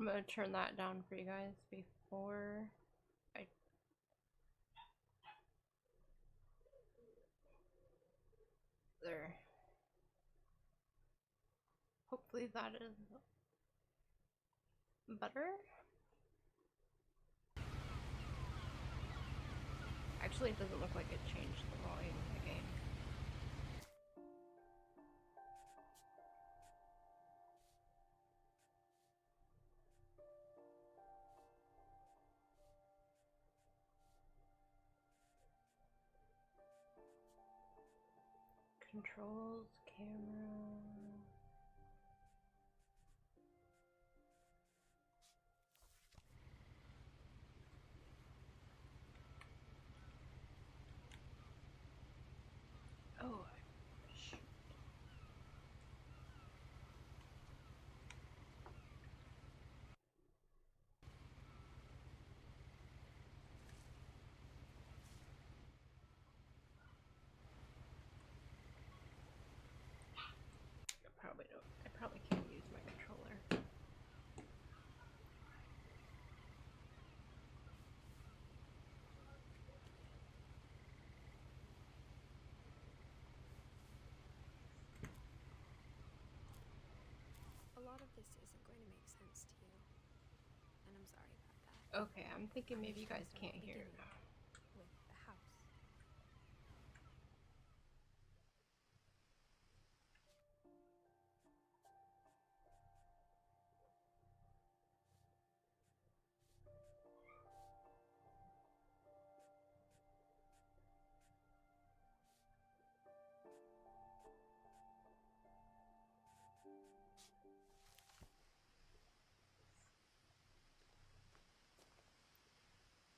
I'm gonna turn that down for you guys before I... There. Hopefully that is better. Actually, it doesn't look like it changed the volume of the game. Controls, camera... Oh, shoot. I probably can't use my controller. A lot of this isn't going to make sense to you, and I'm sorry about that. Okay, I'm thinking maybe you guys can't hear it now. With the house.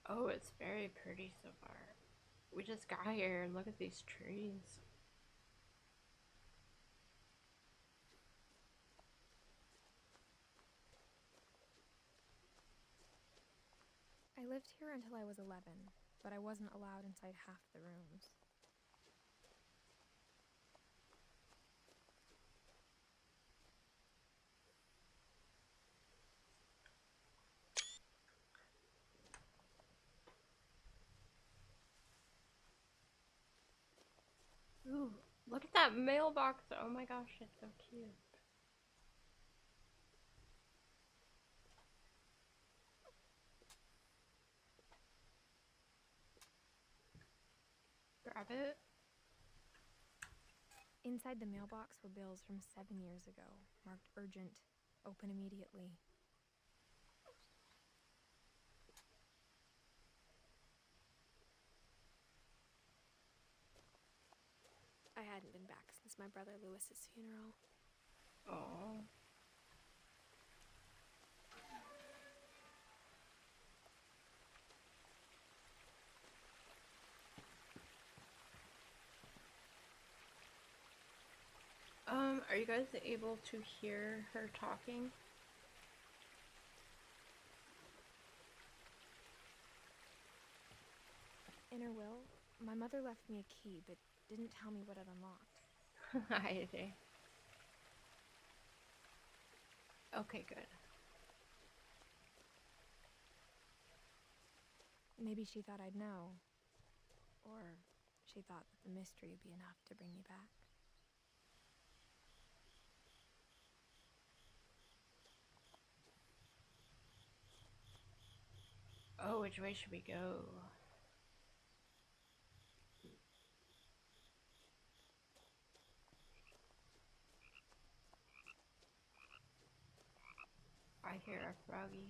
Oh, it's very pretty so far. We just got here and look at these trees. I lived here until I was 11, but I wasn't allowed inside half the rooms. Ooh, look at that mailbox. Oh my gosh, it's so cute. Grab it. Inside the mailbox were bills from 7 years ago, marked urgent, open immediately. I hadn't been back since my brother Lewis's funeral. Oh. Are you guys able to hear her talking? In her will, my mother left me a key, but didn't tell me what it unlocked. Hi, Edie. Okay, good. Maybe she thought I'd know. Or she thought that the mystery would be enough to bring me back. Oh, which way should we go? I hear a froggy.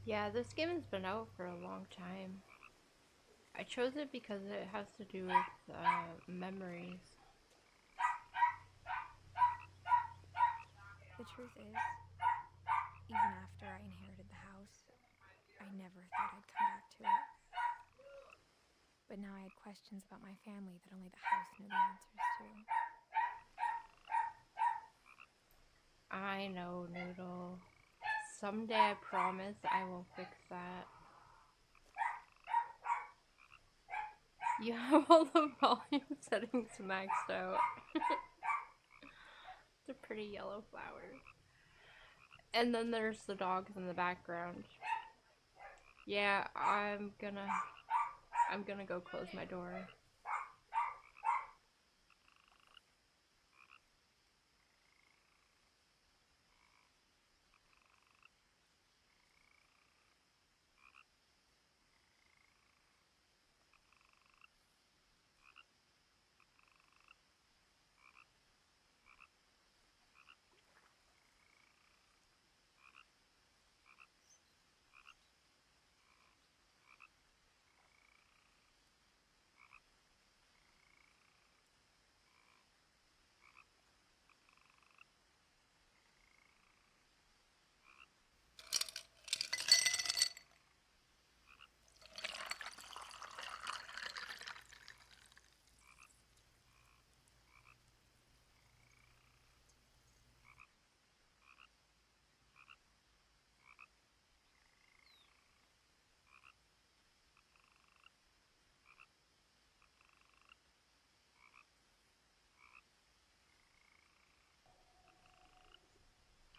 Yeah, this game has been out for a long time. I chose it because it has to do with memories. The truth is, even after I inherited the house, I never thought I'd come back to it. But now I had questions about my family that only the house knew the answers to. I know, Noodle. Someday I promise I will fix that. You have all the volume settings maxed out. It's a pretty yellow flower. And then there's the dogs in the background. Yeah, I'm gonna go close my door.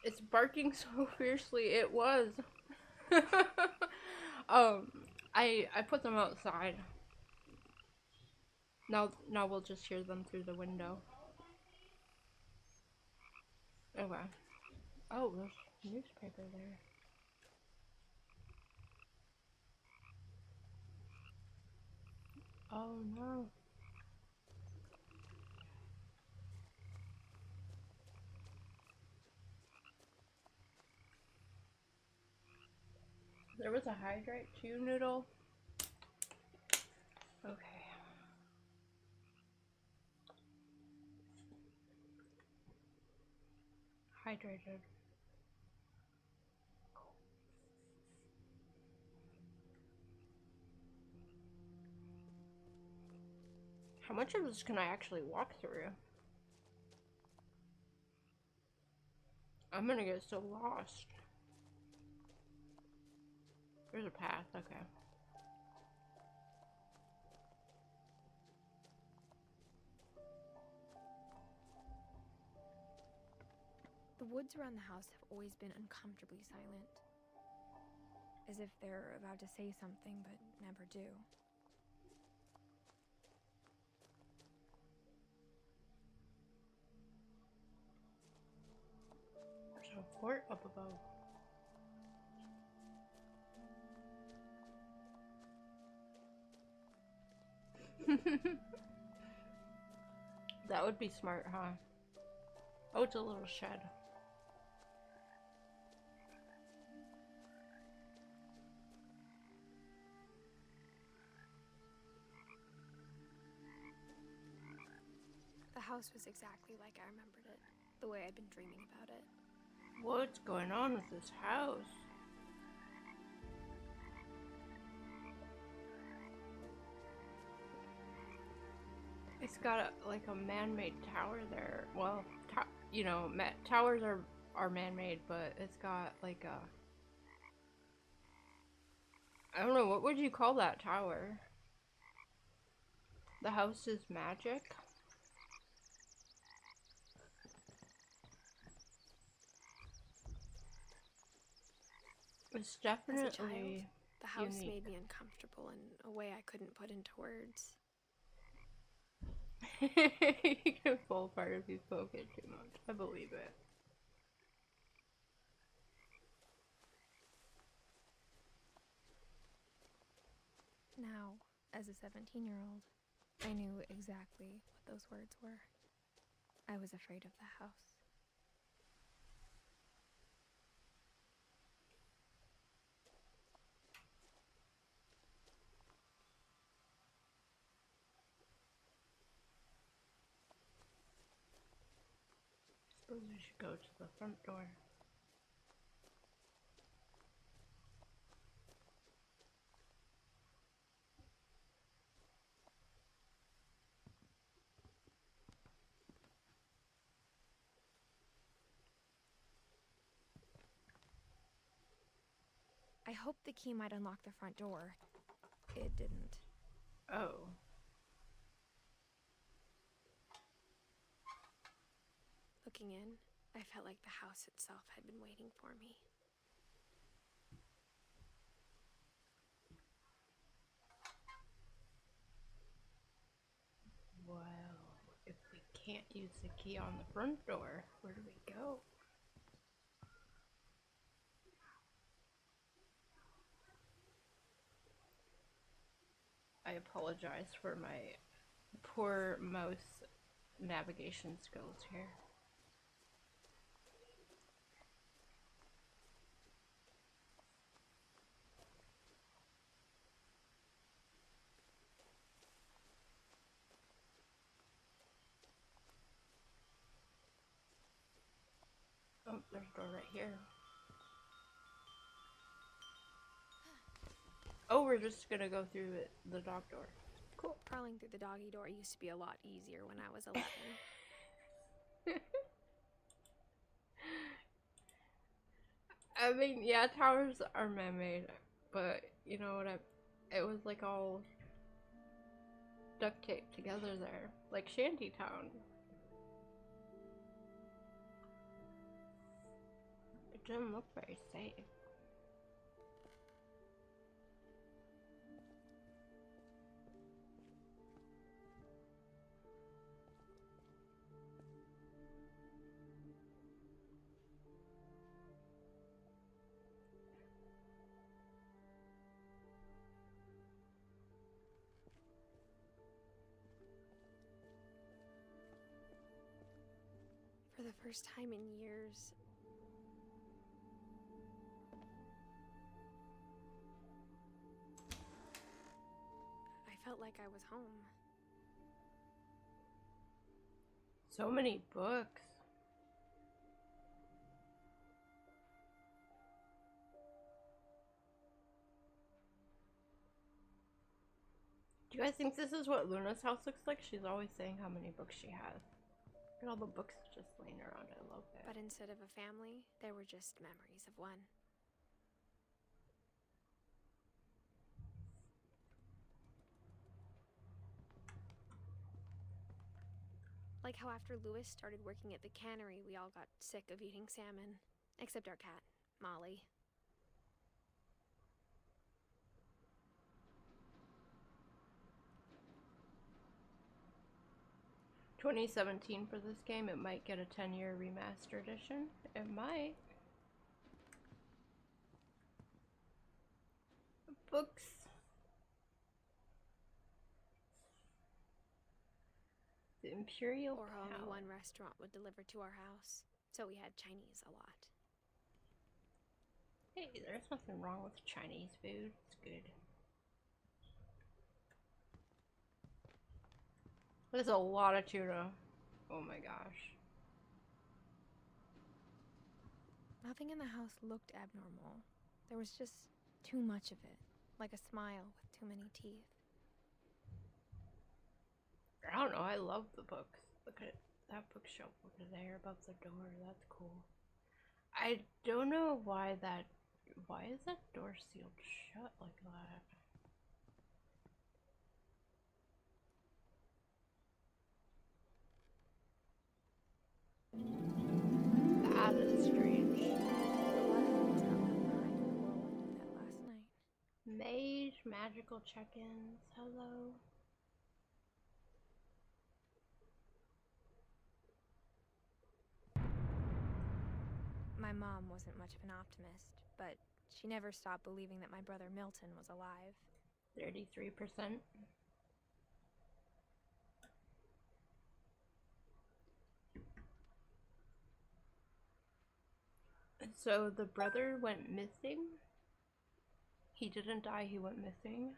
It's barking so fiercely. It was. um, I put them outside. Now we'll just hear them through the window. Okay. Oh, there's newspaper there. Oh no. There was a hydrate too, Noodle. Okay. Hydrated. How much of this can I actually walk through? I'm gonna get so lost. There's a path, okay. The woods around the house have always been uncomfortably silent. As if they're about to say something, but never do. There's a fort up above. That would be smart, huh? Oh, it's a little shed. The house was exactly like I remembered it, the way I'd been dreaming about it. What's going on with this house? It's got like a man-made tower there. Well, you know, towers are man-made, but it's got like a, I don't know, what would you call that tower? The house is magic? It's definitely As a child, the house unique. made me uncomfortable in a way I couldn't put into words. You can fall apart if you poke it too much. I believe it. Now, as a 17-year-old, I knew exactly what those words were. I was afraid of the house. I suppose we should go to the front door. I hoped the key might unlock the front door. It didn't. Oh. Looking in, I felt like the house itself had been waiting for me. Well, if we can't use the key on the front door, where do we go? I apologize for my poor mouse navigation skills here. Oh, there's a door right here. Oh, we're just gonna go through the dog door. Cool. Crawling through the doggy door used to be a lot easier when I was 11. I mean, yeah, towers are man-made, but you know what? It was like all duct taped together there, like Shantytown. It didn't look very safe. For the first time in years, I felt like I was home. So many books. Do you guys think this is what Luna's house looks like? She's always saying how many books she has. Look at all the books just laying around. I love that. But instead of a family, there were just memories of one. Like how after Lewis started working at the cannery, we all got sick of eating salmon. Except our cat, Molly. 2017 for this game. It might get a 10-year remaster edition. It might. Books. The Imperial Or only Palace. one restaurant would deliver to our house, so we had Chinese a lot. Hey, there's nothing wrong with Chinese food. It's good. There's a lot of tuna. Oh my gosh. Nothing in the house looked abnormal. There was just too much of it, like a smile with too many teeth. I don't know, I love the books. Look at that bookshelf over there above the door. That's cool. I don't know why is that door sealed shut like that? That is strange. Last night. Mage, magical check-ins. Hello. My mom wasn't much of an optimist, but she never stopped believing that my brother Milton was alive. 33%. So the brother went missing? He didn't die, he went missing?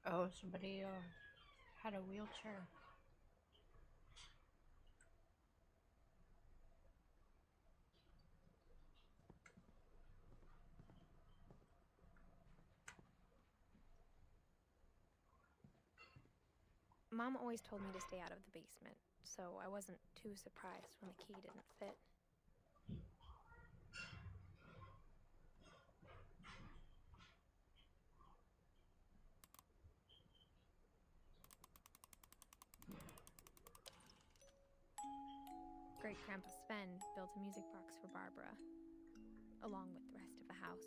Oh, somebody had a wheelchair. Mom always told me to stay out of the basement, so I wasn't too surprised when the key didn't fit. Great-Grandpa Sven built a music box for Barbara, along with the rest of the house.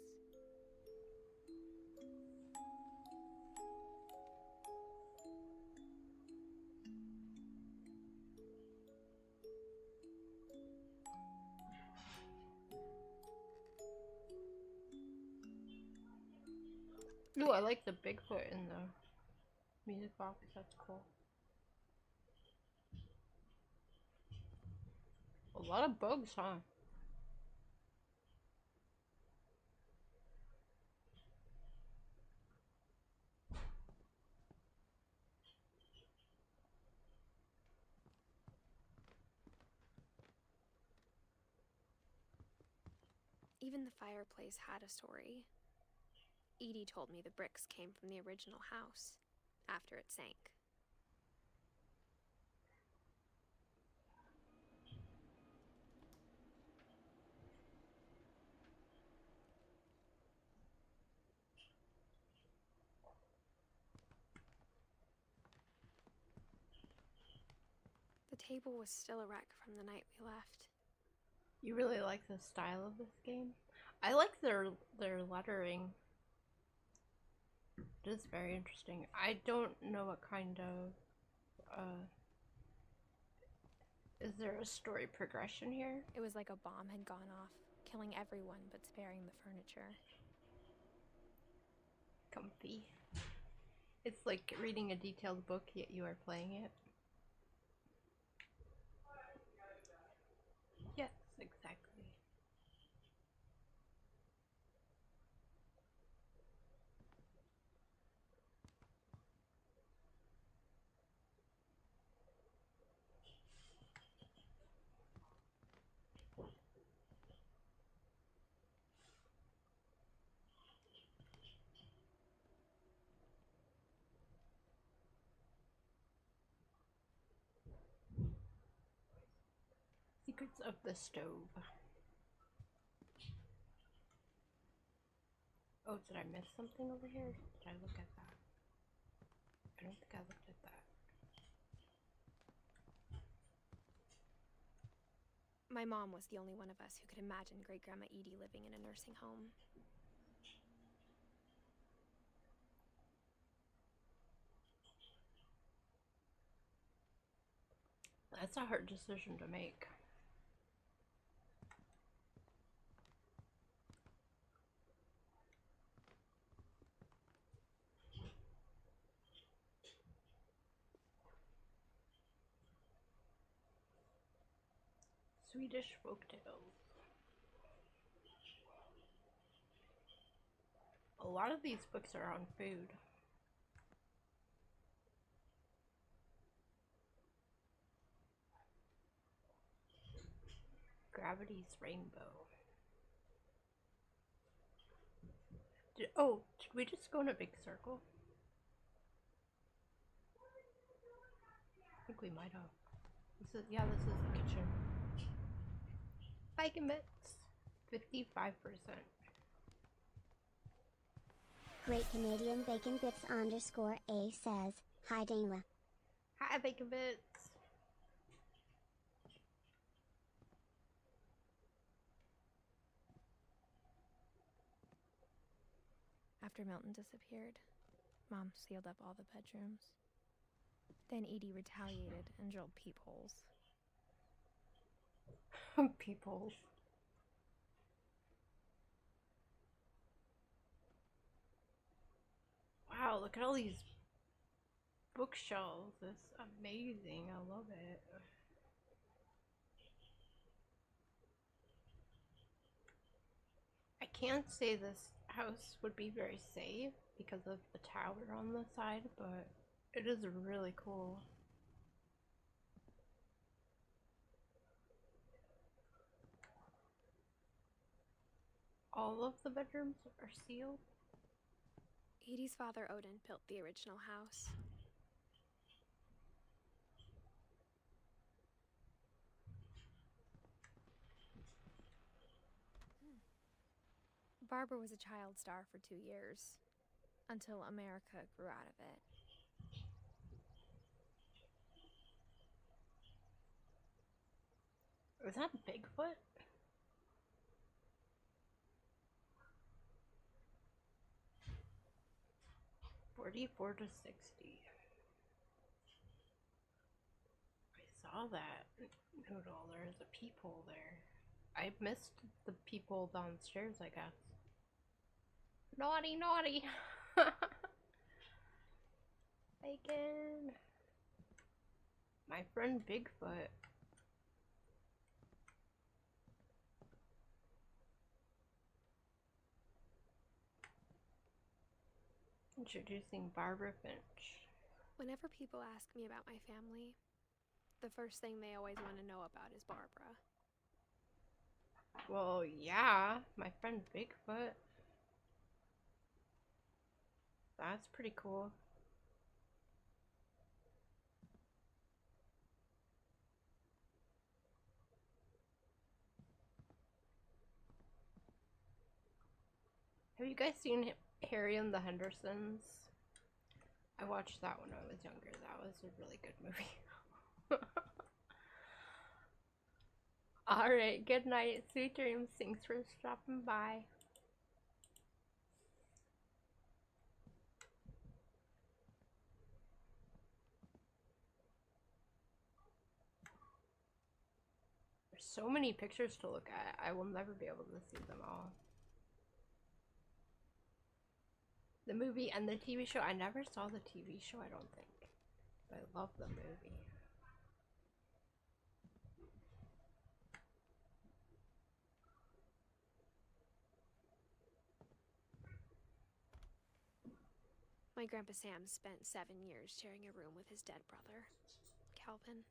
Ooh, I like the Bigfoot in the music box. That's cool. A lot of bugs, huh? Even the fireplace had a story. Edie told me the bricks came from the original house, after it sank. The table was still a wreck from the night we left. You really like the style of this game? I like their lettering. It is very interesting. I don't know what kind of is there a story progression here? It was like a bomb had gone off, killing everyone but sparing the furniture. Comfy. It's like reading a detailed book, yet you are playing it. Yes, exactly. Secrets of the Stove. Oh, did I miss something over here? Did I look at that? I don't think I looked at that. My mom was the only one of us who could imagine Great-Grandma Edie living in a nursing home. That's a hard decision to make. Swedish folktales. A lot of these books are on food. Gravity's Rainbow. Did we just go in a big circle? I think we might have. This is the kitchen. Bacon bits. 55%. Great Canadian Bacon Bits _A says, "Hi Danelah." Hi, Bacon Bits. After Milton disappeared, Mom sealed up all the bedrooms. Then Edie retaliated and drilled peepholes. Peepholes. Wow, look at all these bookshelves. It's amazing. I love it. I can't say this house would be very safe because of the tower on the side, but it is really cool. All of the bedrooms are sealed. Edie's father Odin built the original house. Barbara was a child star for 2 years, until America grew out of it. Was that Bigfoot? $44 to $60. I saw that noodle. There's a peephole there. I missed the peephole downstairs, I guess. Naughty, naughty. Bacon. My friend Bigfoot. Introducing Barbara Finch. Whenever people ask me about my family, the first thing they always want to know about is Barbara. Well, yeah, my friend Bigfoot. That's pretty cool. Have you guys seen Harry and the Hendersons? I watched that when I was younger. That was a really good movie. Alright, good night. Sweet dreams. Thanks for stopping by. There's so many pictures to look at. I will never be able to see them all. The movie and the TV show. I never saw the TV show, I don't think. But I love the movie. My Grandpa Sam spent 7 years sharing a room with his dead brother, Calvin.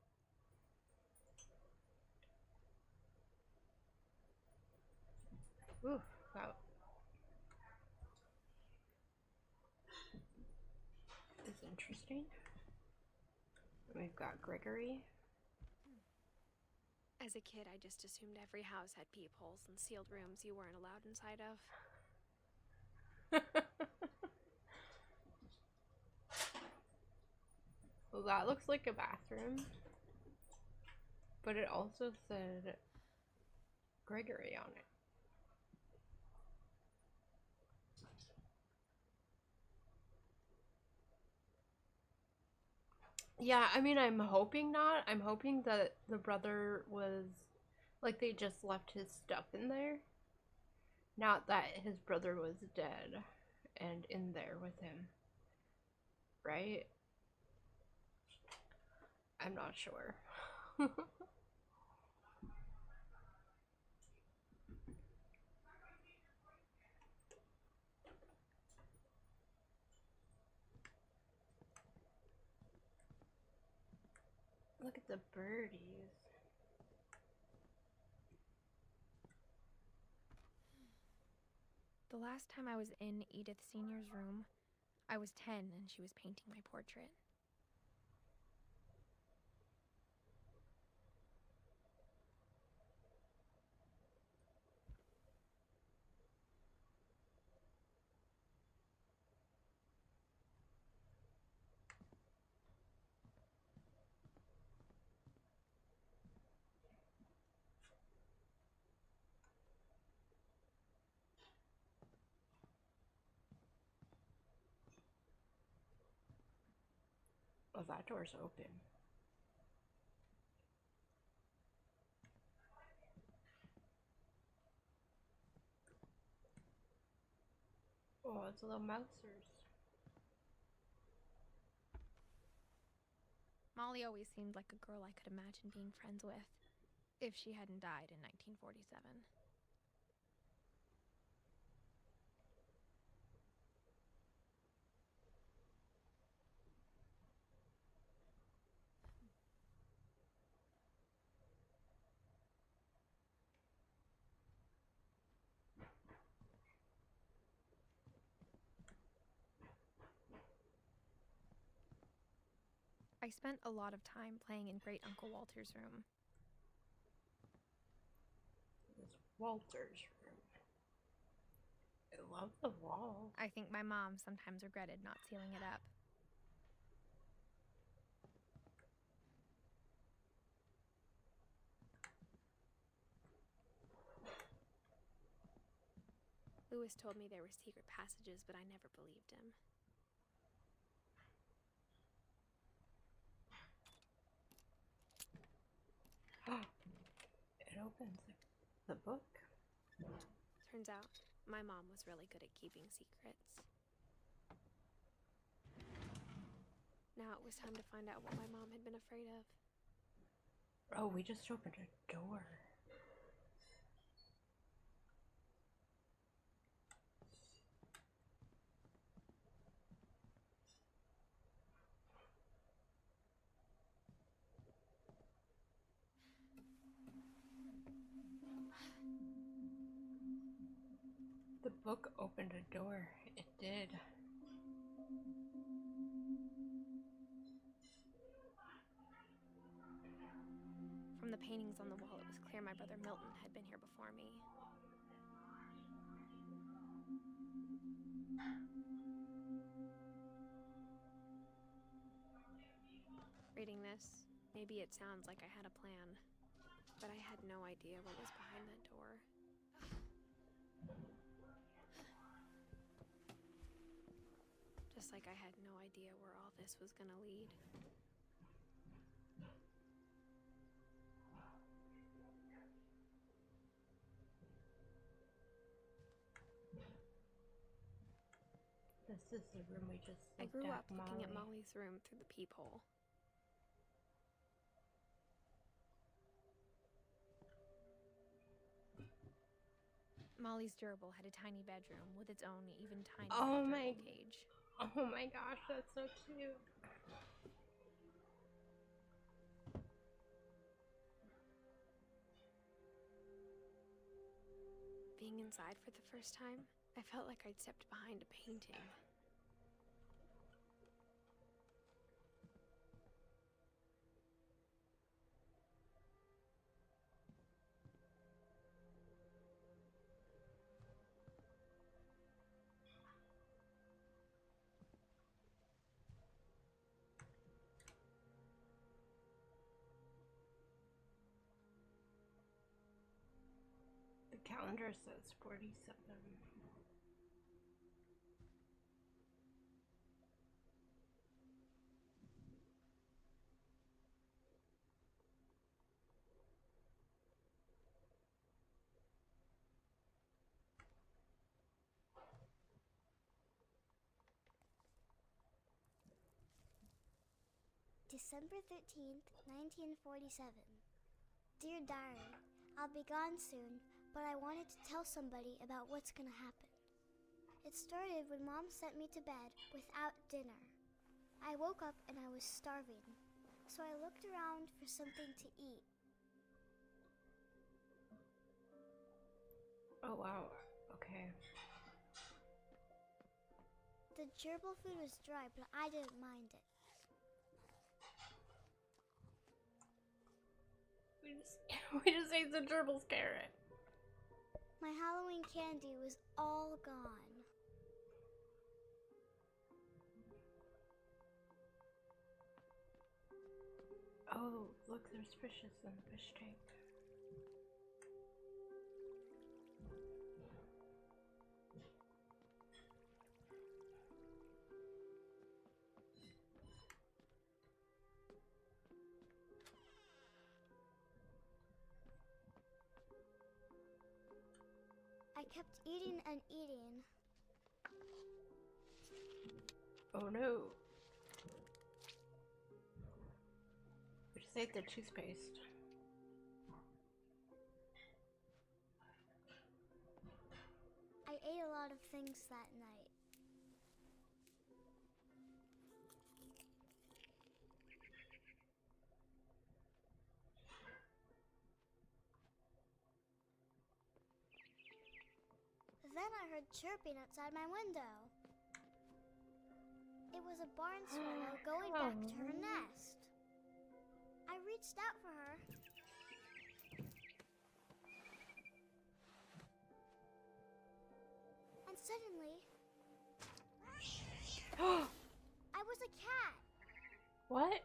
Ooh, wow. It's interesting. We've got Gregory. As a kid, I just assumed every house had peepholes and sealed rooms you weren't allowed inside of. Well, that looks like a bathroom. But it also said Gregory on it. Yeah, I mean, I'm hoping not. I'm hoping that the brother was, like, they just left his stuff in there. Not that his brother was dead and in there with him. Right? I'm not sure. Look at the birdies. The last time I was in Edith Sr.'s room, I was 10 and she was painting my portrait. Oh, that door's open. Oh, it's little mousers. Molly always seemed like a girl I could imagine being friends with, if she hadn't died in 1947. I spent a lot of time playing in Great Uncle Walter's room. It's Walter's room. love the wall. I think my mom sometimes regretted not sealing it up. Lewis told me there were secret passages, but I never believed him. It opens the book. Turns out, my mom was really good at keeping secrets. Now it was time to find out what my mom had been afraid of. Oh, we just opened a door. The book opened a door. It did. From the paintings on the wall, it was clear my brother Milton had been here before me. Reading this, maybe it sounds like I had a plan, but I had no idea what was behind that door. Just like I had no idea where all this was gonna lead. This is the room we just I looked grew at, up looking at Molly's room through the peephole. Molly's gerbil had a tiny bedroom with its own even tinier gerbil cage. Oh my gosh, that's so cute. Being inside for the first time, I felt like I'd stepped behind a painting. The calendar says 47. December 13th, 1947. Dear Diary, I'll be gone soon, but I wanted to tell somebody about what's gonna happen. It started when Mom sent me to bed without dinner. I woke up and I was starving, so I looked around for something to eat. Oh wow, okay. The gerbil food was dry, but I didn't mind it. We just ate the gerbil's carrot. My Halloween candy was all gone. Oh, look, there's fishes in the fish tank. I kept eating and eating. Oh no. We just ate the toothpaste. I ate a lot of things that night. Then I heard chirping outside my window. It was a barn swallow going back to her nest. I reached out for her. And suddenly, I was a cat. What?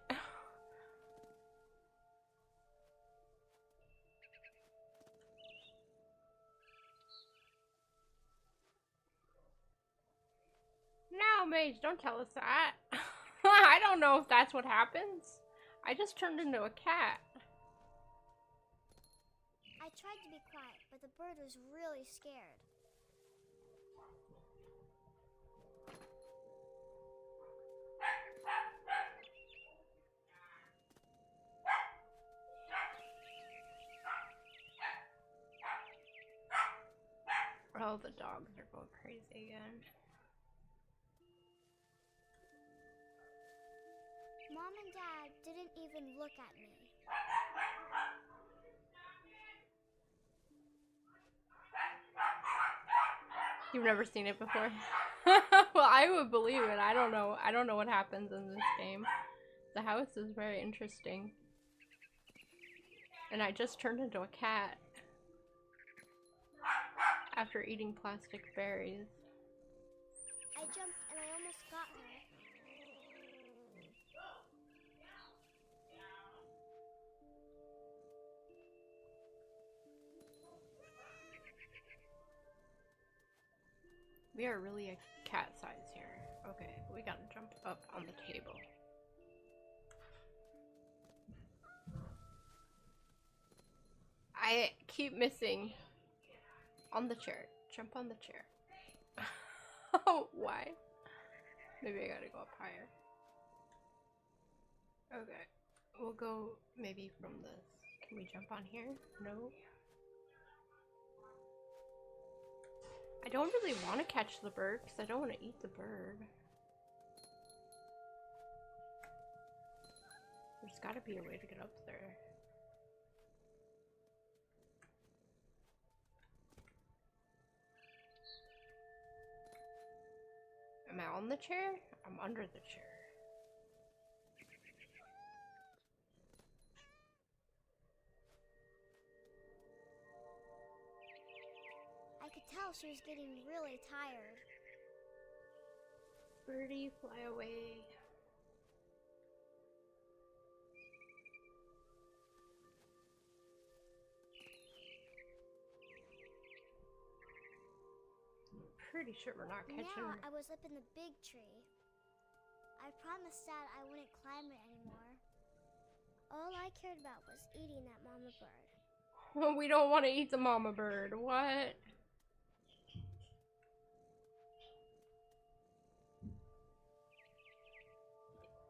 No, Mage, don't tell us that. I don't know if that's what happens. I just turned into a cat. I tried to be quiet, but the bird was really scared. Oh, the dogs are going crazy again. Mom and Dad didn't even look at me. You've never seen it before? Well, I would believe it. I don't know. I don't know what happens in this game. The house is very interesting. And I just turned into a cat after eating plastic berries. I jumped and I almost got her. We are really a cat size here. Okay, we gotta jump up on the table. I keep missing on the chair. Jump on the chair. Oh, why? Maybe I gotta go up higher. Okay, we'll go maybe from this. Can we jump on here? No. I don't really want to catch the bird because I don't want to eat the bird. There's got to be a way to get up there. Am I on the chair? I'm under the chair. I could tell she was getting really tired. Birdie, fly away. Pretty sure we're not catching Now her. I was up in the big tree. I promised Dad I wouldn't climb it anymore. All I cared about was eating that mama bird. We don't want to eat the mama bird. What?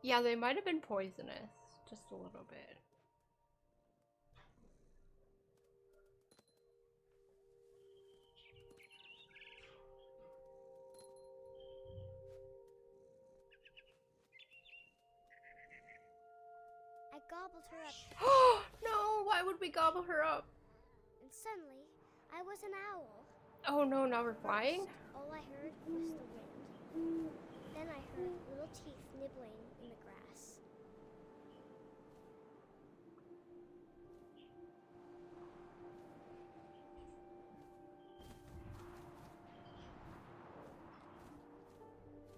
Yeah, they might have been poisonous. Just a little bit. I gobbled her up, Oh no! Why would we gobble her up? and suddenly, I was an owl. Oh no, now we're flying? First, all I heard was the wind. Then I heard little teeth nibbling in the grass.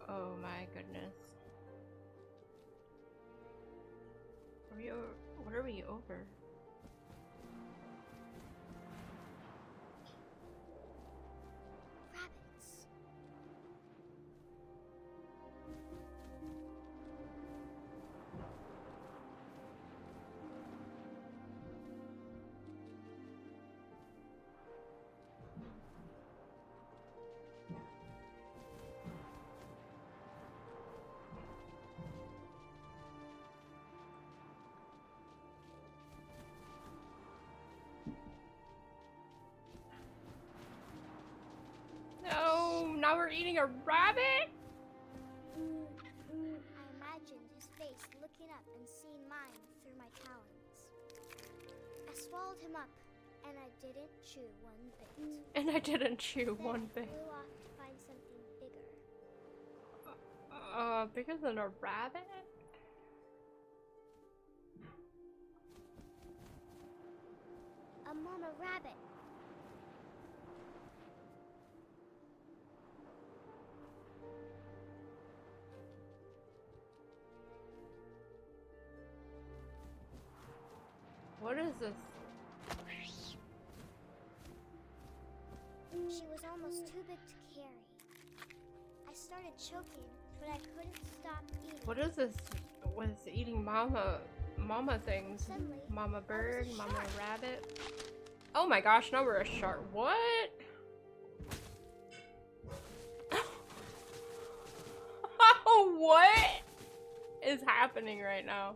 Oh my goodness. What are we over? Rabbits. No, now we're eating a rabbit? I imagined his face looking up and seeing mine through my talons. I swallowed him up, and I didn't chew one bit. And I didn't chew Then one I bit. flew off to find something bigger. Bigger than a rabbit? A mama rabbit. What is this? She was almost too big to carry. I started choking, but I couldn't stop eating. What is this? What is eating mama things? Suddenly, Mama bird, I was a mama shark. rabbit. Oh my gosh, now we're a shark. What? What is happening right now?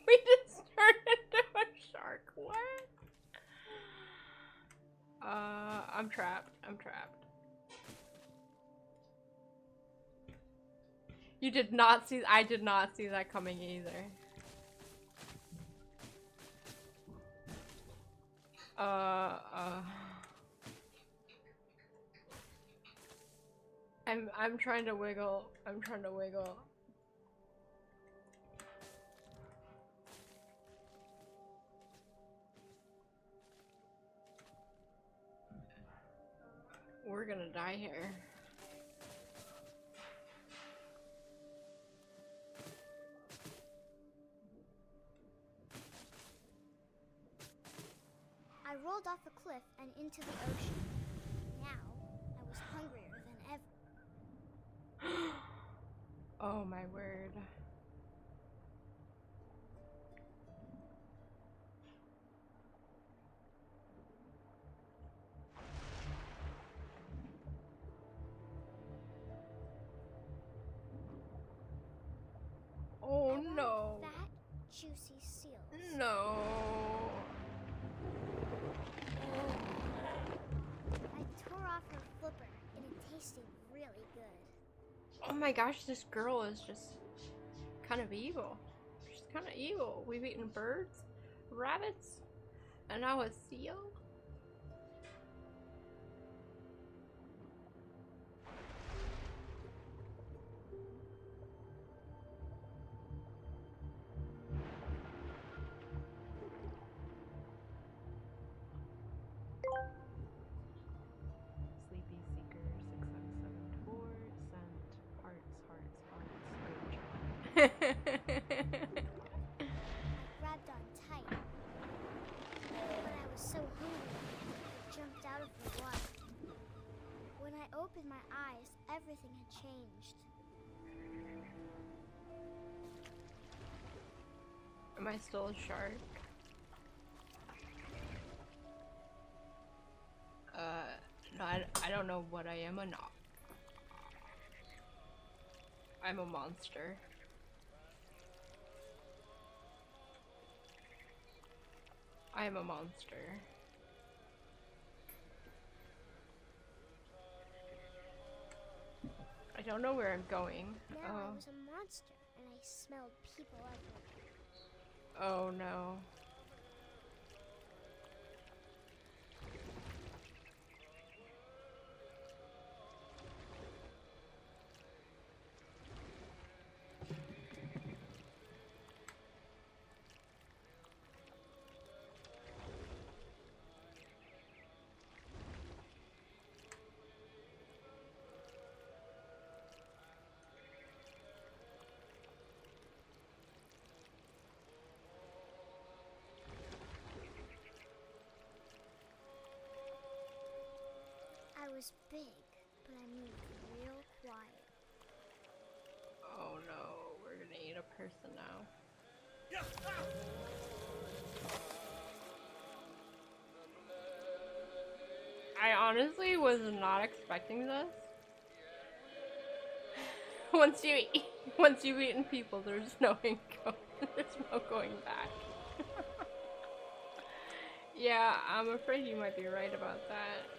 We just turned into a shark. What? I'm trapped. I'm trapped. You did not see— I did not see that coming either. I'm trying to wiggle. I'm trying to wiggle. We're gonna die here. I rolled off a cliff and into the ocean. Now, I was hungrier than ever. Oh my word. Oh I wanted no. fat, juicy seals. No. I tore off her flipper, and it tasted really good. Oh my gosh, this girl is just kind of evil. She's kind of evil. We've eaten birds, rabbits, and now a seal. Sleepy Seeker 6674 sent hearts. I grabbed on tight. But I was so hungry, I jumped out of the water. When I opened my eyes, everything had changed. Am I still a shark? No, I don't know what I am or not. I'm a monster. I am a monster. I don't know where I'm going. Now I was a monster, and I smelled people everywhere. Oh no. I was big, but I moved real quiet. Oh no, we're gonna eat a person now. I honestly was not expecting this. Once you've eaten people, there's no there's no going back. Yeah, I'm afraid you might be right about that.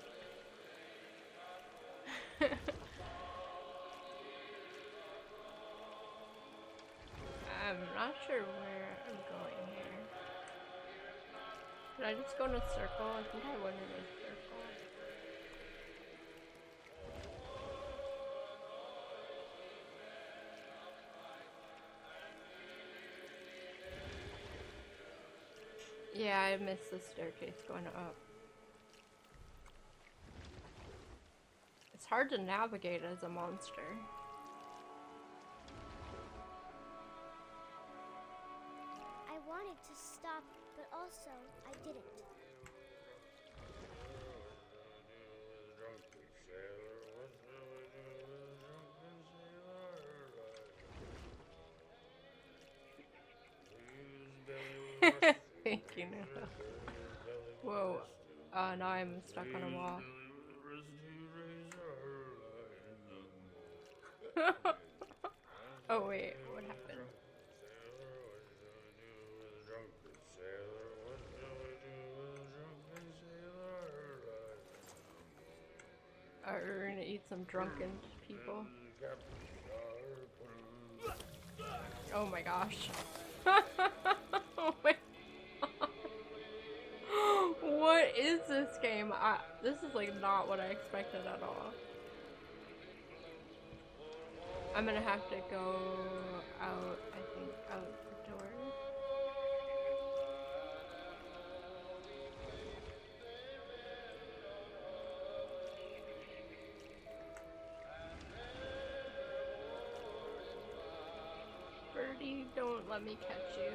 I'm not sure where I'm going here. Should I just go in a circle? I think I went in a circle. Yeah, I missed the staircase going up. It's hard to navigate as a monster. I stop, but also I didn't. Thank you, Nana. Whoa. Now I'm stuck on a wall. Oh wait, what happened? We're gonna eat some drunken people. Oh my gosh. Oh my god. What is this game? This is like not what I expected at all. I'm gonna have to go out, I think, out the door. Birdie, don't let me catch you.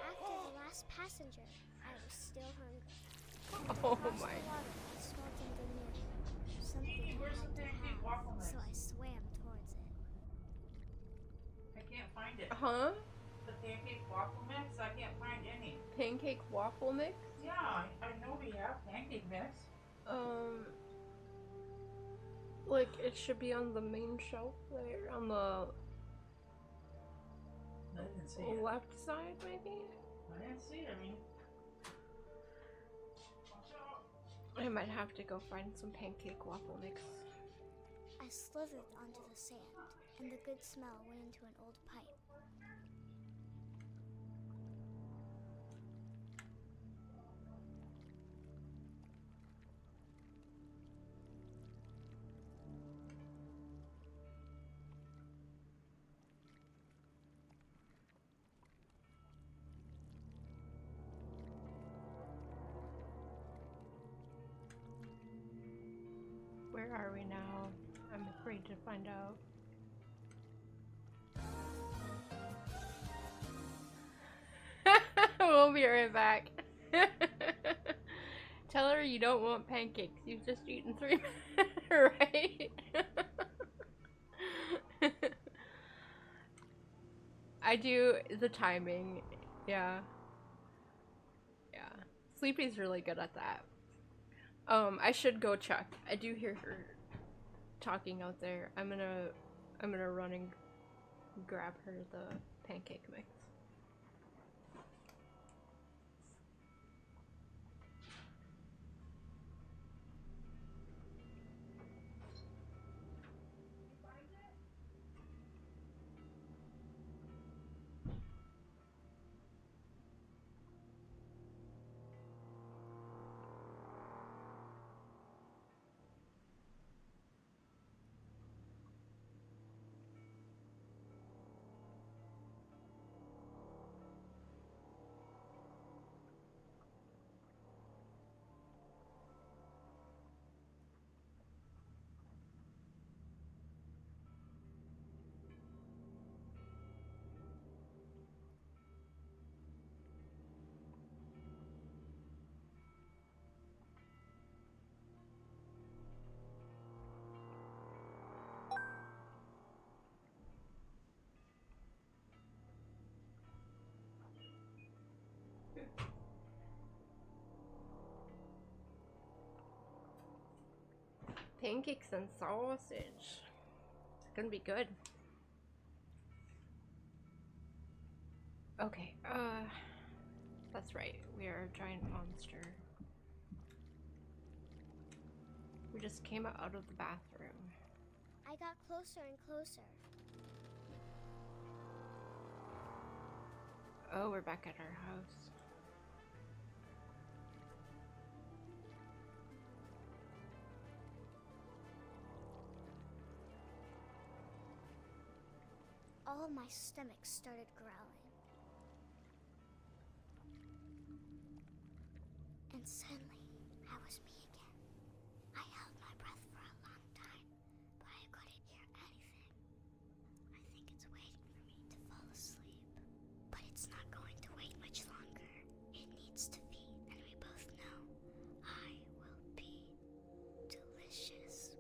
After the last passenger, I was still hungry. Oh Across my. the water, I smelled something new. Something I had to have, so I swam towards it. I can't find it. Huh? The pancake waffle mix? I can't find any. Pancake waffle mix? Yeah, I know we have pancake mix. Like it should be on the main shelf there, on the I didn't see it. left side maybe? I didn't see it. I mean, I might have to go find some pancake waffle mix. I slithered onto the sand, and the good smell went into an old pipe. Where are we now? I'm afraid to find out. We'll be right back. Tell her you don't want pancakes. You've just eaten 3, right? I do the timing. Yeah. Yeah. Sleepy's really good at that. I should go check. I do hear her talking out there. I'm gonna run and grab her the pancake mix. Pancakes and sausage. It's gonna be good. Okay, that's right. We are a giant monster. We just came out of the bathroom. I got closer and closer. Oh, we're back at our house. All of my stomach started growling. And suddenly, I wants to feed, and we both know I will be delicious.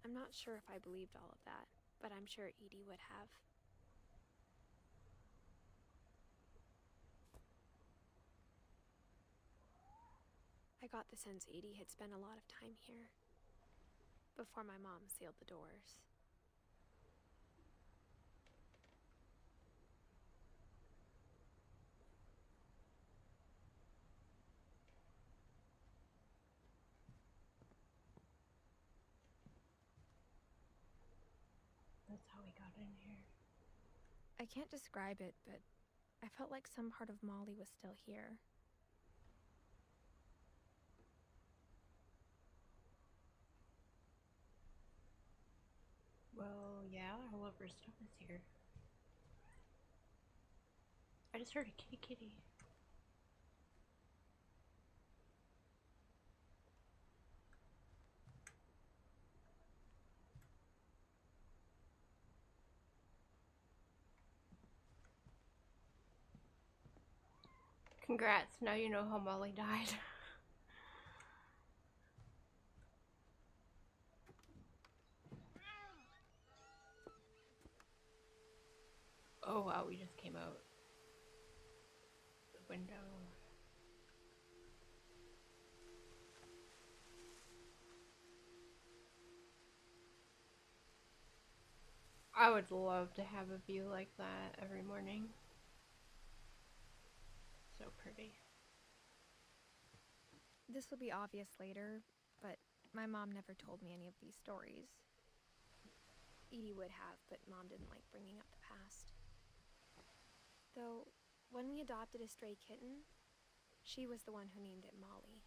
I'm not sure if I believed all of that, but I'm sure Edie would have. I got the sense Edie had spent a lot of time here, before my mom sealed the doors. That's how we got in here. I can't describe it, but I felt like some part of Molly was still here. Well, yeah, all of her stuff is here. I just heard a kitty kitty. Congrats, now you know how Molly died. Oh wow, we just came out the window. I would love to have a view like that every morning. So pretty. This will be obvious later, but my mom never told me any of these stories. Edie would have, but Mom didn't like bringing up the past. Though, when we adopted a stray kitten, she was the one who named it Molly.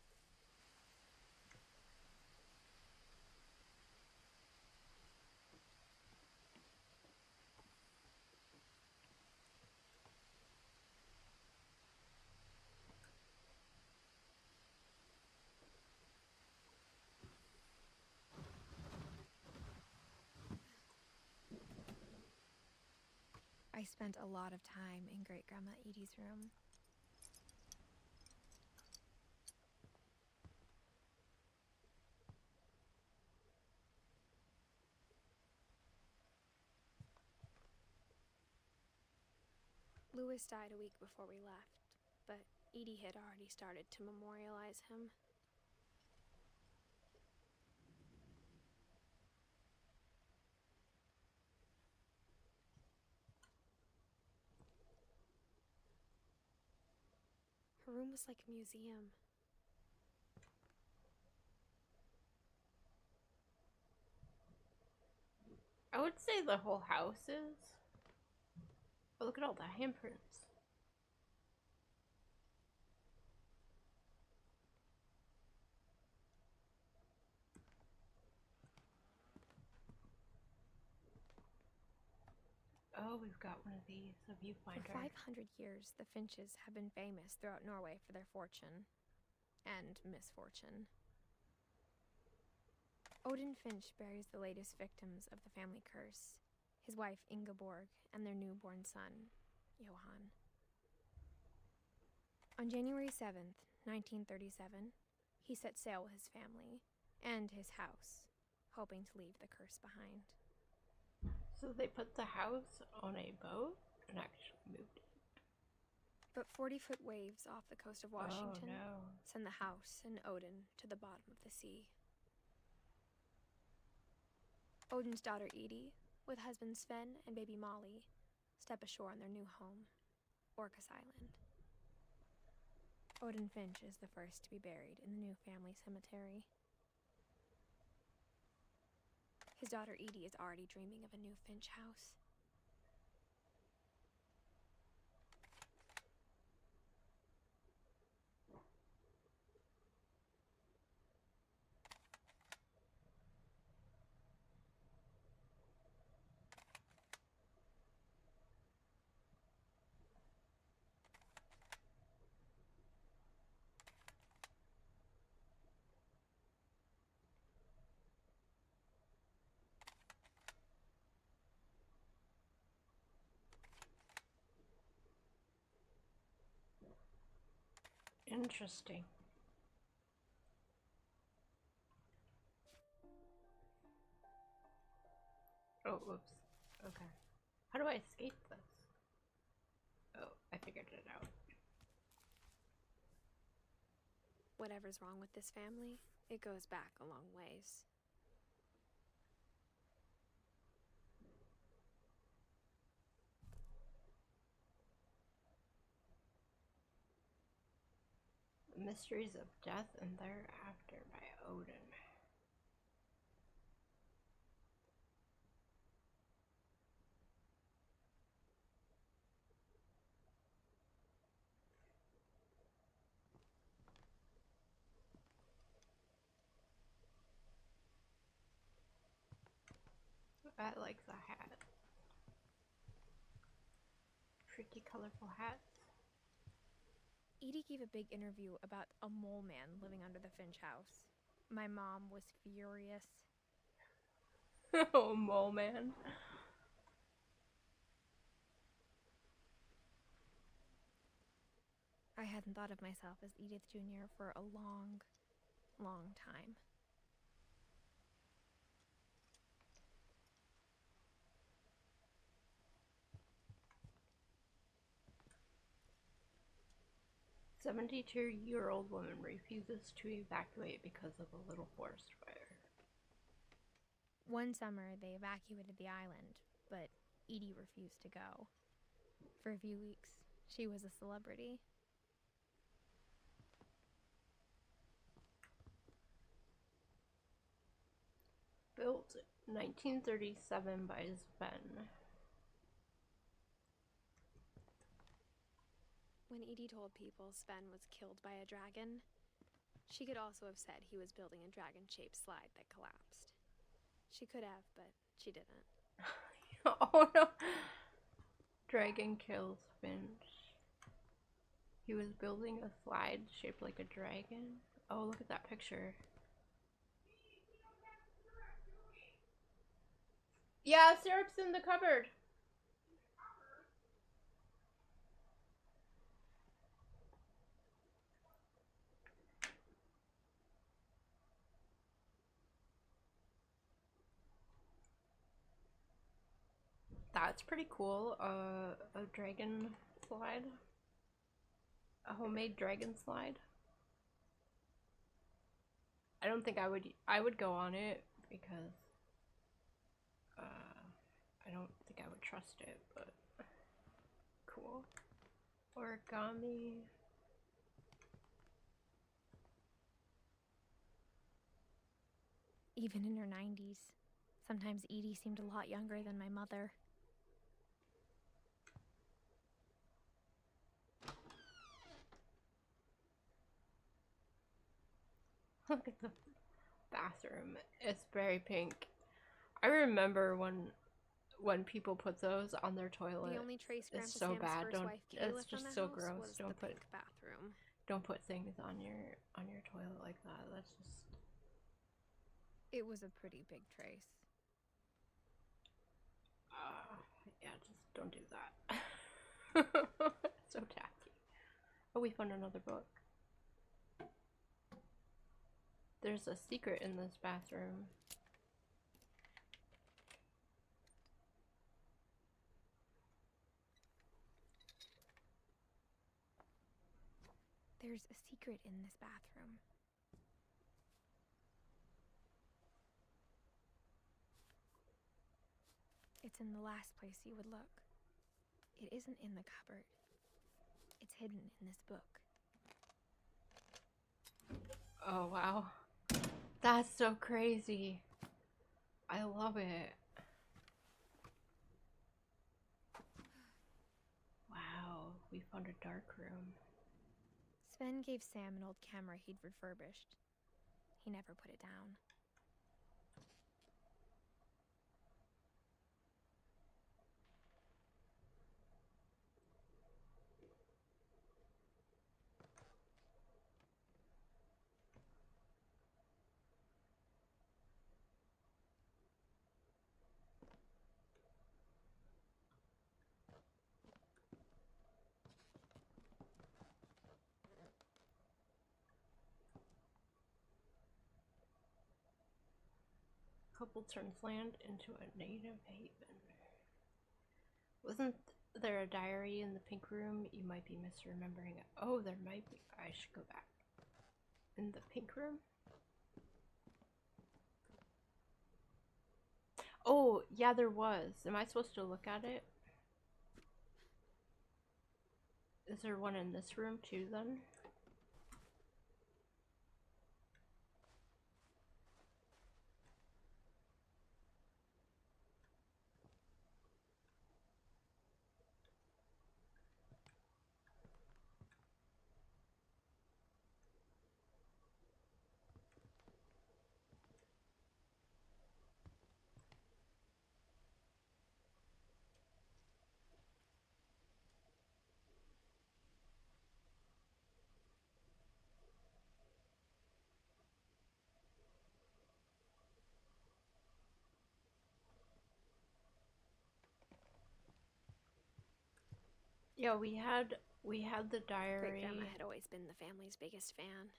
I spent a lot of time in Great-Grandma Edie's room. Louis died a week before we left, but Edie had already started to memorialize him. Her room was like a museum. I would say the whole house is. But look at all the handprints. Oh, we've got one of these, a viewfinder. For 500 years, the Finches have been famous throughout Norway for their fortune and misfortune. Odin Finch buries the latest victims of the family curse, his wife Ingeborg and their newborn son, Johan. On January 7th, 1937, he set sail with his family and his house, hoping to leave the curse behind. So they put the house on a boat and actually moved it. But 40-foot waves off the coast of Washington Oh, no. send the house and Odin to the bottom of the sea. Odin's daughter Edie, with husband Sven and baby Molly, step ashore on their new home, Orcas Island. Odin Finch is the first to be buried in the new family cemetery. His daughter Edie is already dreaming of a new Finch house. Interesting. Oh, whoops. Okay. How do I escape this? Oh, I figured it out. Whatever's wrong with this family, it goes back a long ways. Mysteries of Death and Thereafter by Odin. I like the hat. Pretty colorful hats. Edie gave a big interview about a mole man living under the Finch house. My mom was furious. Oh, mole man. I hadn't thought of myself as Edith Jr. for a long, long time. "72-year-old woman refuses to evacuate because of a little forest fire." One summer, they evacuated the island, but Edie refused to go. For a few weeks, she was a celebrity. Built 1937 by Sven. When Edie told people Sven was killed by a dragon, she could also have said he was building a dragon-shaped slide that collapsed. She could have, but she didn't. Oh no! Dragon kills Finch. He was building a slide shaped like a dragon. Oh, look at that picture. Yeah, syrup's in the cupboard. That's pretty cool. A dragon slide. A homemade dragon slide. I don't think I would go on it because I don't think I would trust it, but cool. Origami. Even in her 90s, sometimes Edie seemed a lot younger than my mother. Look at the bathroom. It's very pink. I remember when people put those on their toilet. The only trace Grandpa It's so Sam's bad. first Don't. wife Kay It's left on just the so house gross. was the pink bathroom. Don't put things on your toilet like that. That's just. It was a pretty big trace. Yeah, just don't do that. So tacky. Oh, we found another book. There's a secret in this bathroom. There's a secret in this bathroom. It's in the last place you would look. It isn't in the cupboard. It's hidden in this book. Oh, wow. That's so crazy. I love it. Wow, we found a dark room. Sven gave Sam an old camera he'd refurbished. He never put it down. Couple turns land into a native haven. Wasn't there a diary in the pink room? You might be misremembering it. Oh, there might be. I should go back. In the pink room? Oh, yeah, there was. Am I supposed to look at it? Is there one in this room too, then? Yeah, we had the diary. Great-grandma had always been the family's biggest fan.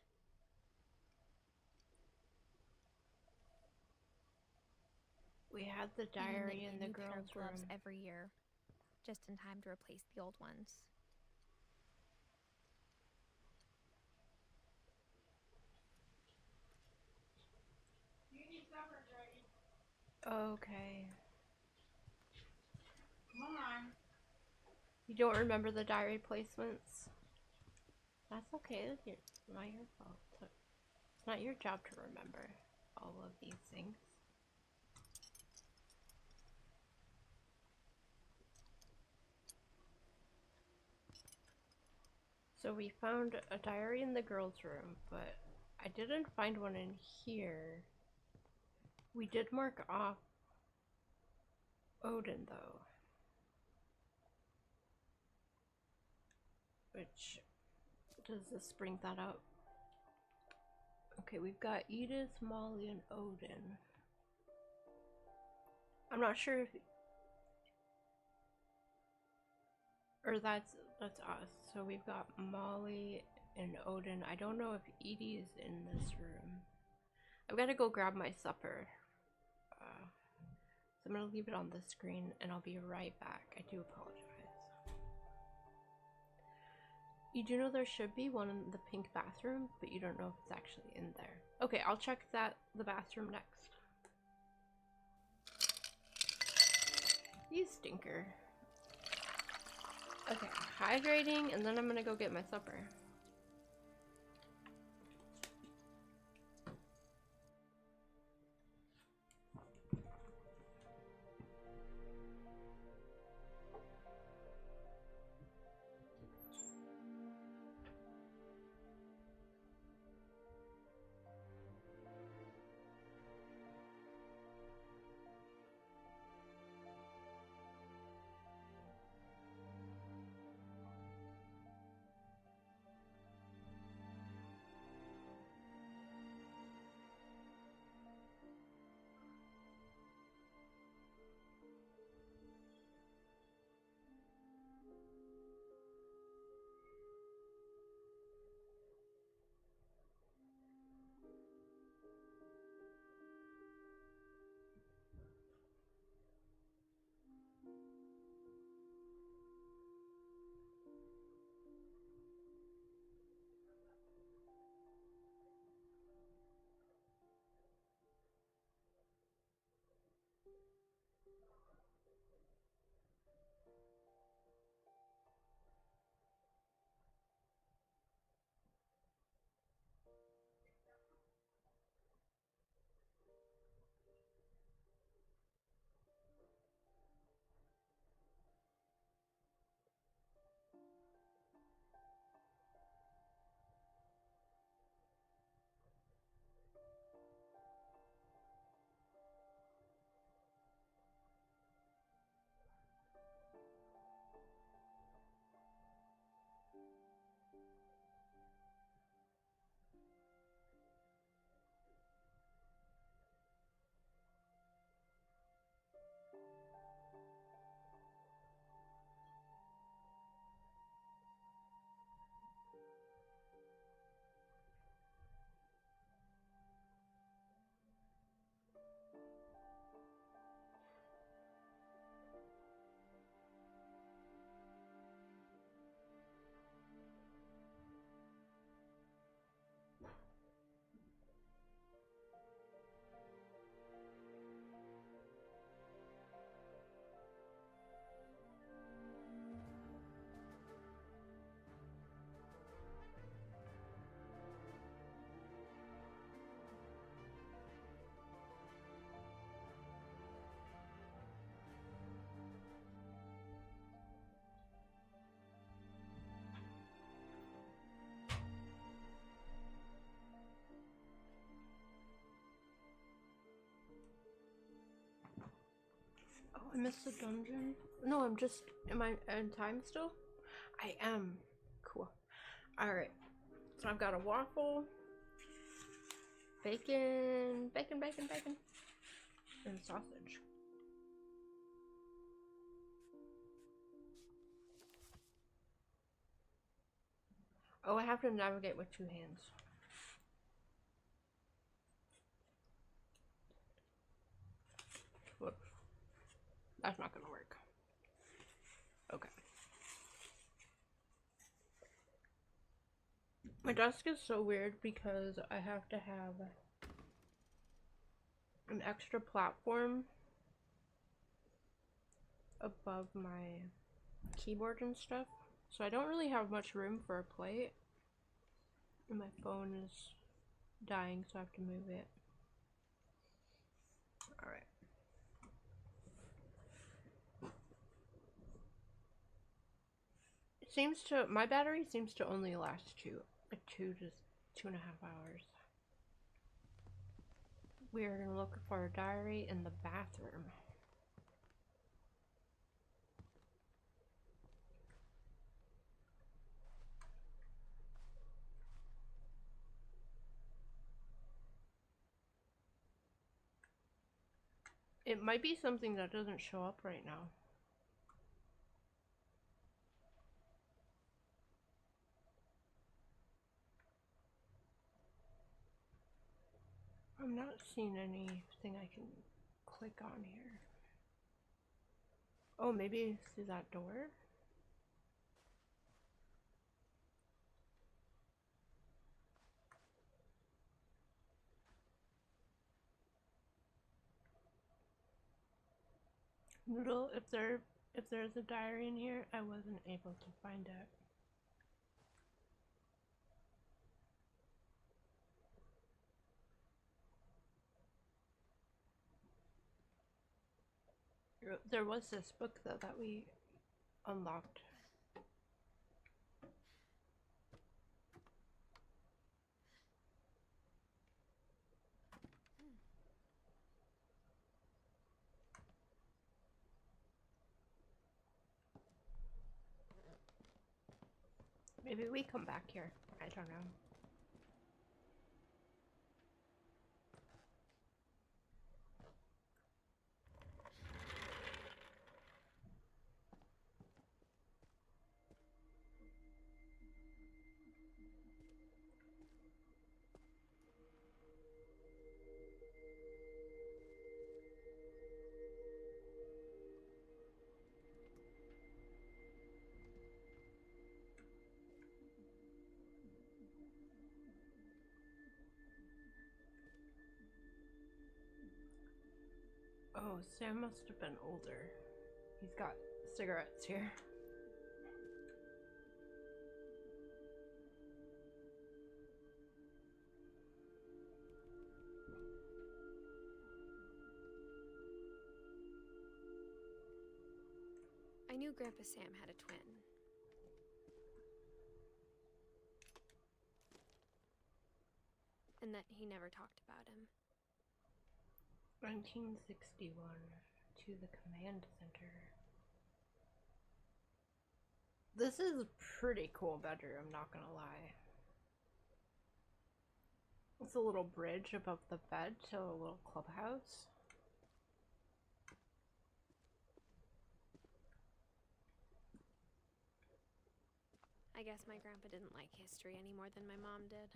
We had the diary in the new pair of girls' gloves room. every year, just in time to replace the old ones. Okay. Come on. You don't remember the diary placements? That's okay. It's not your fault. It's not your job to remember all of these things. So we found a diary in the girls' room, but I didn't find one in here. We did mark off Odin, though. Which, does this bring that up? Okay, we've got Edith, Molly, and Odin. I'm not sure if... Or that's us. So we've got Molly and Odin. I don't know if Edie is in this room. I've got to go grab my supper. So I'm going to leave it on the screen and I'll be right back. I do apologize. You do know there should be one in the pink bathroom, but you don't know if it's actually in there. Okay, I'll check the bathroom next. You stinker. Okay, hydrating, and then I'm gonna go get my supper. I missed the dungeon. No, I'm just. Am I in time still? I am. Cool. Alright. So I've got a waffle, bacon, and sausage. Oh, I have to navigate with 2 hands. Whoops. That's not gonna work. Okay. My desk is so weird because I have to have an extra platform above my keyboard and stuff. So I don't really have much room for a plate. And my phone is dying, so I have to move it. Alright. It seems to, my battery seems to only last 2 to 2.5 hours. We are gonna look for a diary in the bathroom. It might be something that doesn't show up right now. I'm not seeing anything I can click on here. Oh, maybe through that door? Noodle, if there's a diary in here, I wasn't able to find it. There was this book though that we unlocked. Maybe we come back here. I don't know. Oh, Sam must have been older. He's got cigarettes here. I knew Grandpa Sam had a twin. And that he never talked about him. 1961 to the command center. This is a pretty cool bedroom, not gonna lie. It's a little bridge above the bed to a little clubhouse. I guess my grandpa didn't like history any more than my mom did.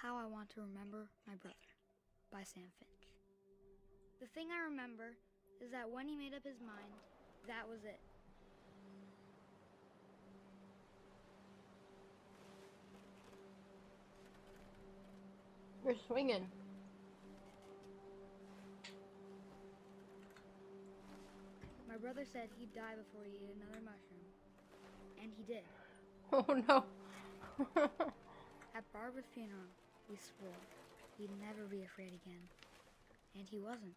How I Want to Remember My Brother by Sam Finch. The thing I remember is that when he made up his mind, that was it. We're swinging. My brother said he'd die before he ate another mushroom. And he did. Oh no. At Barbara's funeral, we swore he'd never be afraid again. And he wasn't.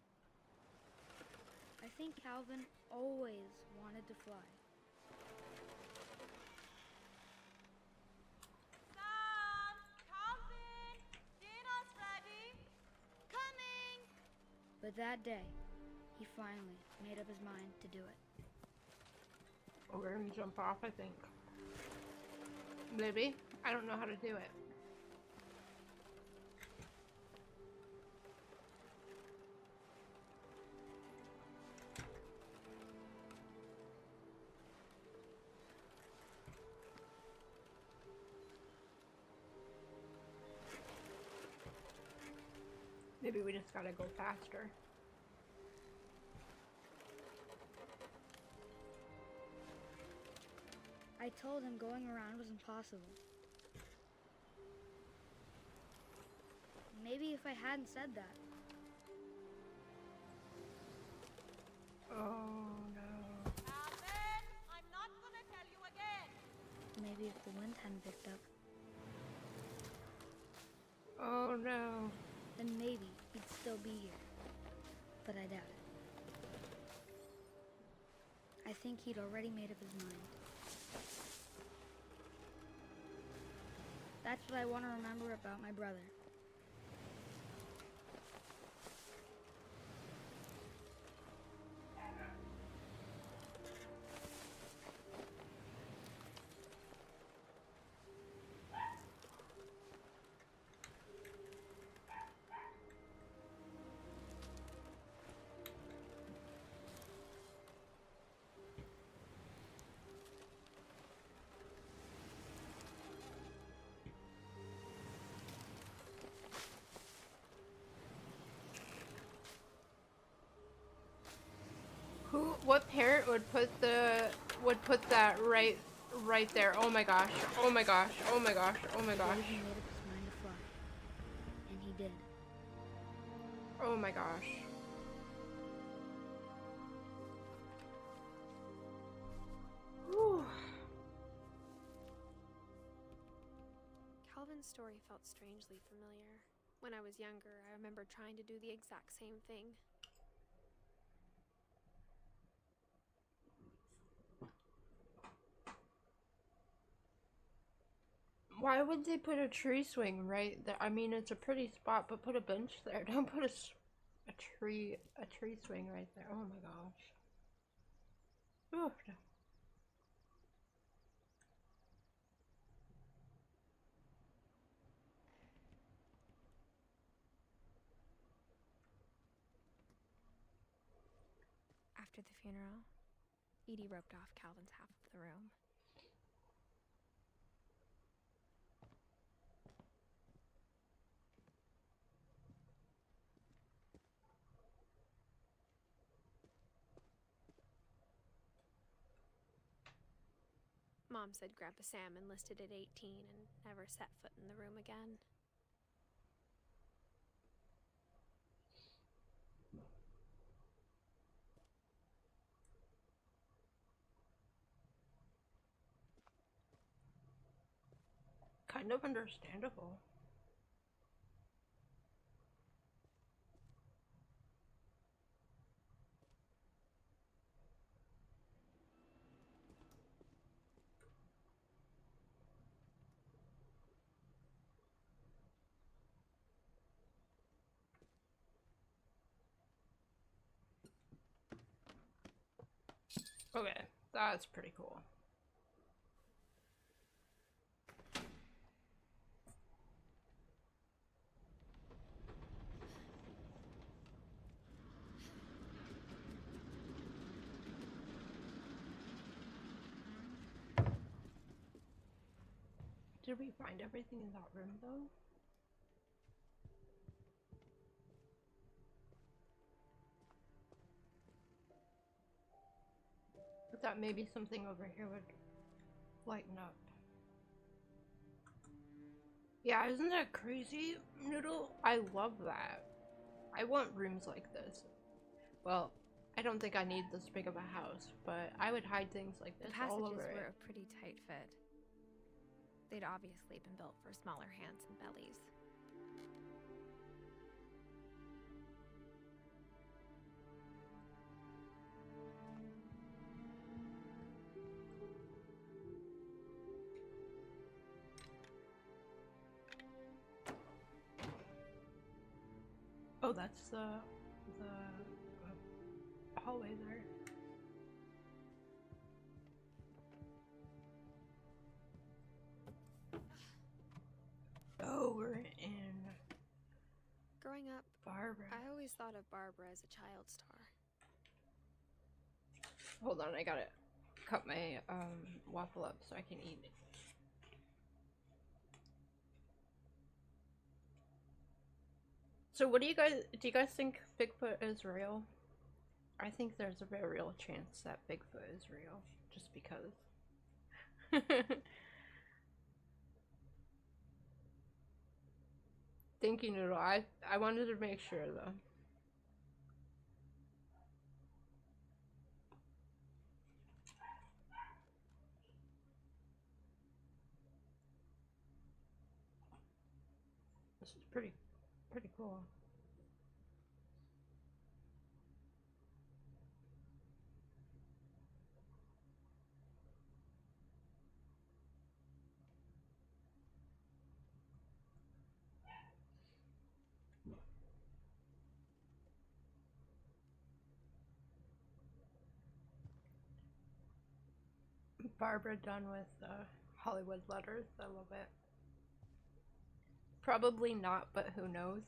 I think Calvin always wanted to fly. But that day, he finally made up his mind to do it. We're gonna jump off, I think. Maybe. I don't know how to do it. Maybe we just gotta go faster. I told him going around was impossible. Maybe if I hadn't said that. Oh no. Alvin, I'm not gonna tell you again. Maybe if the wind hadn't picked up, Oh no. then maybe he'd still be here. But I doubt it. I think he'd already made up his mind. That's what I want to remember about my brother. What parent would put that right there? Oh my gosh. Oh my gosh. Oh my gosh. Oh my gosh. He made up his mind to fly. And he did. Oh my gosh. Whew. Calvin's story felt strangely familiar. When I was younger, I remember trying to do the exact same thing. Why would they put a tree swing right there? I mean, it's a pretty spot, but put a bench there. Don't put a tree swing right there. Oh my gosh. Ooh. After the funeral, Edie roped off Calvin's half of the room. Mom said Grandpa Sam enlisted at 18 and never set foot in the room again. Kind of understandable. Okay, that's pretty cool. Did we find everything in that room though? I thought maybe something over here would lighten up. Yeah, isn't that crazy, Noodle? I love that. I want rooms like this. Well, I don't think I need this big of a house, but I would hide things like this The all passages over were it. a pretty tight fit. They'd obviously been built for smaller hands and bellies. Oh, that's the the hallway there. Oh, we're in Growing up, Barbara. I always thought of Barbara as a child star. Hold on, I gotta cut my waffle up so I can eat it. So what do you guys think Bigfoot is real? I think there's a very real chance that Bigfoot is real, just because. Thank you, Noodle. I wanted to make sure though. This is pretty cool. Barbara done with Hollywood letters. I love it. Probably not, but who knows?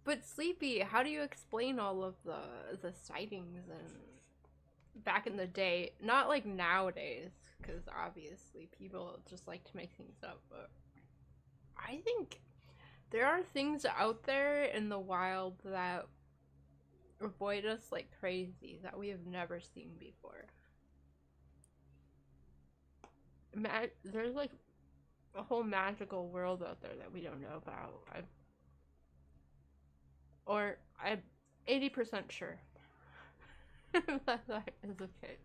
But Sleepy, how do you explain all of the sightings and back in the day? Not like nowadays, because obviously people just like to make things up, but I think there are things out there in the wild that avoid us like crazy that we have never seen before. There's like a whole magical world out there that we don't know about. I'm 80% sure that is the case.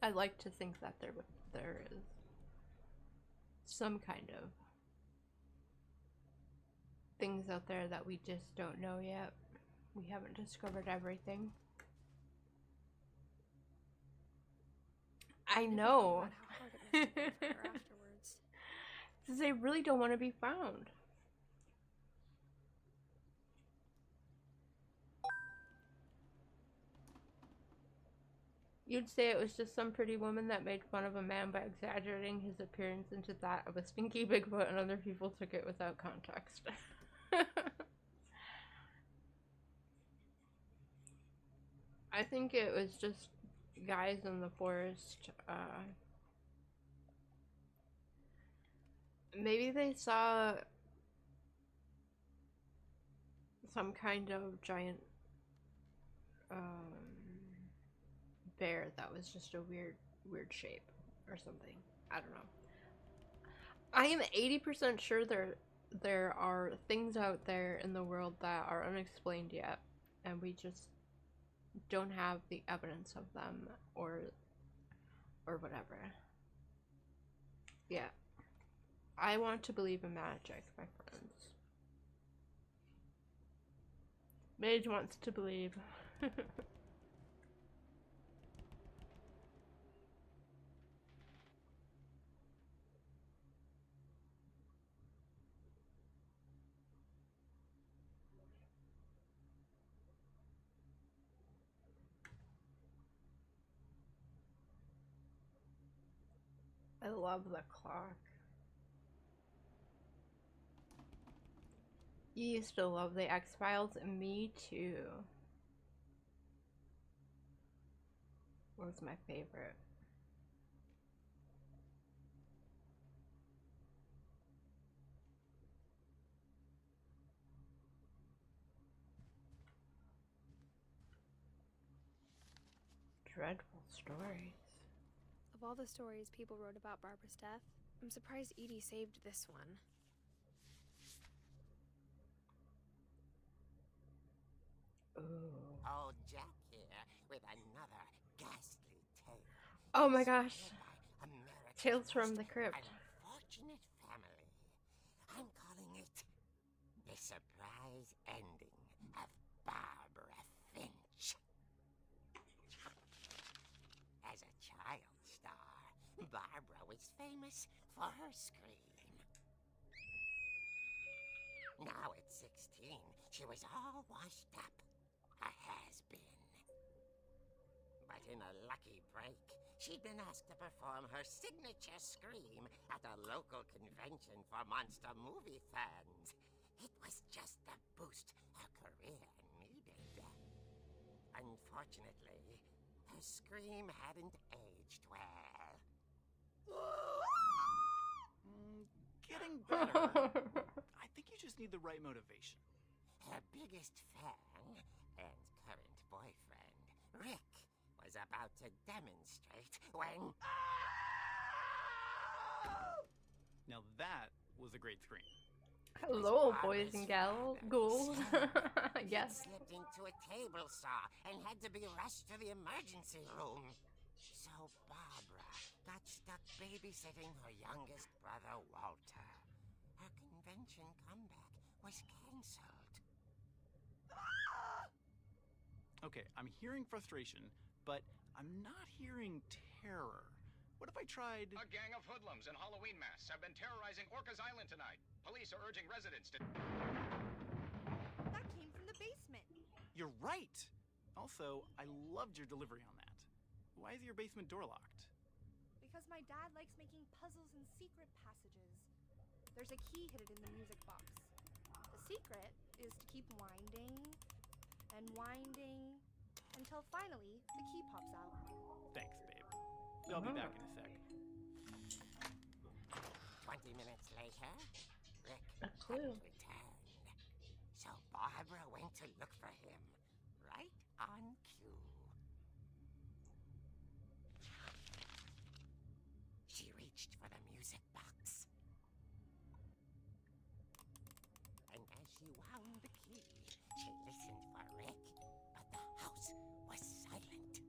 I like to think that there is some kind of things out there that we just don't know yet. We haven't discovered everything. I know. How hard it must have been for her afterwards. Because they really don't want to be found. You'd say it was just some pretty woman that made fun of a man by exaggerating his appearance into that of a stinky Bigfoot, and other people took it without context. I think it was just guys in the forest. Maybe they saw some kind of giant bear that was just a weird shape or something. I don't know. I am 80% sure there are things out there in the world that are unexplained yet, and we just don't have the evidence of them or whatever. Yeah. I want to believe in magic, my friends. Mage wants to believe. I love the clock. You used to love the X-Files, and me too. What was my favorite? Dreadful stories. Of all the stories people wrote about Barbara's death, I'm surprised Edie saved this one. Ooh. Oh, Jack here with another ghastly tale. Oh my gosh. By America's Tales from the most Crypt. Unfortunate family. I'm calling it The Surprise Ending of Barbara Finch. As a child star, Barbara was famous for her scream. Now at 16, she was all washed up. A has-been. But in a lucky break, she'd been asked to perform her signature scream at a local convention for monster movie fans. It was just the boost her career needed. Unfortunately, her scream hadn't aged well. Getting better. I think you just need the right motivation. Her biggest fan and current boyfriend, Rick, was about to demonstrate when... Now that was a great scream. Hello, boys and ghouls. Yes. Slipped into a table saw and had to be rushed to the emergency room. So Barbara got stuck babysitting her youngest brother, Walter. Her convention comeback was canceled. Okay, I'm hearing frustration, but I'm not hearing terror. What if I tried... A gang of hoodlums in Halloween masks have been terrorizing Orcas Island tonight. Police are urging residents to... That came from the basement. You're right! Also, I loved your delivery on that. Why is your basement door locked? Because my dad likes making puzzles and secret passages. There's a key hidden in the music box. The secret is to keep winding and winding until finally the key pops out. Thanks, babe. I'll be back in a sec. 20 minutes later, Rick A clue. hadn't returned. So Barbara went to look for him, right on cue. She reached for the music box. And as she wound the key, she listened for Rick, but the house was silent.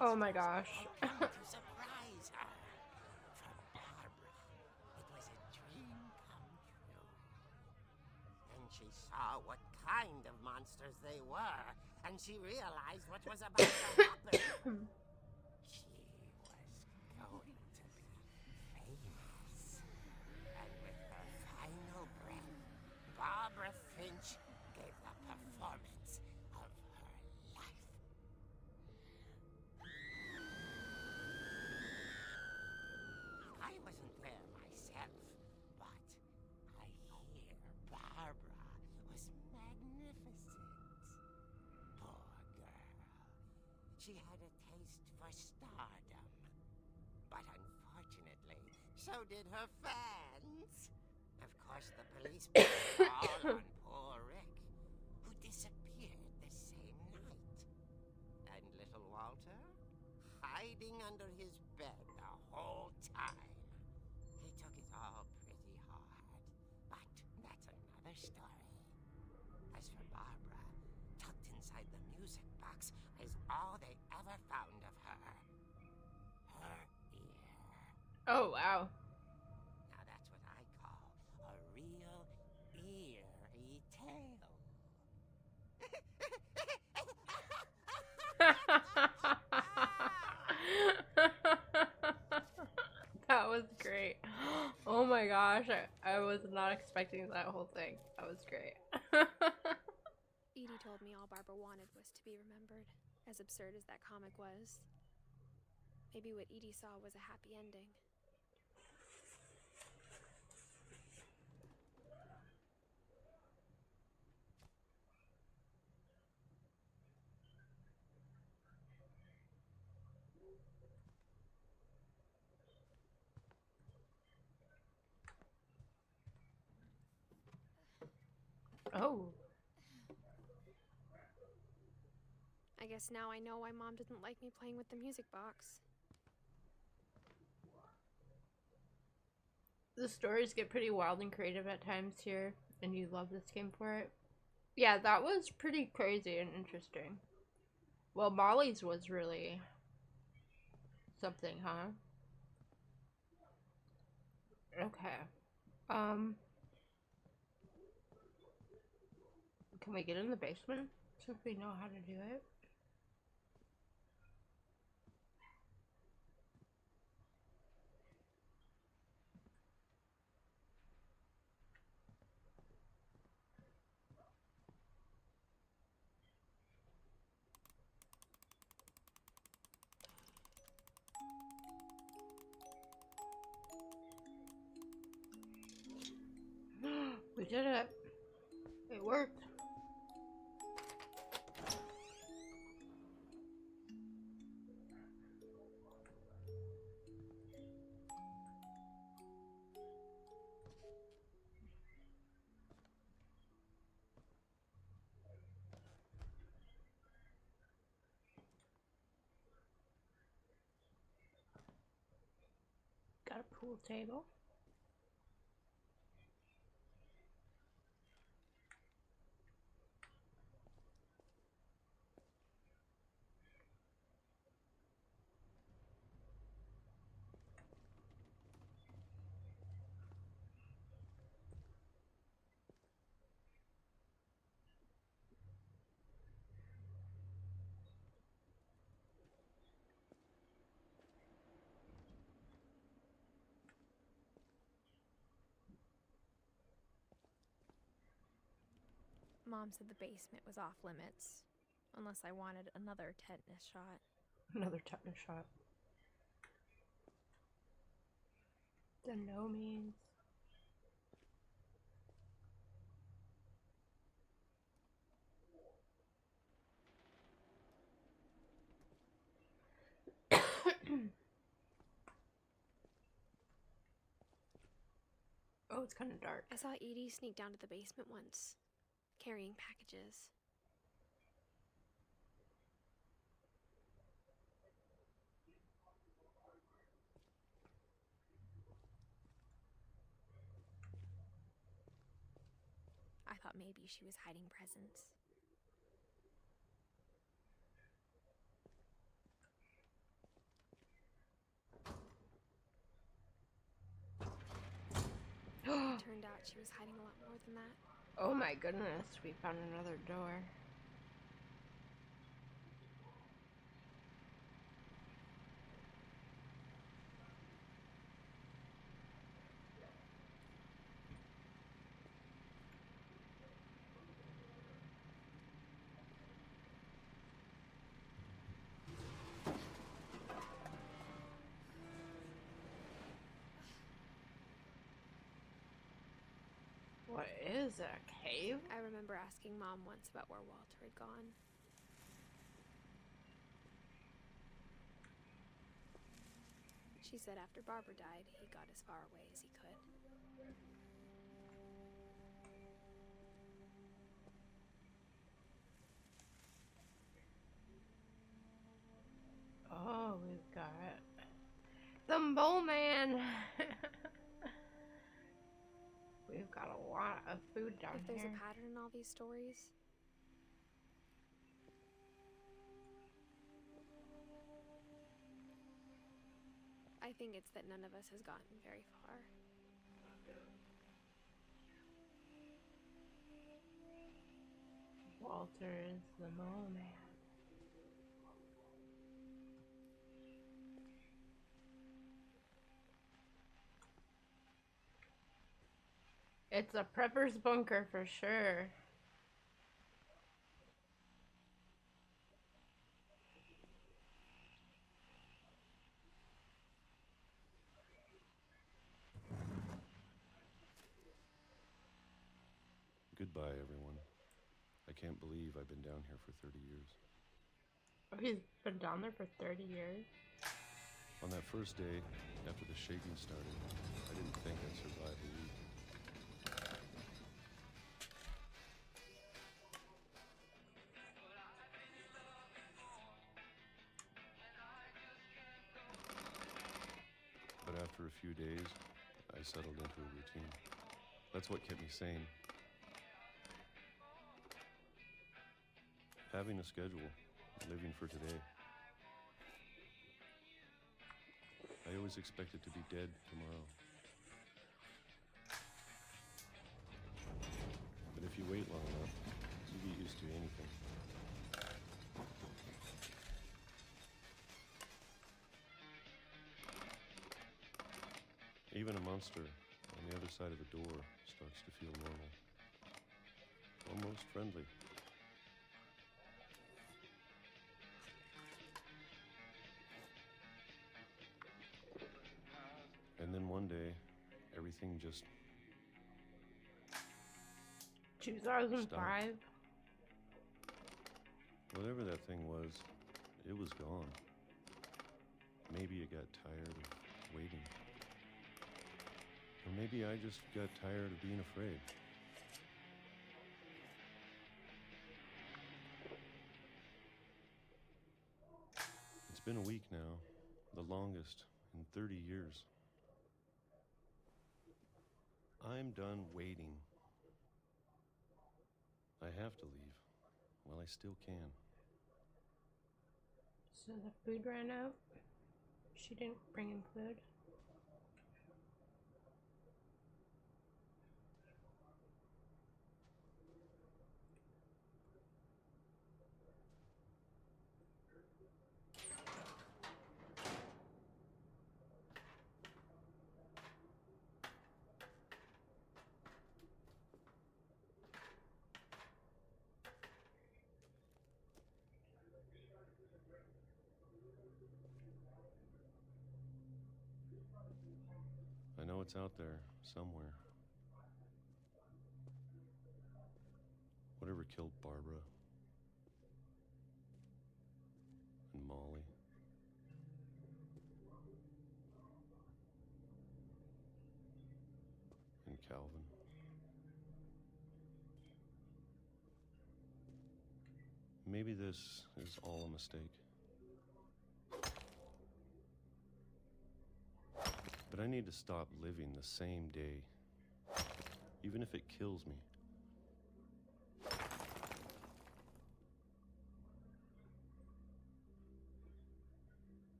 Oh my gosh. had come to surprise her. For Barbara, it was a dream come true. Then she saw what kind of monsters they were, and she realized what was about to happen. She was going to be famous. And with her final breath, Barbara Finch gave the performance of her life. I wasn't there myself, but I hear Barbara was magnificent. Poor girl. She had a taste for stardom. But unfortunately, so did her fans. Of course, the police put it all on poor Rick, who disappeared the same night. And little Walter, hiding under his bed the whole time. He took it all pretty hard, but that's another story. As for Barbara, tucked inside the music box is all they ever found of her. Her ear. Oh, wow. Now that's what I call a real eerie tale. That was great. Oh my gosh, I was not expecting that whole thing. That was great. Edie told me all Barbara wanted was to be remembered, as absurd as that comic was. Maybe what Edie saw was a happy ending. Oh. I guess now I know why Mom didn't like me playing with the music box. The stories get pretty wild and creative at times here, and you love this game for it. Yeah, that was pretty crazy and interesting. Well, Molly's was really something, huh? Okay. Can we get in the basement since we know how to do it? We did it. It worked. Got a pool table. Mom said the basement was off limits, unless I wanted another tetanus shot. Another tetanus shot. The no means. Oh, it's kind of dark. I saw Edie sneak down to the basement once, carrying packages. I thought maybe she was hiding presents. out she was hiding a lot more than that. Oh my goodness, we found another door. What is it, a cave? I remember asking Mom once about where Walter had gone. She said after Barbara died, he got as far away as he could. Oh, we've got the Mole Man. We've got a lot of food down If there's here. a pattern in all these stories, I think it's that none of us has gotten very far. Walter is the Mole Man. It's a prepper's bunker for sure. Goodbye, everyone. I can't believe I've been down here for 30 years. Oh, he's been down there for 30 years? On that first day, after the shaking started, I didn't think I'd survive a week. But after a few days, I settled into a routine. That's what kept me sane. Having a schedule, living for today. I always expected to be dead tomorrow. But if you wait long enough, you get used to anything. Even a monster on the other side of the door starts to feel normal. Almost friendly. And then one day, everything just 2005? stopped. Whatever that thing was, it was gone. Maybe it got tired of waiting. Or maybe I just got tired of being afraid. It's been a week now, the longest in 30 years. I'm done waiting. I have to leave while I still can. So the food ran out? She didn't bring him food? I know it's out there, somewhere. Whatever killed Barbara and Molly. And Calvin. Maybe this is all a mistake. But I need to stop living the same day, even if it kills me.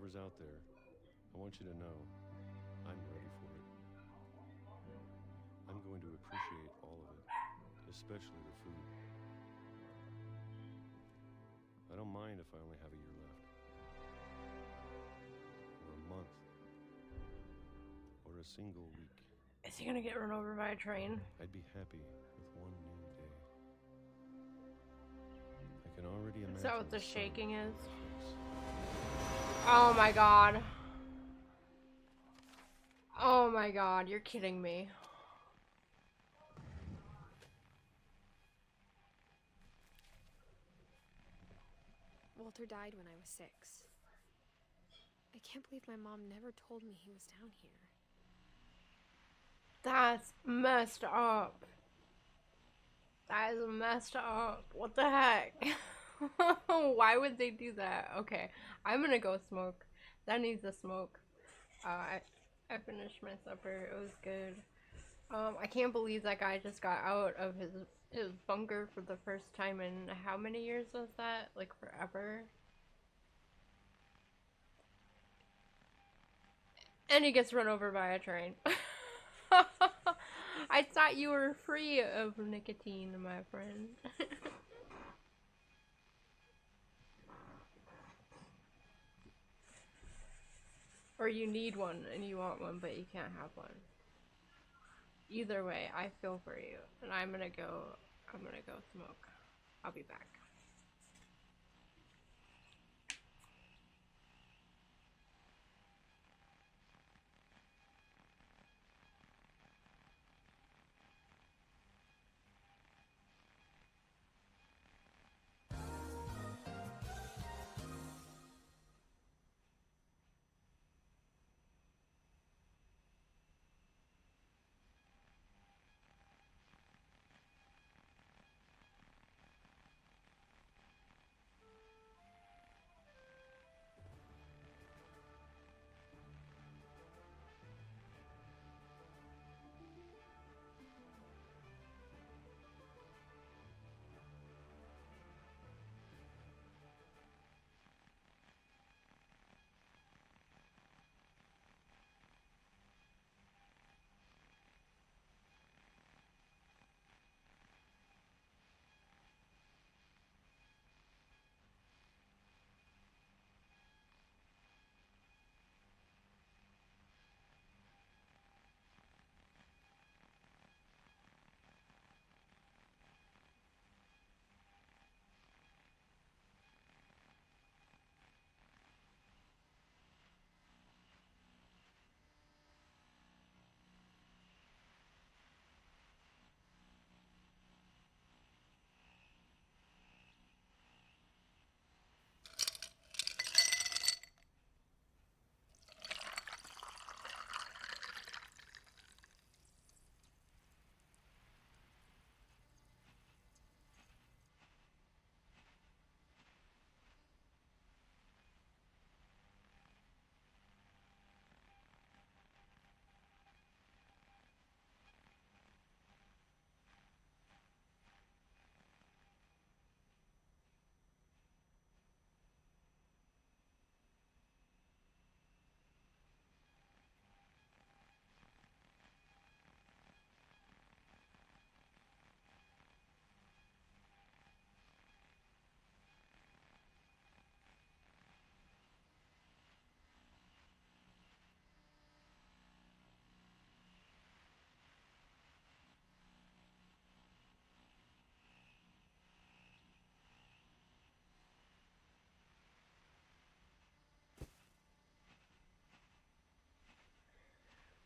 whatever's out there, I want you to know I'm ready for it. I'm going to appreciate all of it, especially the food. I don't mind if I only have a year left, or a month, or a single week. Is he gonna get run over by a train? I'd be happy with one new day. I can already imagine. Is that what the sun shaking is? on his face. Oh my god. Oh my god, you're kidding me. Walter died when I was 6. I can't believe my mom never told me he was down here. That's messed up. That is messed up. What the heck? Why would they do that? Okay, I'm gonna go smoke. That needs a smoke. I finished my supper. It was good. I can't believe that guy just got out of his bunker for the first time in how many years was that? Like forever. And he gets run over by a train. I thought you were free of nicotine, my friend. Or you need one and you want one, but you can't have one. Either way, I feel for you. And I'm gonna go smoke. I'll be back.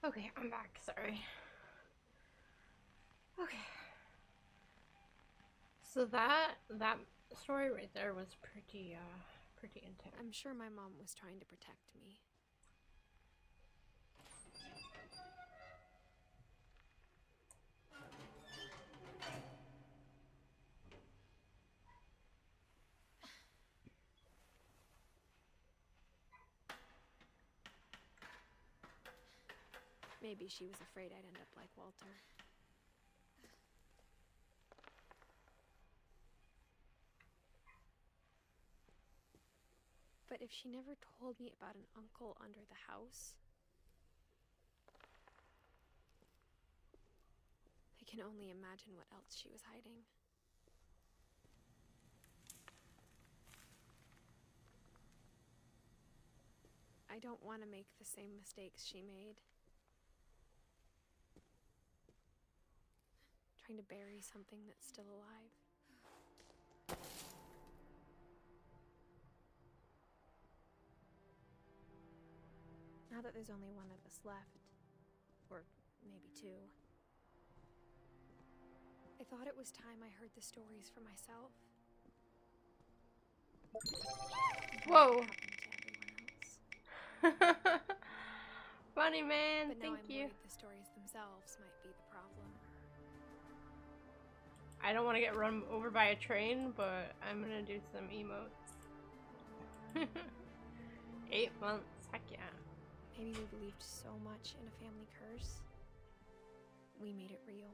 Okay, I'm back. Sorry. Okay. So that story right there was pretty intense. I'm sure my mom was trying to protect me. Maybe she was afraid I'd end up like Walter. But But if she never told me about an uncle under the house, I can only imagine what else she was hiding. I don't want to make the same mistakes she made. Trying to bury something that's still alive. Now that there's only one of us left, or maybe two, I thought it was time I heard the stories for myself. Whoa! Funny man, but now thank I'm you. worried the stories themselves might be the problem. I don't want to get run over by a train, but I'm gonna do some emotes. 8 months, heck yeah. Maybe we believed so much in a family curse, we made it real.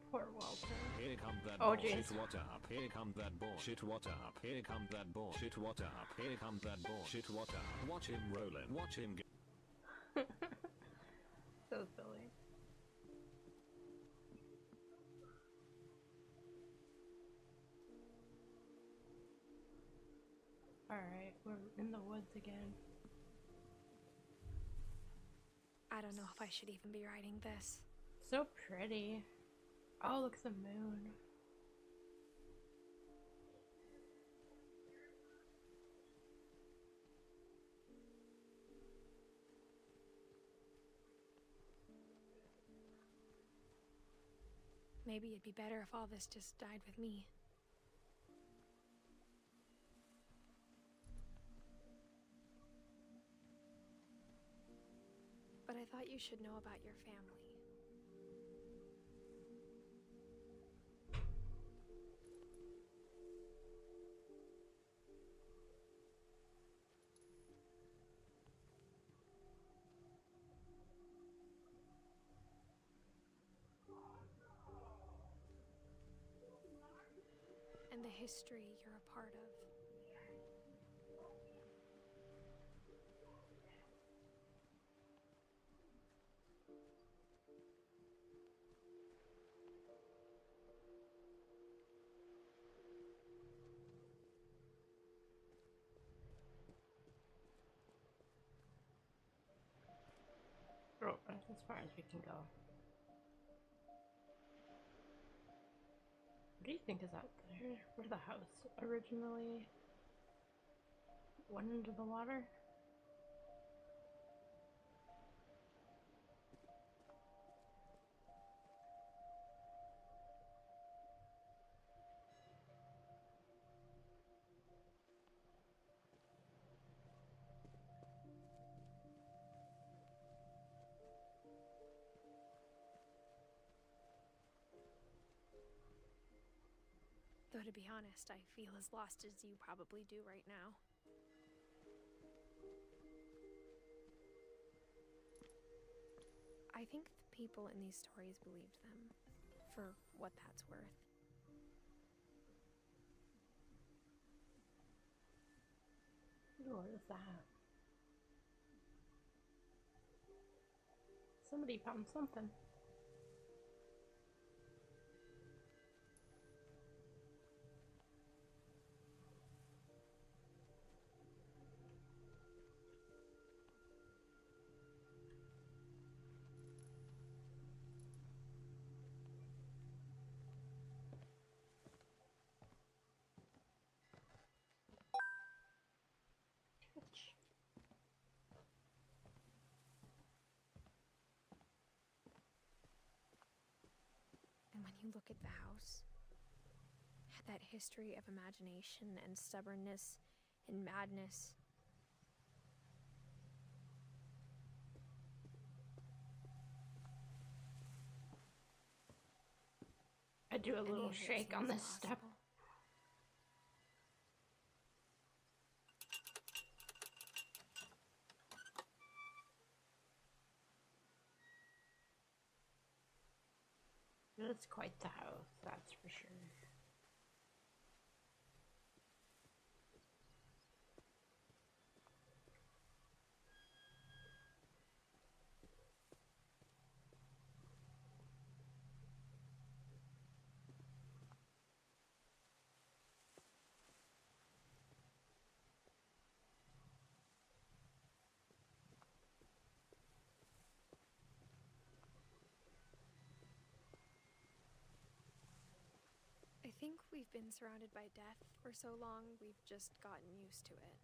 Poor Walter. Here come that Oh, bullshit, jeez. what up? Here come that bullshit, what up? Here come that bullshit, what up? Here come that bullshit, what up? Watch him rolling, watch him go. So silly. Alright, we're in the woods again. I don't know if I should even be writing this. So pretty. Oh, look at the moon. Maybe it'd be better if all this just died with me. But I thought you should know about your family. And the history you're a part of. Oh, that's as far as we can go. What do you think is out there? Where the house originally went into the water? Though to be honest, I feel as lost as you probably do right now. I think the people in these stories believed them, for what that's worth. What is that? Somebody found something. And when you look at the house, that history of imagination and stubbornness and madness, I do a little any of it shake on seems this step. possible. It's quite the house, that's for sure. I think we've been surrounded by death for so long, we've just gotten used to it.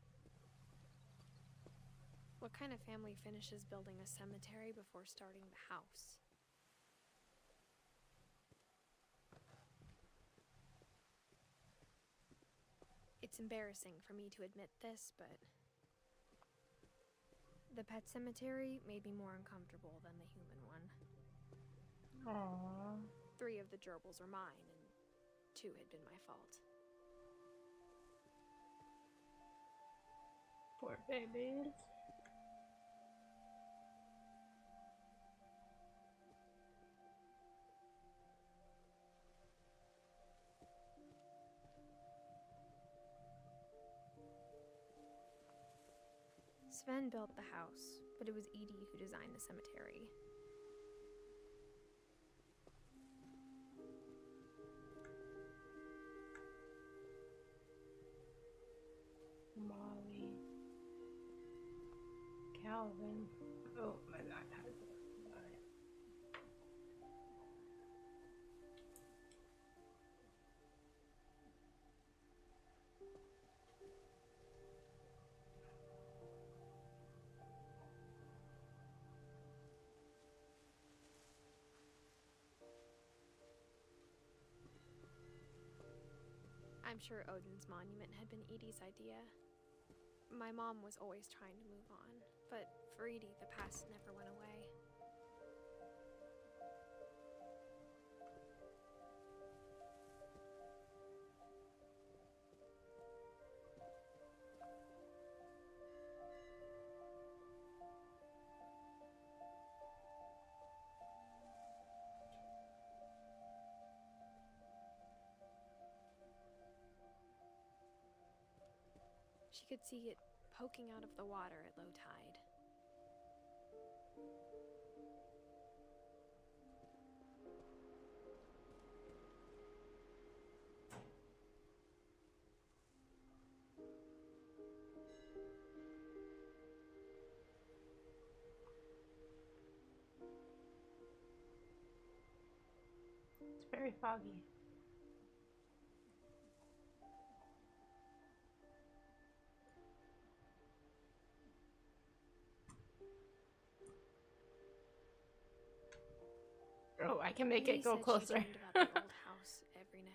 What kind of family finishes building a cemetery before starting the house? It's embarrassing for me to admit this, but the pet cemetery made me more uncomfortable than the human one. Aww. 3 of the gerbils were mine, and 2 had been my fault. Poor babies. Sven built the house, but it was Edie who designed the cemetery. Molly. Calvin. Oh my god. I'm sure Odin's monument had been Edie's idea. My mom was always trying to move on, but for Edie, the past never went away. She could see it poking out of the water at low tide. It's very foggy. Oh, I can make Edie it go said closer. She dreamed about the old house every night.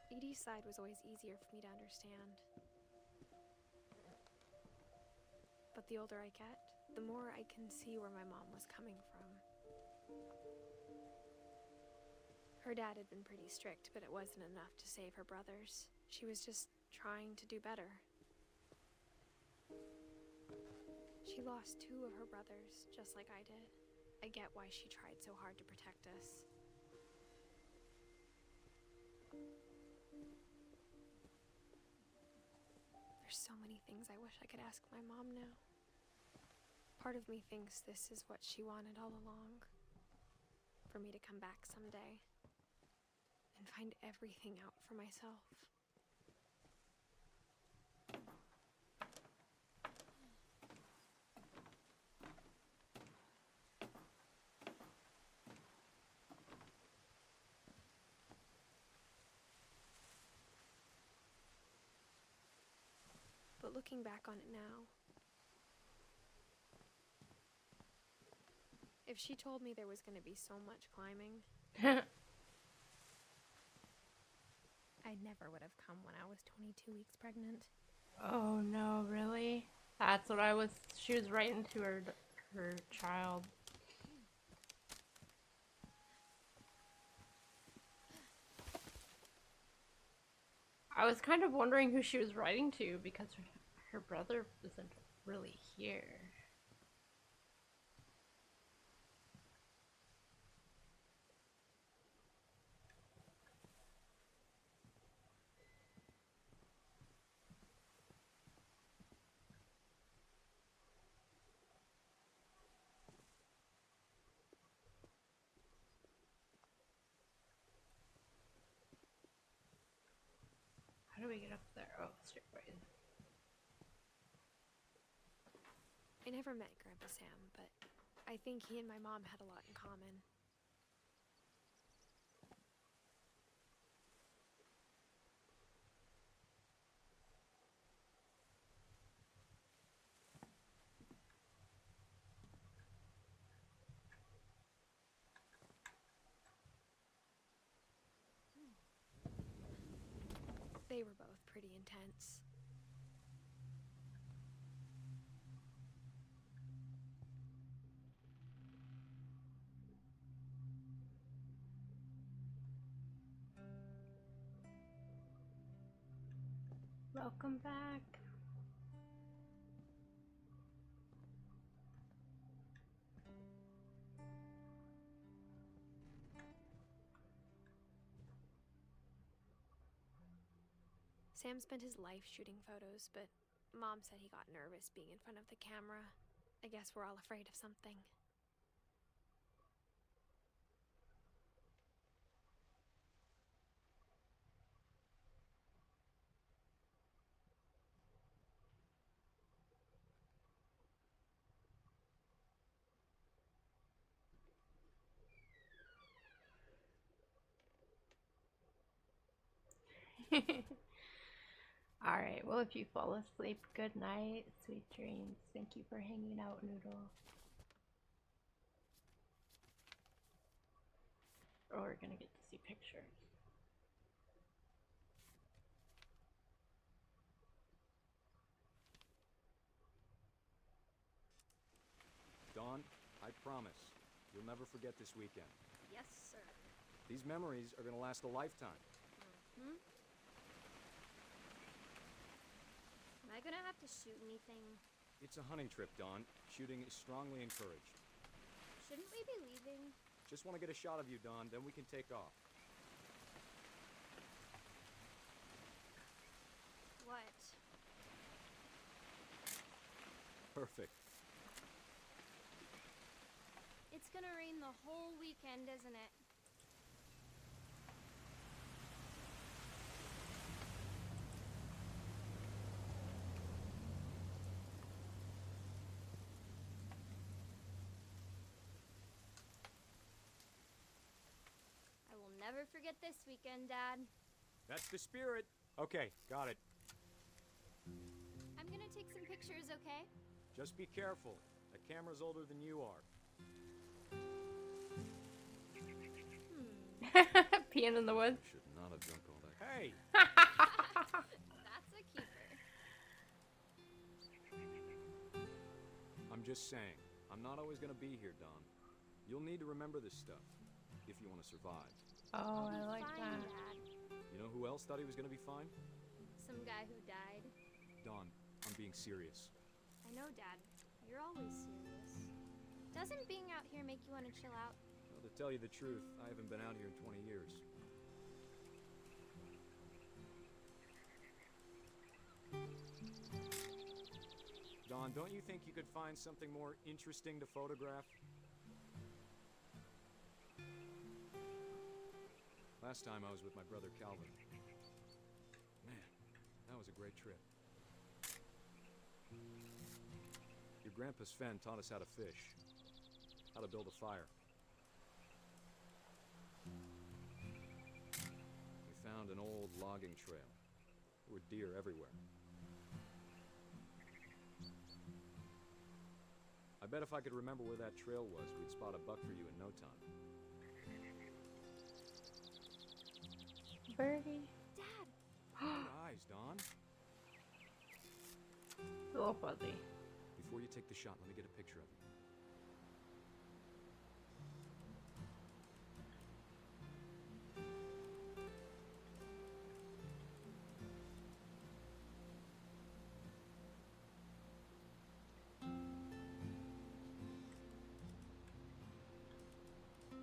Edie's side was always easier for me to understand. But the older I get, the more I can see where my mom was coming from. Her dad had been pretty strict, but it wasn't enough to save her brothers. She was just trying to do better. She lost 2 of her brothers, just like I did. I get why she tried so hard to protect us. There's so many things I wish I could ask my mom now. Part of me thinks this is what she wanted all along. For me to come back someday and find everything out for myself. But looking back on it now, if If she told me there was going to be so much climbing, I never would have come when I was 22 weeks pregnant. Oh no, really? That's what she was writing to her child. I was kind of wondering who she was writing to because her brother isn't really here. How do we get up there? Oh, stairways. I never met Grandpa Sam, but I think he and my mom had a lot in common. They were both pretty intense. Welcome back. Sam spent his life shooting photos, but Mom said he got nervous being in front of the camera. I guess we're all afraid of something. Alright, well, if you fall asleep, good night, sweet dreams. Thank you for hanging out, Noodle. Or we're gonna get to see pictures. Dawn, I promise, you'll never forget this weekend. Yes, sir. These memories are gonna last a lifetime. Hmm? Am I gonna have to shoot anything? It's a hunting trip, Dawn. Shooting is strongly encouraged. Shouldn't we be leaving? Just want to get a shot of you, Dawn, then we can take off. What? Perfect. It's gonna rain the whole weekend, isn't it? I will never forget this weekend, Dad. That's the spirit. Okay, got it. I'm gonna take some pictures, okay? Just be careful. The camera's older than you are. Peeing in the woods. Should not have drunk all that. Hey! That's a keeper. I'm just saying, I'm not always gonna be here, Dawn. You'll need to remember this stuff, if you want to survive. Oh, I like Fine, that. Dad. You know who else thought he was gonna be fine? Some guy who died. Dawn, I'm being serious. I know, Dad. You're always serious. Doesn't being out here make you want to chill out? Well, to tell you the truth, I haven't been out here in 20 years. Dawn, don't you think you could find something more interesting to photograph? Last time I was with my brother Calvin. Man, that was a great trip. Your grandpa Sven taught us how to fish, how to build a fire. We found an old logging trail. There were deer everywhere. I I bet if I could remember where that trail was, we'd spot a buck for you in no time. Birdie. Dad! Good eyes, Dawn. A little fuzzy. Before you take the shot, let me get a picture of you.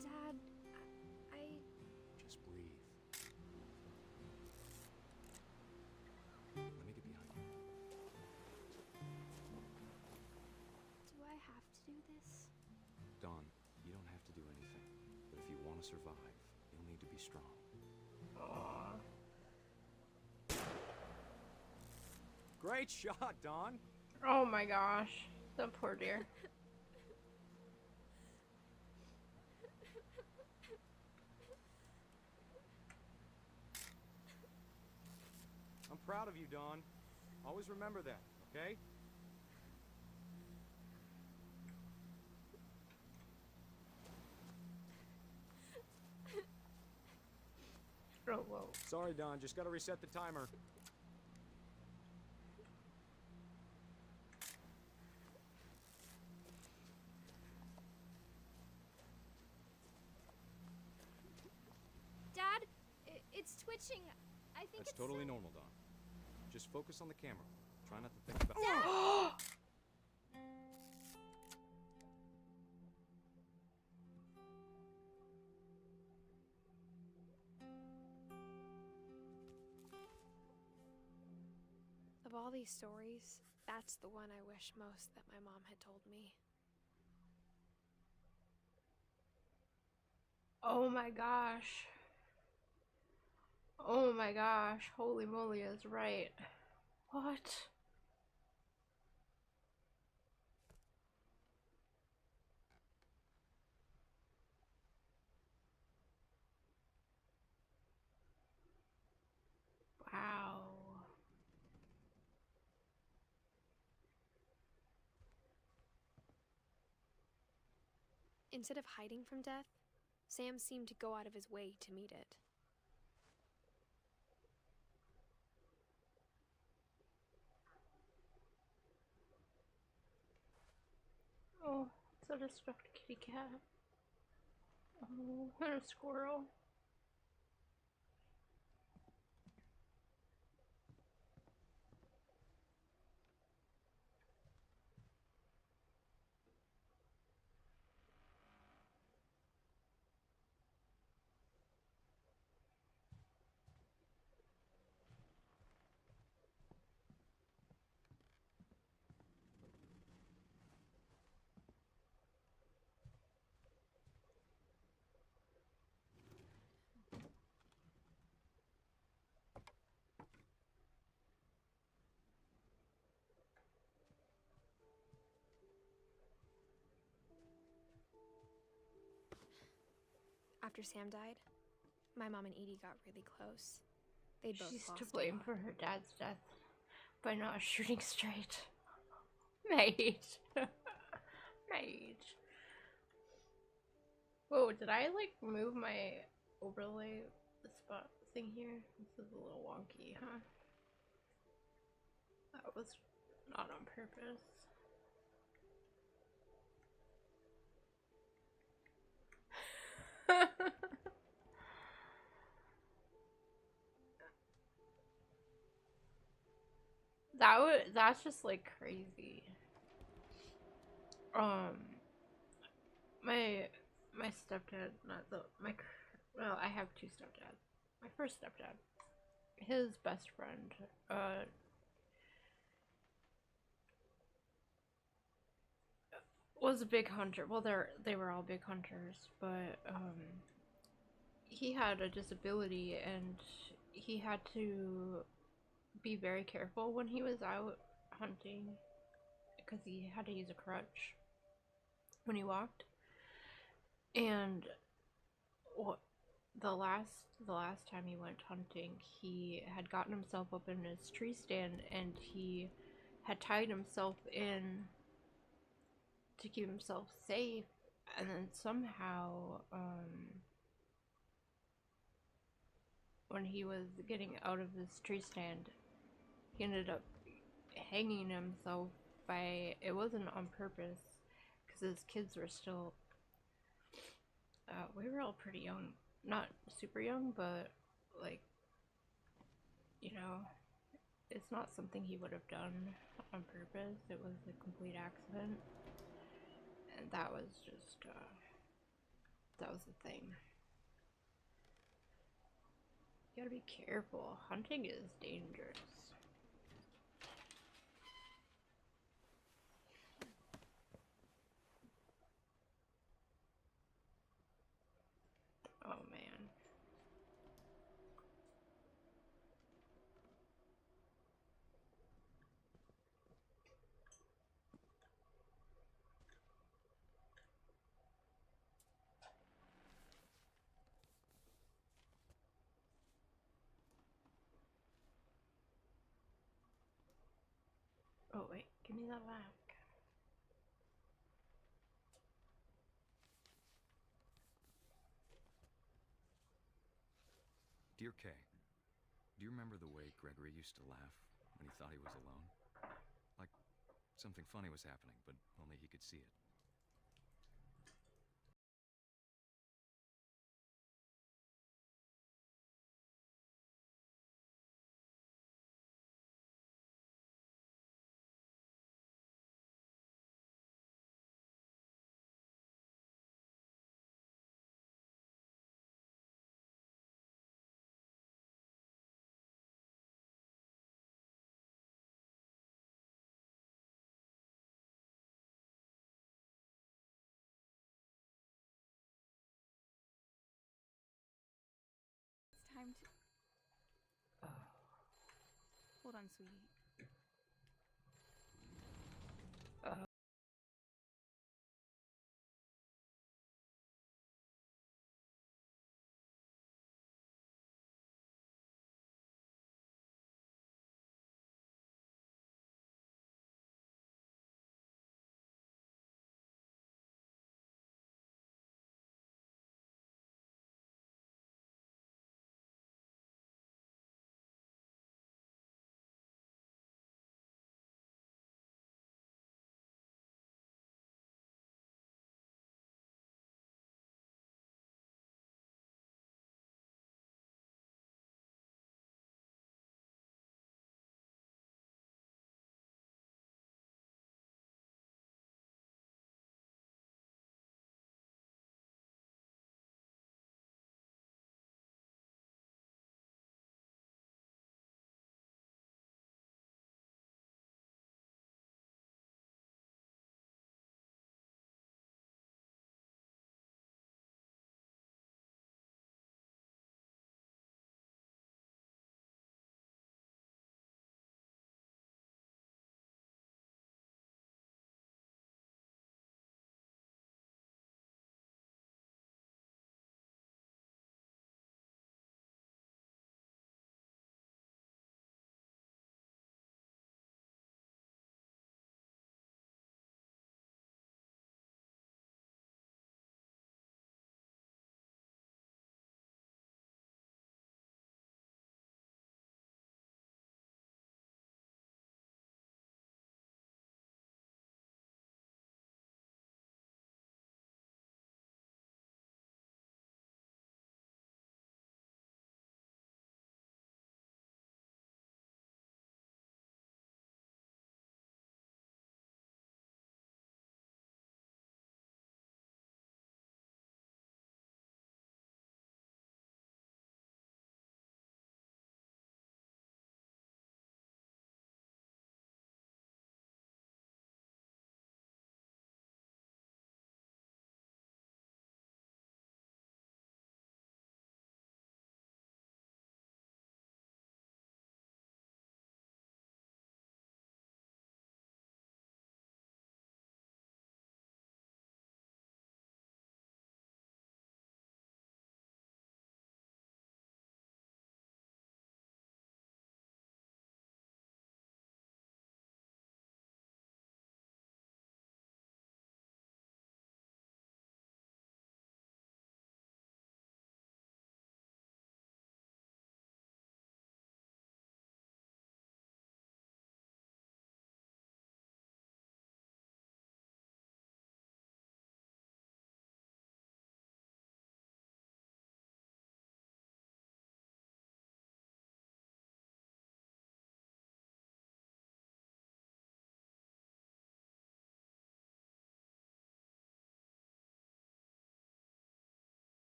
Dad, I... Just breathe. Let me get behind you. Do I have to do this? Dawn, you don't have to do anything. But if you want to survive, you'll need to be strong. Aww. Great shot, Dawn! Oh my gosh. The poor dear. I'm proud of you, Dawn. Always remember that, okay? Oh, whoa. Sorry, Dawn. Just gotta reset the timer. Dad, it's twitching. I think That's it's totally normal, Dawn. Just focus on the camera. Try not to think about... Of all these stories, that's the one I wish most that my mom had told me. Oh my gosh. Oh my gosh. Holy moly is right. What? Wow. Instead of hiding from death, Sam seemed to go out of his way to meet it. Oh, it's a stuffed kitty cat. Oh, and a squirrel. After Sam died, my mom and Edie got really close. They both She's lost to a blame lot. for her dad's death by not shooting straight. Mate. Mate. Whoa, did I like move my overlay spot thing here? This is a little wonky, huh? That was not on purpose. That's just like crazy. My stepdad, well, I have two stepdads. My first stepdad, his best friend, was a big hunter. Well, they were all big hunters, but he had a disability and he had to be very careful when he was out hunting because he had to use a crutch when he walked. And the last time he went hunting, he had gotten himself up in his tree stand and he had tied himself in to keep himself safe, and then somehow, when he was getting out of his tree stand, he ended up hanging himself by, it wasn't on purpose, because his kids were still, we were all pretty young, not super young, but like, you know, it's not something he would have done on purpose. It was a complete accident, and that was just, that was the thing. You gotta be careful. Hunting is dangerous. Oh man. Oh wait, give me that back. Dear Kay, do you remember the way Gregory used to laugh when he thought he was alone? Like something funny was happening, but only he could see it. It's time to... Hold on, sweetie.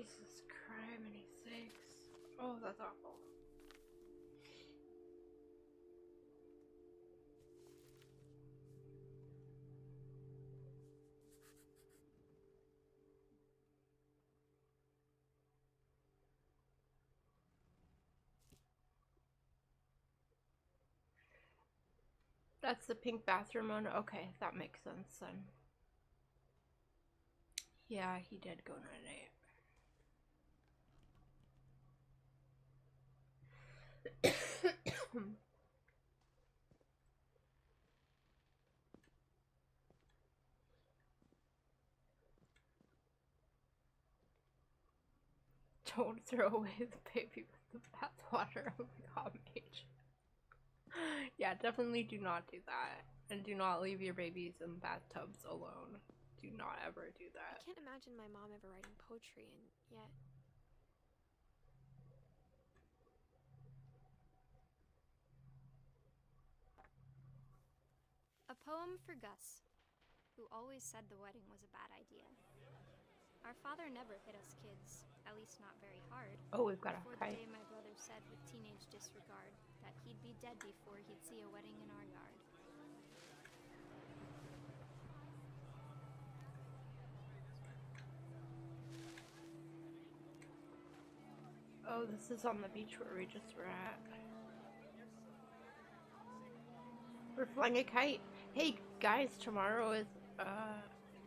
Jesus, criminy sakes. Oh, that's awful. That's the pink bathroom one? Okay, that makes sense then. Yeah, he did go night-night. Don't throw away the baby with the bathwater. Oh my god, Mage. Yeah, definitely do not do that. And do not leave your babies in bathtubs alone. Do not ever do that. I can't imagine my mom ever writing poetry, and yet... A poem for Gus, who always said the wedding was a bad idea. Our father never hit us kids, at least not very hard. Oh, we've got a before kite. the day my brother said with teenage disregard that he'd be dead before he'd see a wedding in our yard. Oh, this is on the beach where we just were at. We're flying a kite. Hey guys, tomorrow is,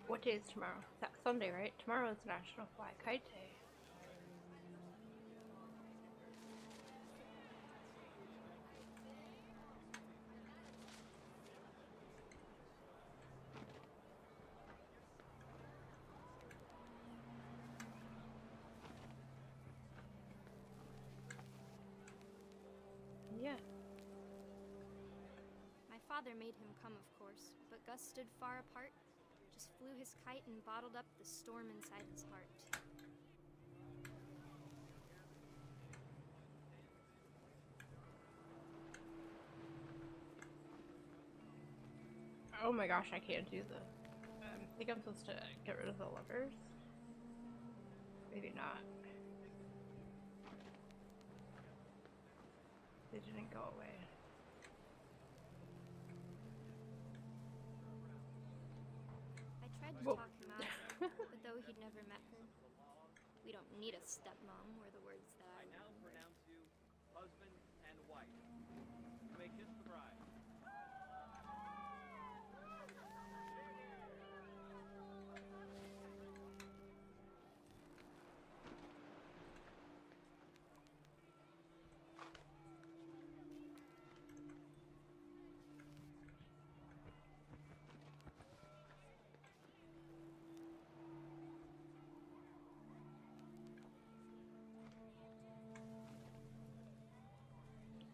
what day is tomorrow? That's Sunday, right? Tomorrow is National Fly Kite Day. Yeah. My father made him come, of course, but Gus stood far apart, just flew his kite and bottled up the storm inside his heart. Oh my gosh, I can't do the... I think I'm supposed to get rid of the levers. Maybe not. They didn't go away. I tried to Whoa. talk him out, but though he'd never met her, we don't need a stepmom, were the words that I now pronounce you husband and wife. You may kiss the bride.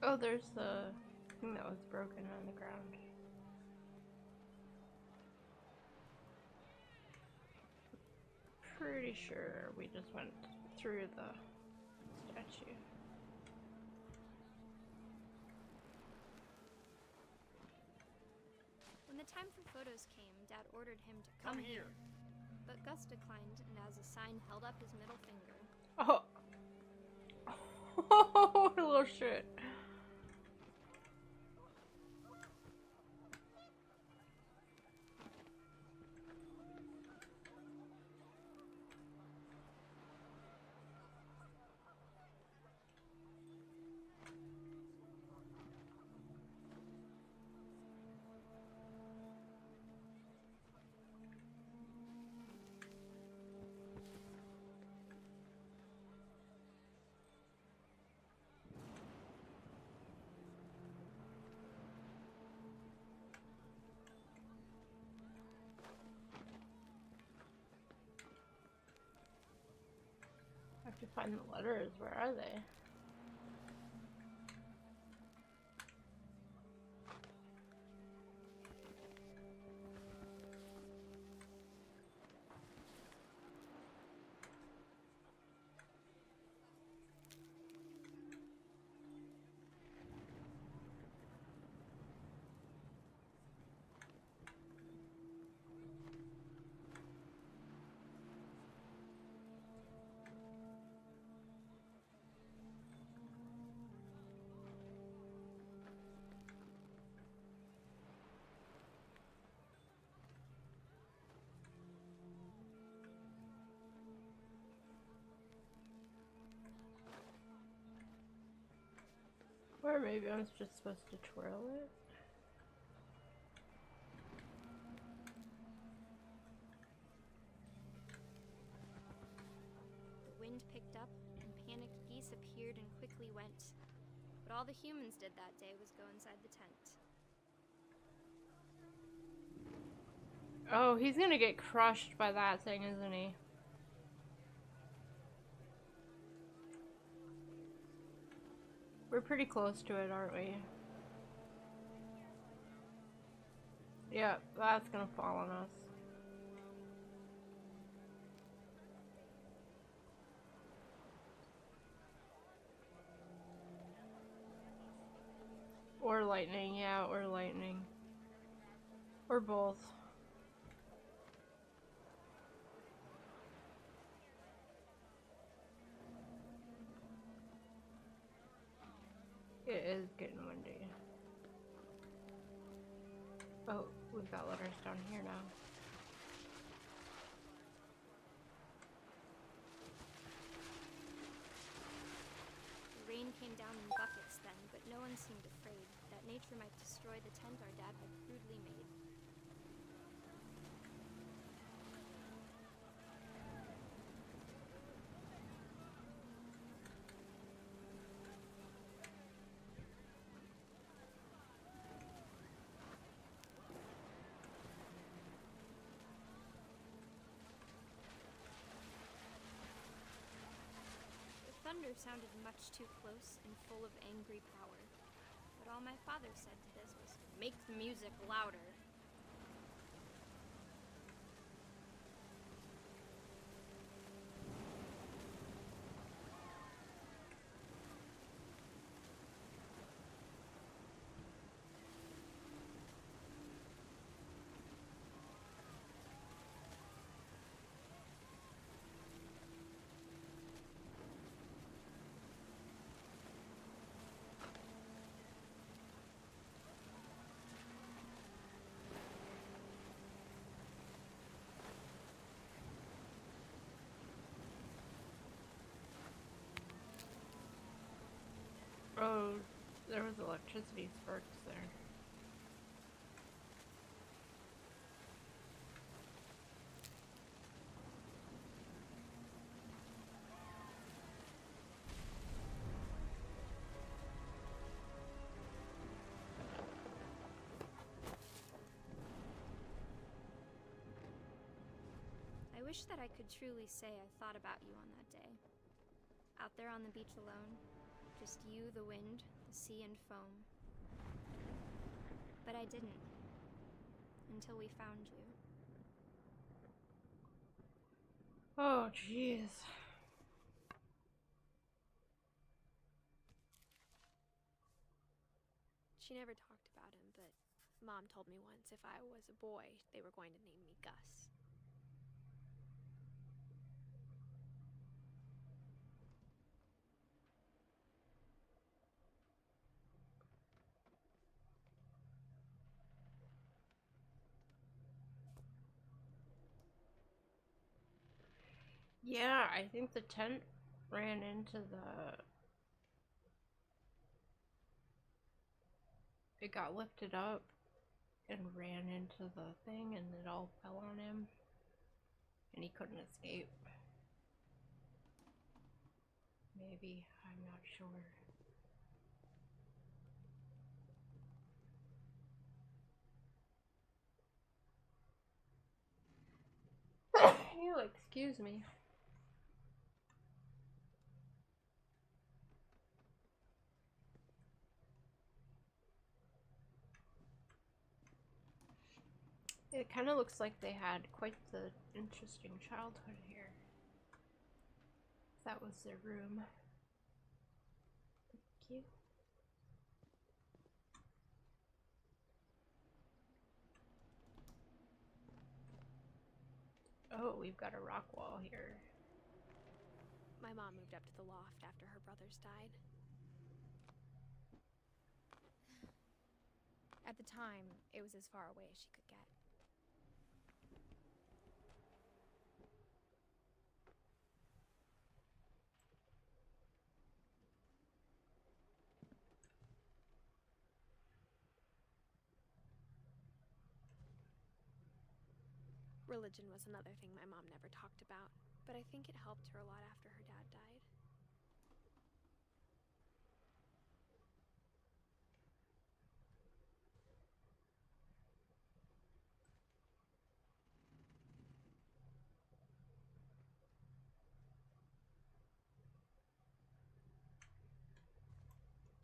Oh, there's the thing that was broken on the ground. Pretty sure we just went through the statue. When the time for photos came, Dad ordered him to come here. But Gus declined, and as a sign held up his middle finger. Oh! Oh, little shit. I have to find the letters. Where are they? Or maybe I was just supposed to twirl it. The wind picked up, and panicked geese appeared and quickly went. But all the humans did that day was go inside the tent. Oh, he's gonna get crushed by that thing, isn't he? We're pretty close to it, aren't we? Yeah, that's gonna fall on us. Or lightning, yeah, or lightning. Or both. It is getting windy. Oh, we've got letters down here now. The rain came down in buckets then, but no one seemed afraid that nature might destroy the tent our dad had crudely made. The thunder sounded much too close and full of angry power. But all my father said to this was, "Make the music louder." Oh, there was electricity sparks there. I wish that I could truly say I thought about you on that day. Out there on the beach alone, just you, the wind, the sea, and foam. But I didn't. Until we found you. Oh, jeez. She never talked about him, but Mom told me once if I was a boy, they were going to name me Gus. Yeah, I think the tent ran into the... It got lifted up and ran into the thing and it all fell on him. And he couldn't escape. Maybe, I'm not sure. Ew, excuse me. It kind of looks like they had quite the interesting childhood here. That was their room. Thank you. Oh, we've got a rock wall here. My mom moved up to the loft after her brothers died. At the time, it was as far away as she could get. Religion was another thing my mom never talked about, but I think it helped her a lot after her dad died.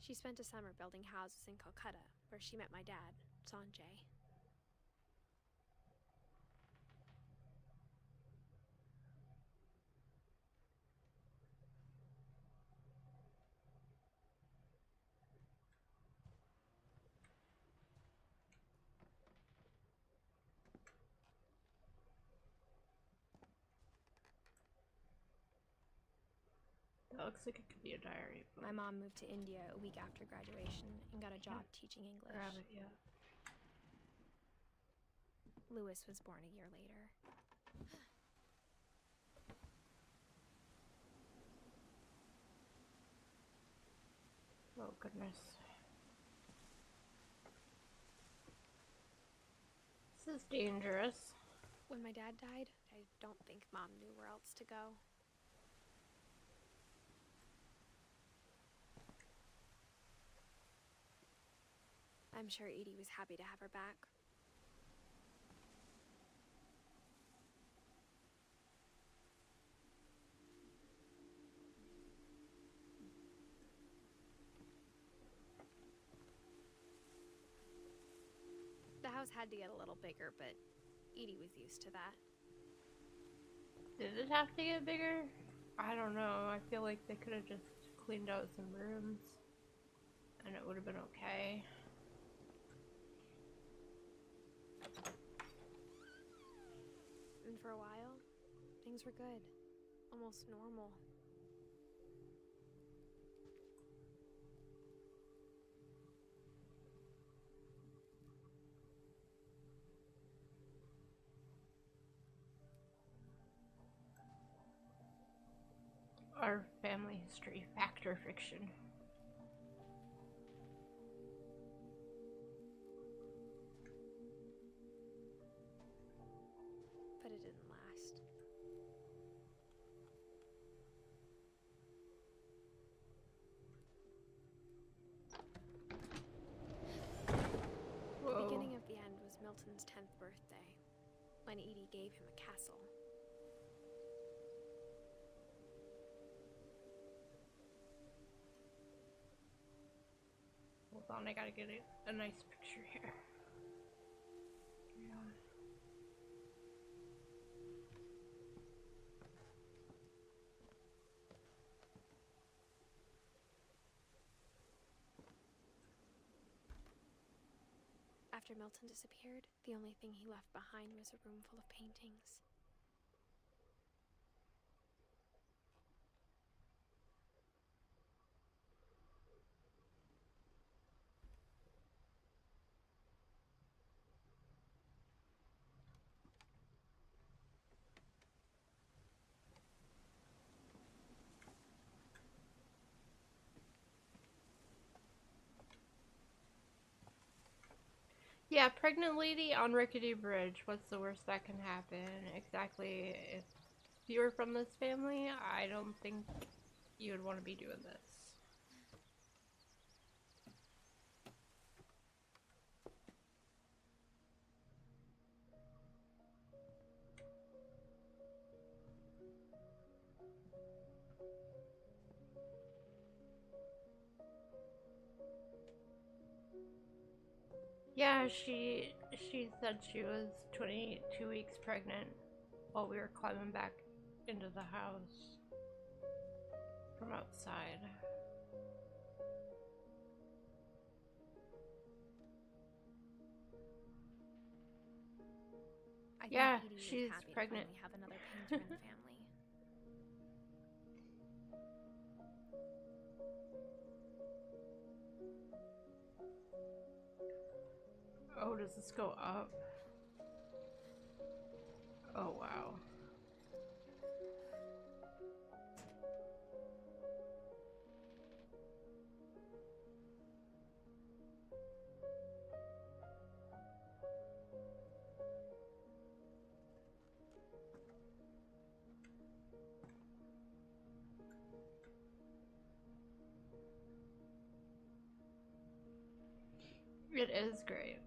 She spent a summer building houses in Calcutta, where she met my dad, Sanjay. That looks like it could be a diary book. My mom moved to India a week after graduation and got a job teaching English. Grab it, yeah. Lewis was born a year later. Oh, goodness. This is dangerous. When my dad died, I don't think Mom knew where else to go. I'm sure Edie was happy to have her back. The house had to get a little bigger, but Edie was used to that. Did it have to get bigger? I don't know. I feel like they could have just cleaned out some rooms and it would have been okay. And for a while, things were good. Almost normal. Our family history, fact or fiction. But it didn't last. Whoa. The beginning of the end was Milton's 10th birthday, when Edie gave him a castle. Hold on, I gotta get a nice picture here. Yeah. After Milton disappeared, the only thing he left behind was a room full of paintings. Yeah, pregnant lady on rickety bridge. What's the worst that can happen? Exactly. If you were from this family, I don't think you would want to be doing this. Yeah, she said she was 22 weeks pregnant while we were climbing back into the house from outside. I Yeah, think Edie she's was happy pregnant. to finally have another painter in the family. Oh, does this go up? Oh, wow. It is great.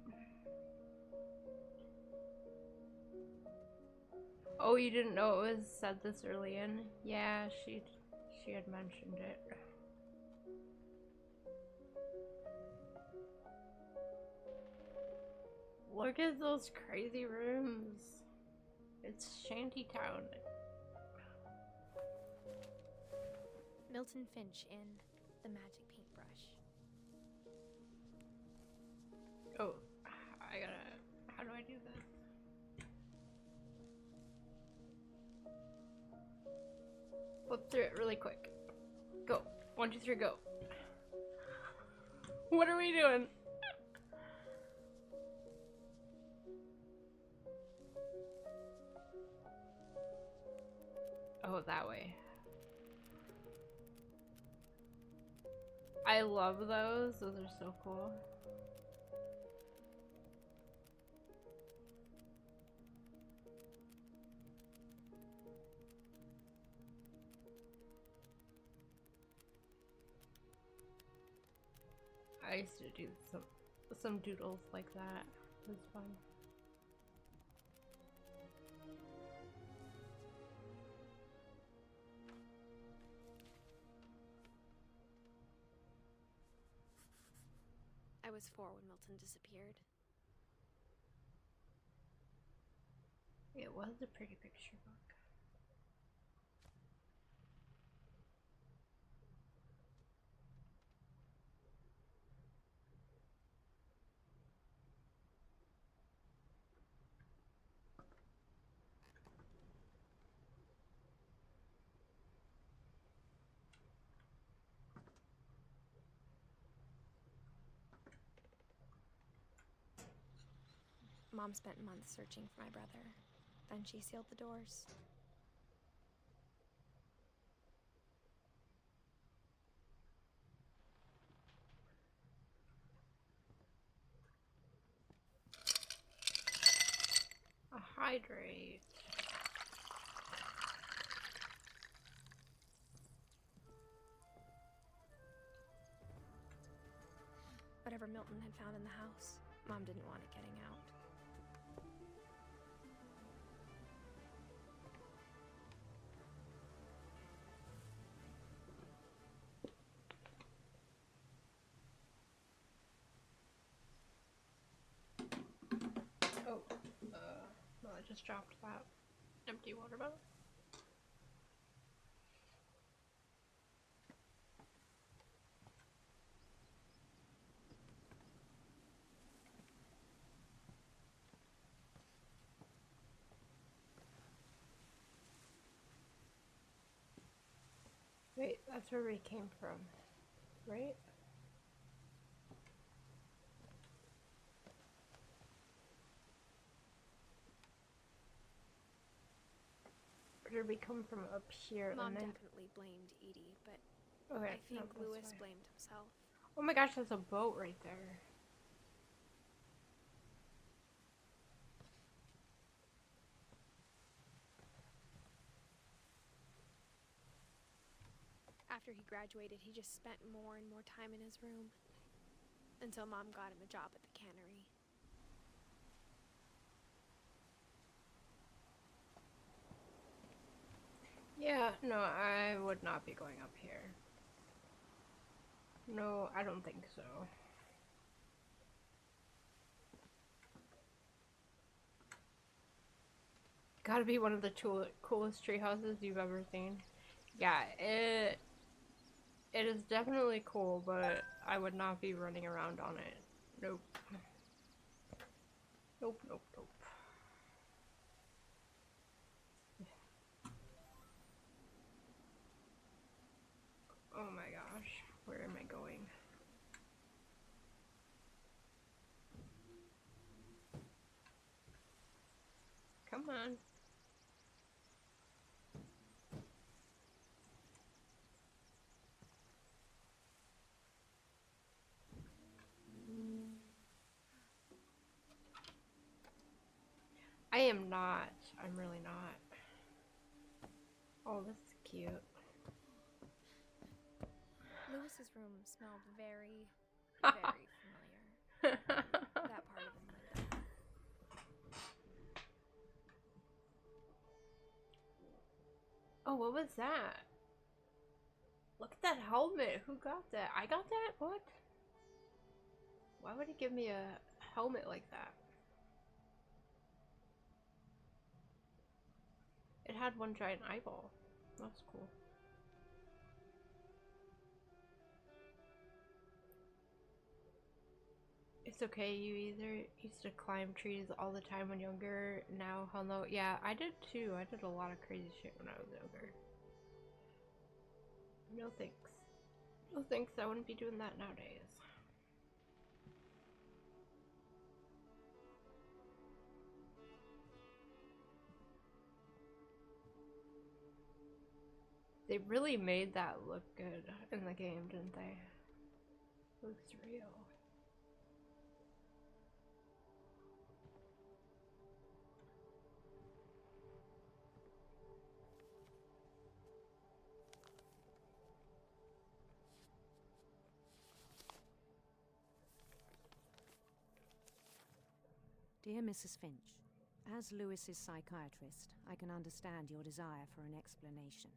Oh, you didn't know it was said this early in? Yeah, she had mentioned it. Look at those crazy rooms. It's Shantytown. Milton Finch in The Magic Paintbrush. Oh, I gotta... How do I do this? Flip through it really quick. Go. 1, 2, 3, go. What are we doing? Oh, that way. I love those. Those are so cool. I used to do some doodles like that. It was fun. I was 4 when Milton disappeared. It was a pretty picture book. Mom spent months searching for my brother. Then she sealed the doors. A hydrate. Whatever Milton had found in the house, Mom didn't want it getting out. Oh, well, I just dropped that empty water bottle. Wait, that's where we came from, right? Or did we come from up here? Mom and then... definitely blamed Edie, but okay, I think no, Lewis that's fine. blamed himself. Oh my gosh, there's a boat right there. After he graduated, he just spent more and more time in his room. Until Mom got him a job at the cannery. Yeah, no, I would not be going up here. No, I don't think so. Gotta be one of the coolest tree houses you've ever seen. Yeah, it is definitely cool, but I would not be running around on it. Nope. Nope, nope, nope. Oh my gosh, where am I going? Come on. I am not. I'm really not. Oh, this is cute. Lewis's room smelled very, very familiar. Oh, what was that? Look at that helmet. Who got that? I got that? What? Why would he give me a helmet like that? It had one giant eyeball. That's cool. It's okay, you either used to climb trees all the time when younger, now hell no. Yeah, I did too. I did a lot of crazy shit when I was younger. No thanks. No thanks, I wouldn't be doing that nowadays. They really made that look good in the game, didn't they? Looks real. Dear Mrs. Finch, as Lewis's psychiatrist, I can understand your desire for an explanation.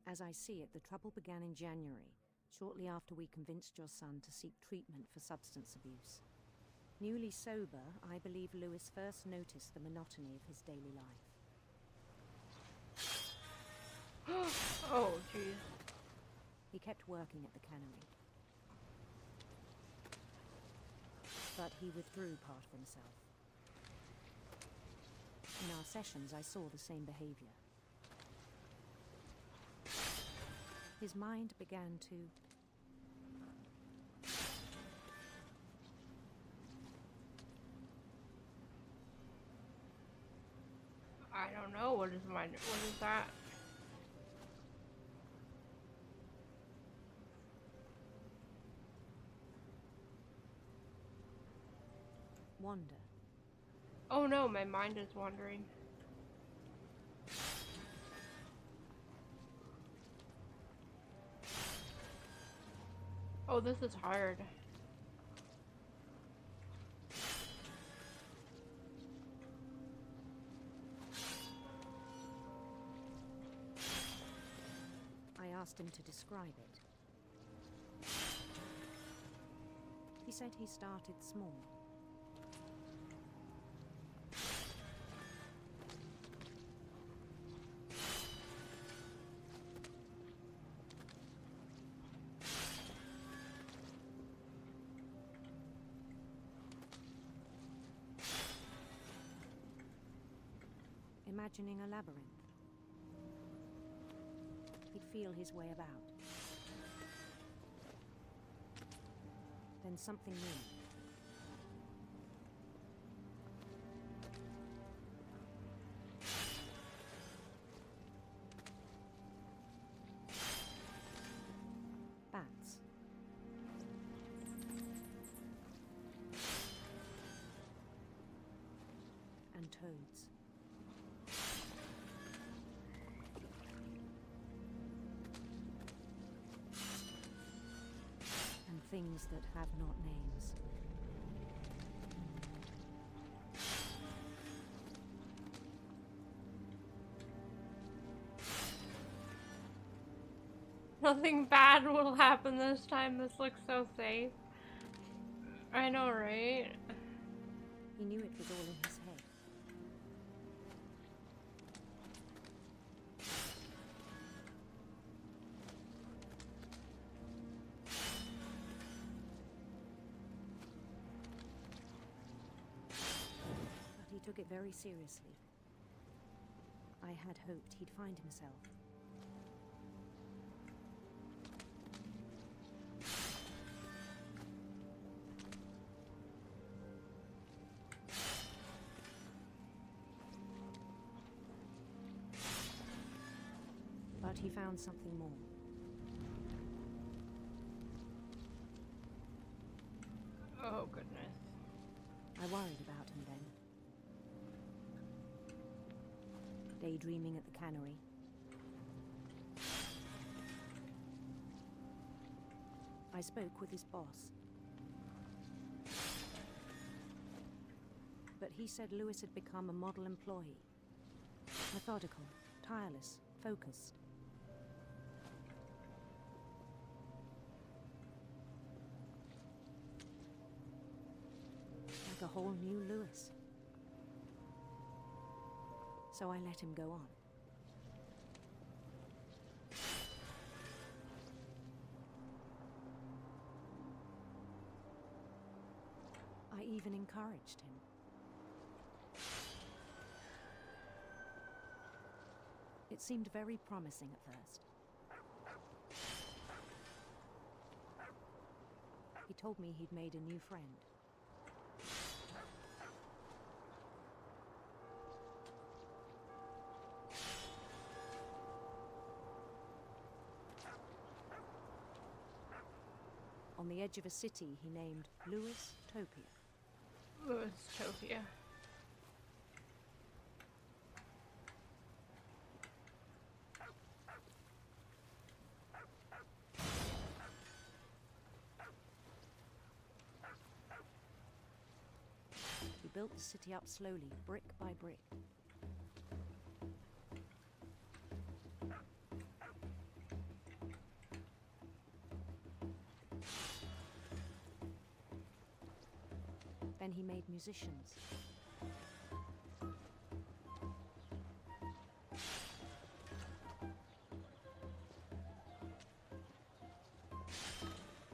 As I see it, the trouble began in January, shortly after we convinced your son to seek treatment for substance abuse. Newly sober, I believe Lewis first noticed the monotony of his daily life. Oh, jeez. He kept working at the cannery. But he withdrew part of himself. In our sessions, I saw the same behavior. His mind began to... I don't know. What is that? Wander. Oh no, my mind is wandering. Oh, this is hard. I asked him to describe it. He said he started small. Imagining a labyrinth. He'd feel his way about. Then something new. Bats. And toads. Things that have not names. Nothing bad will happen this time. This looks so safe. I know, right? He knew it was all in his head. Took it very seriously. I had hoped he'd find himself. But he found something more. Oh, goodness. I worried about him then. Daydreaming at the cannery. I spoke with his boss. But he said Lewis had become a model employee. Methodical, tireless, focused. like a whole new Lewis. So I let him go on. I even encouraged him. It seemed very promising at first. He told me he'd made a new friend. On the edge of a city he named Lewis Topia. Lewis Topia. He built the city up slowly, brick by brick. Then he made musicians.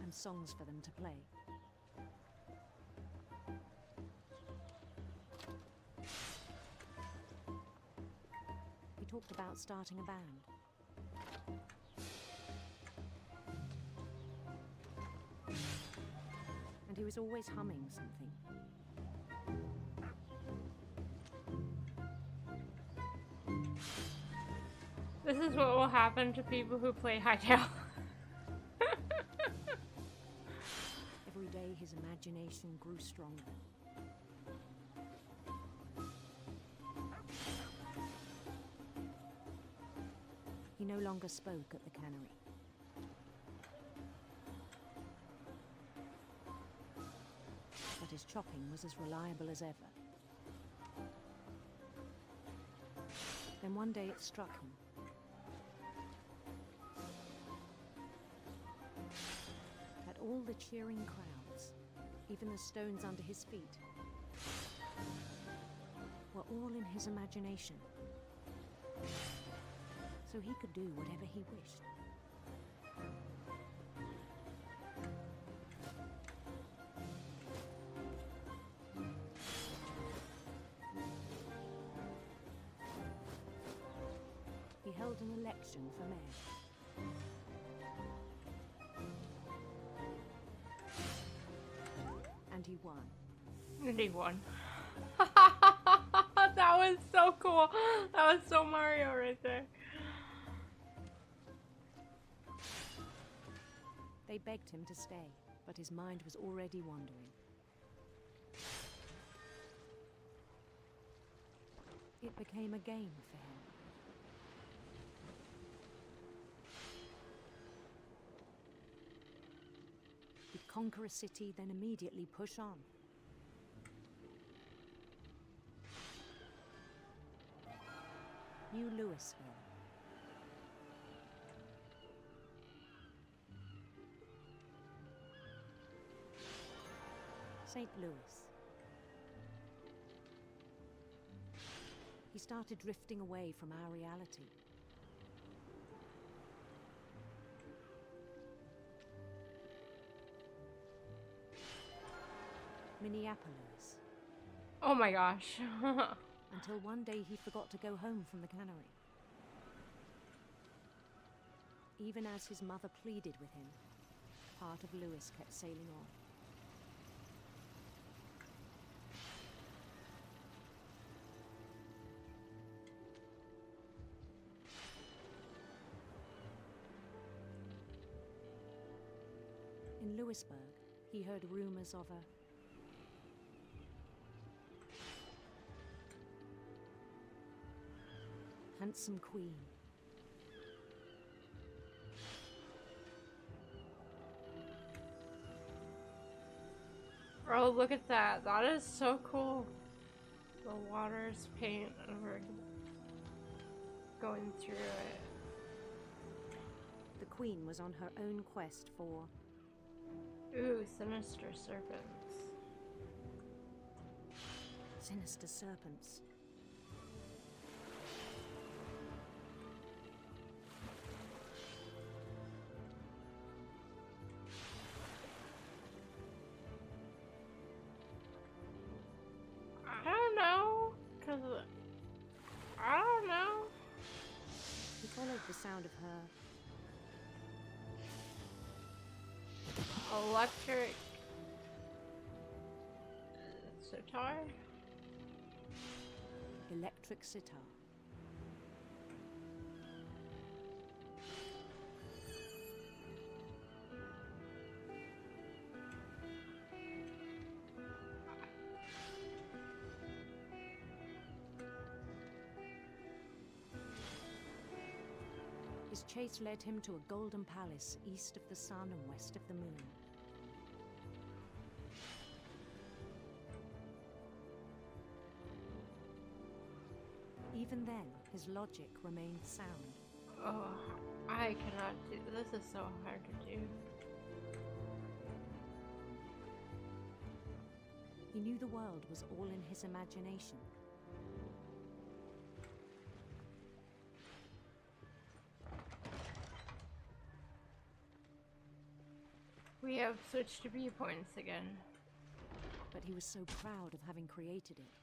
And songs for them to play. He talked about starting a band. And he was always humming something. This is what will happen to people who play Hightail. Every day his imagination grew stronger. He no longer spoke at the cannery. But his chopping was as reliable as ever. Then one day it struck him. That all the cheering crowds, even the stones under his feet, were all in his imagination. So he could do whatever he wished. He held an election for mayor. And he won. And he won. That was so cool. That was so Mario right there. They begged him to stay, but his mind was already wandering. It became a game for him. He'd conquer a city, then immediately push on. New Louisville. St. Louis. He started drifting away from our reality. Minneapolis. Oh my gosh. Until one day he forgot to go home from the cannery. Even as his mother pleaded with him, part of Lewis kept sailing on. In Lewisburg, he heard rumors of a handsome queen. Oh, look at that. That is so cool. The water's paint and we're going through it. The queen was on her own quest for... Ooh, sinister serpents. Sinister serpents. I don't know, cause I don't know. He followed the sound of her Electric sitar. electric sitar. His chase led him to a golden palace east of the sun and west of the moon. Even then, his logic remained sound. Oh, I cannot do this. Is so hard to do. He knew the world was all in his imagination. We have switched to viewpoints again. But he was so proud of having created it.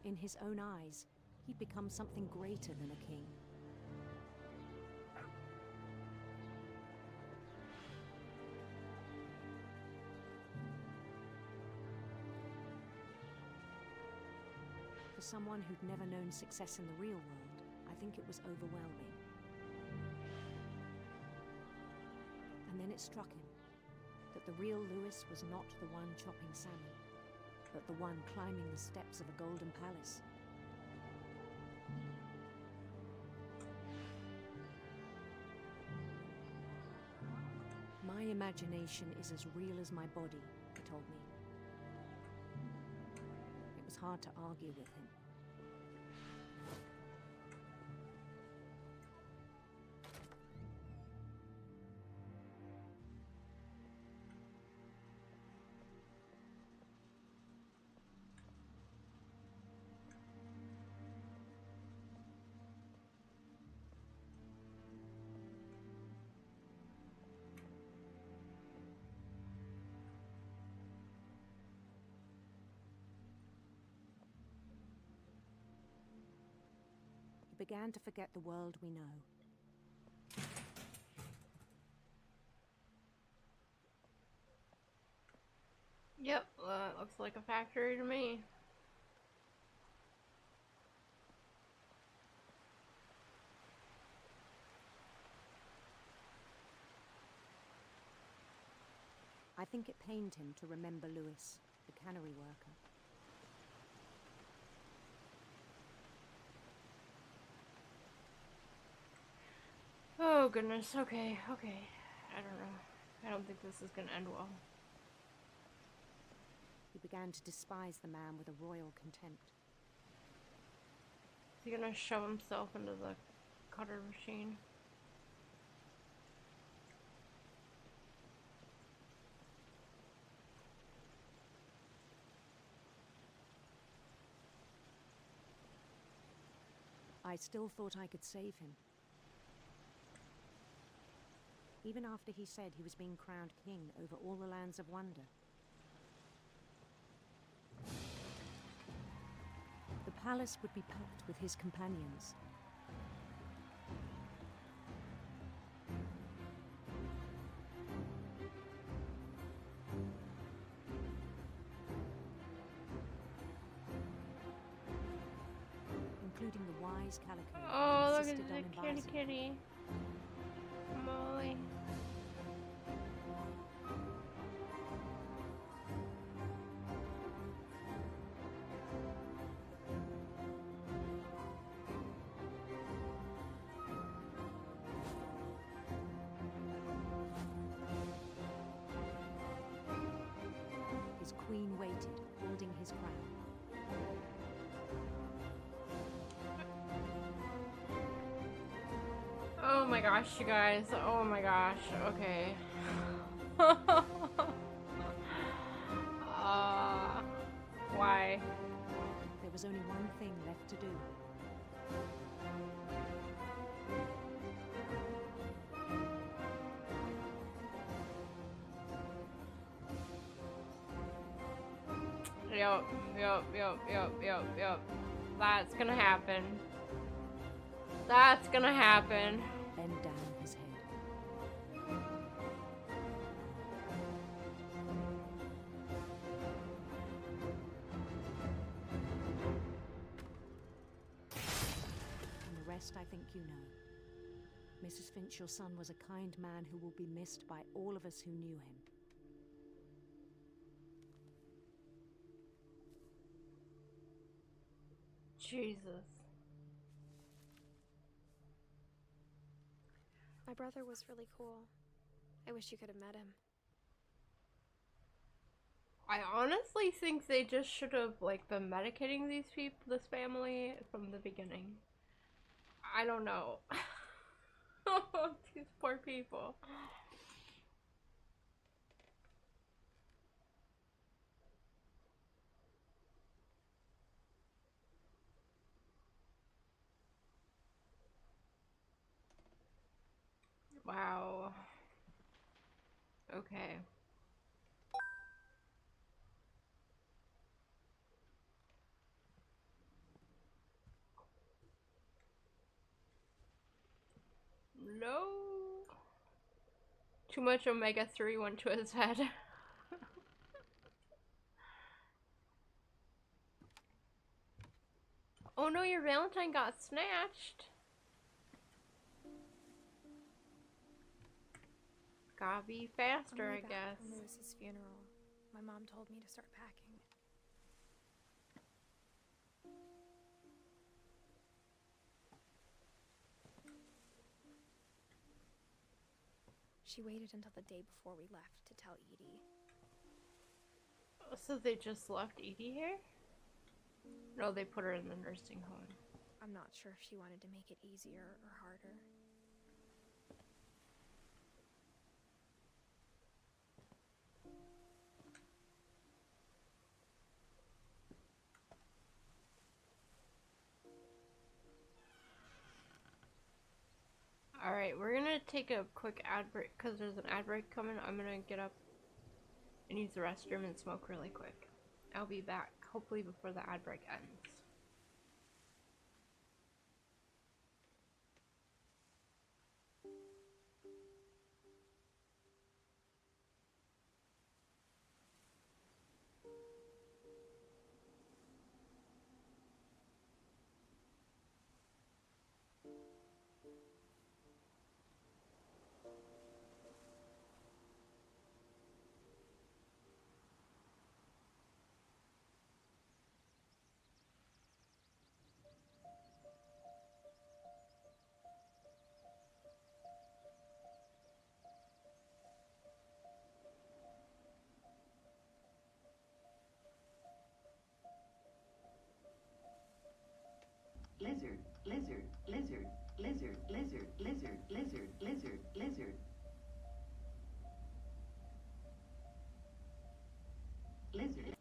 In his own eyes, he'd become something greater than a king. For someone who'd never known success in the real world, I think it was overwhelming. And then it struck him that the real Lewis was not the one chopping salmon, but the one climbing the steps of a golden palace. My imagination is as real as my body, he told me. It was hard to argue with him. He began to forget the world we know. Yep, looks like a factory to me. I think it pained him to remember Lewis, the cannery worker. Oh goodness, okay. I don't know. I don't think this is gonna end well. He began to despise the man with a royal contempt. Is he gonna shove himself into the cutter machine? I still thought I could save him. Even after he said he was being crowned king over all the lands of wonder. The palace would be packed with his companions. Including the wise Calico. Oh, look insisted at on the kitty advising. kitty. Molly. His queen waited, holding his crown. Oh my gosh, you guys. Oh my gosh. Okay. Why? There was only one thing left to do. Yep. That's gonna happen. That's gonna happen. Bend down his head. And the rest I think you know. Mrs. Finch, your son was a kind man who will be missed by all of us who knew him. Jesus. My brother was really cool. I wish you could have met him. I honestly think they just should have like been medicating this family from the beginning. I don't know. These poor people. Wow. Okay. No. Too much omega-3 went to his head. Oh no, your Valentine got snatched. Gotta be faster, I guess. On Lewis's funeral, my mom told me to start packing. She waited until the day before we left to tell Edie. So they just left Edie here? No, they put her in the nursing home. I'm not sure if she wanted to make it easier or harder. Alright, we're gonna take a quick ad break because there's an ad break coming. I'm gonna get up and use the restroom and smoke really quick. I'll be back, hopefully before the ad break ends. Lizard, lizard, lizard, lizard, lizard, lizard, lizard, lizard, lizard. Lizard.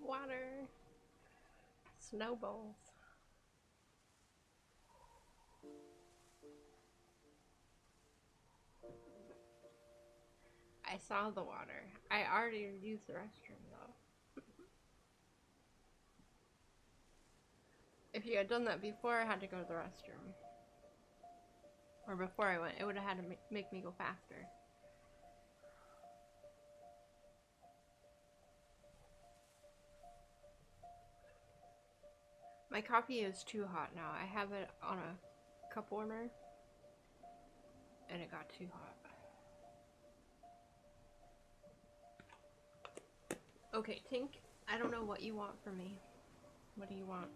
Water. Snowballs. I saw the water. I already used the restroom though. If you had done that before I had to go to the restroom, or before I went, it would have had to make me go faster. My coffee is too hot now. I have it on a cup warmer, and it got too hot. Okay, Tink, I don't know what you want from me. What do you want?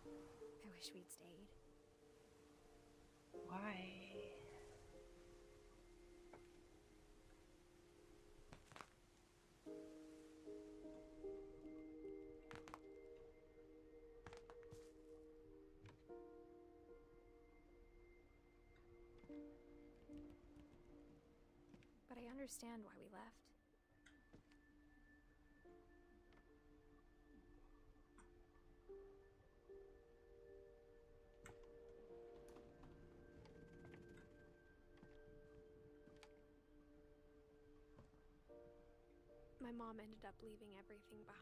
I wish we'd stayed. Why? But I understand why we left. My mom ended up leaving everything behind.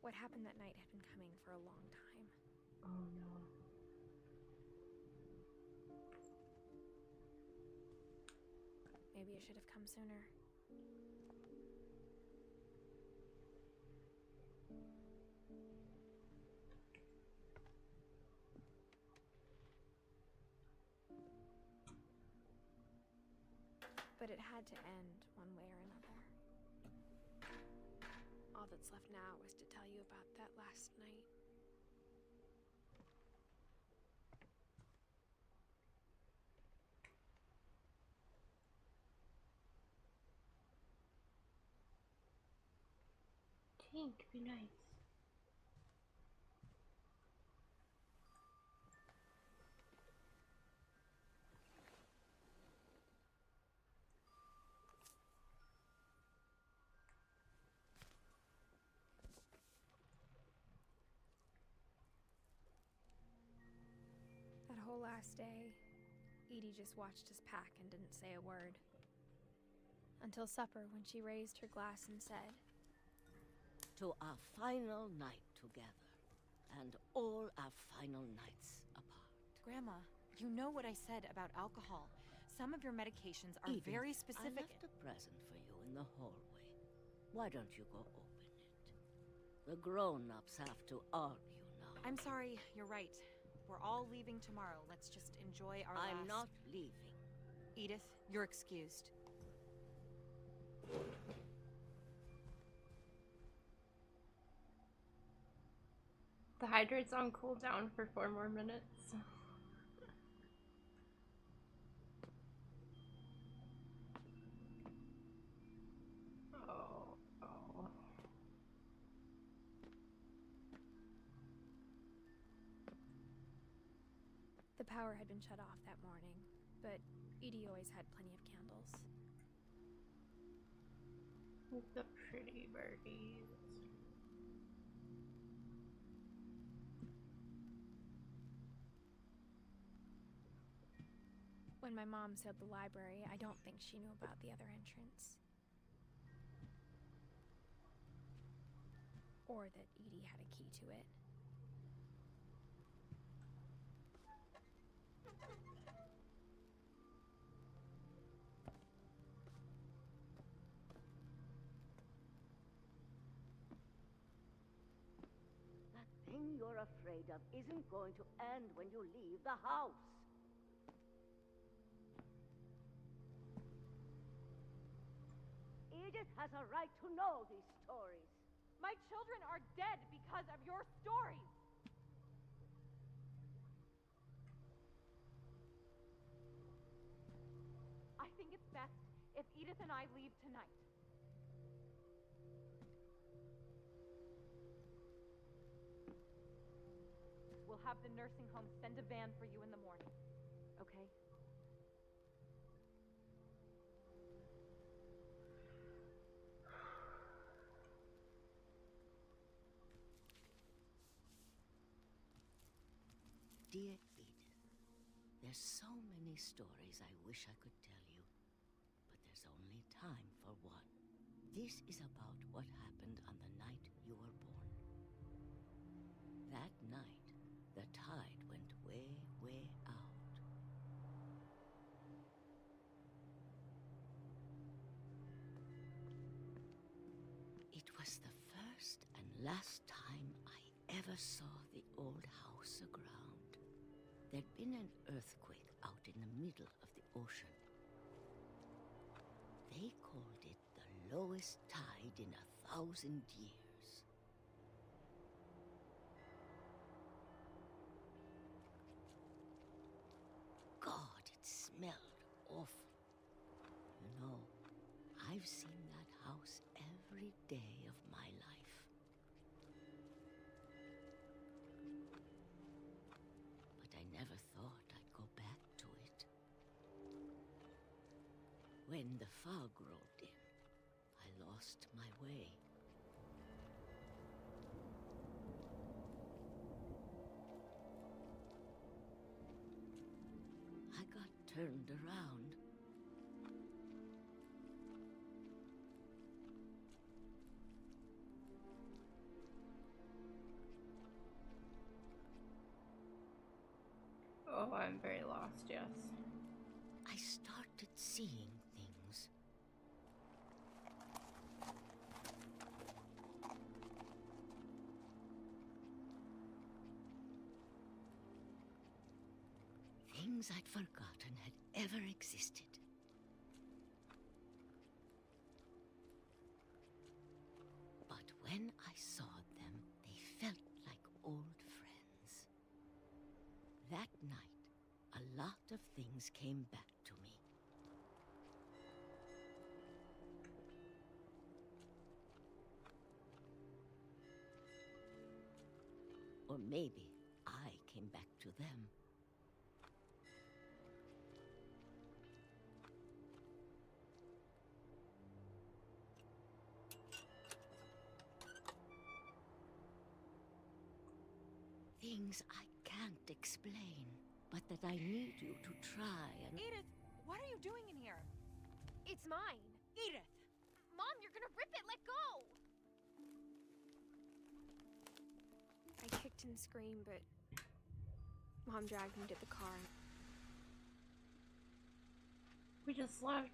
What happened that night had been coming for a long time. Oh no. Maybe it should have come sooner. But it had to end one way or another. All that's left now is to tell you about that last night. Tink, be nice. That whole last day, Edie just watched us pack and didn't say a word. Until supper, when she raised her glass and said, "To our final night together, and all our final nights apart." Grandma, you know what I said about alcohol. Some of your medications are Edith, very I specific. left a present for you in the hallway. Why don't you go open it? The grown-ups have to argue now. I'm sorry, you're right. We're all leaving tomorrow. Let's just enjoy our I'm last... not leaving. Edith, you're excused. The hydrate's on cooldown for 4 more minutes. Oh. the power had been shut off that morning, but Edie always had plenty of candles. The pretty birdies. When my mom sealed the library, I don't think she knew about the other entrance. Or that Edie had a key to it. That thing you're afraid of isn't going to end when you leave the house. Edith has a right to know these stories. My children are dead because of your stories! I think it's best if Edith and I leave tonight. We'll have the nursing home send a van for you in the morning, okay? Dear Edith, there's so many stories I wish I could tell you, but there's only time for one. This is about what happened on the night you were born. That night, the tide went way, way out. It was the first and last time I ever saw the old house aground. There'd been an earthquake out in the middle of the ocean. They called it the lowest tide in 1,000 years. God, it smelled awful. You know, I've seen that house every day of my life. But I never thought I'd go back to it. When the fog rolled in, I lost my way. I got turned around. Oh, I'm very lost, yes. I started seeing things. Things I'd forgotten had ever existed. But when I saw them, they felt like old friends. That night, a lot of things came back to me. Or maybe I came back to them. Things I can't explain, but that I need you to try and... Edith, what are you doing in here? It's mine. Edith! Mom, you're gonna rip it! Let go! I kicked and screamed, but Mom dragged me to the car. We just left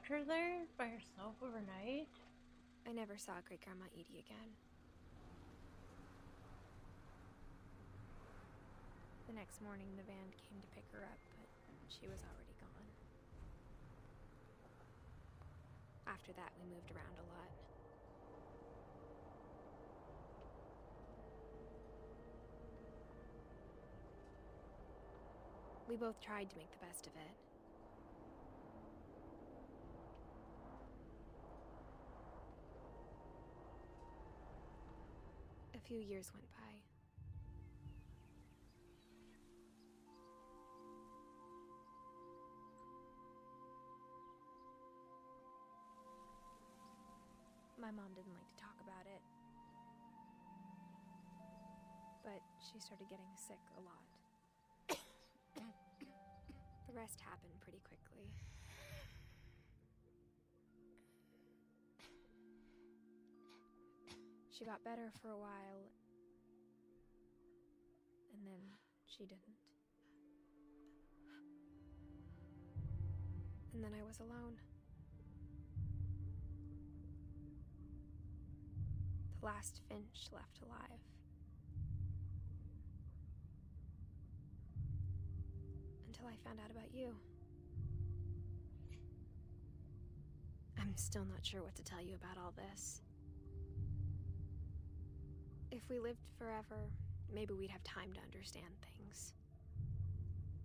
her there by herself overnight? I never saw Great-Grandma Edie again. The next morning, the van came to pick her up, but she was already gone. After that, we moved around a lot. We both tried to make the best of it. A few years went by. My mom didn't like to talk about it, but she started getting sick a lot. The rest happened pretty quickly. She got better for a while, and then she didn't. And then I was alone. The last Finch left alive. Until I found out about you. I'm I'm still not sure what to tell you about all this. If we lived forever, maybe we'd have time to understand things.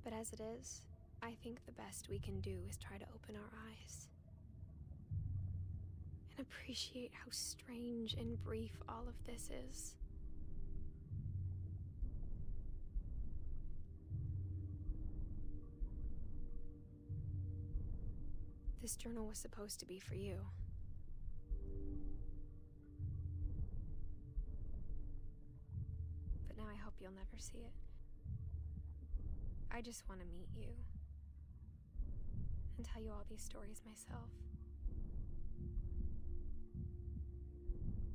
But as it is, I think the best we can do is try to open our eyes. And appreciate how strange and brief all of this is. This journal was supposed to be for you. But now I hope you'll never see it. I just want to meet you. And tell you all these stories myself.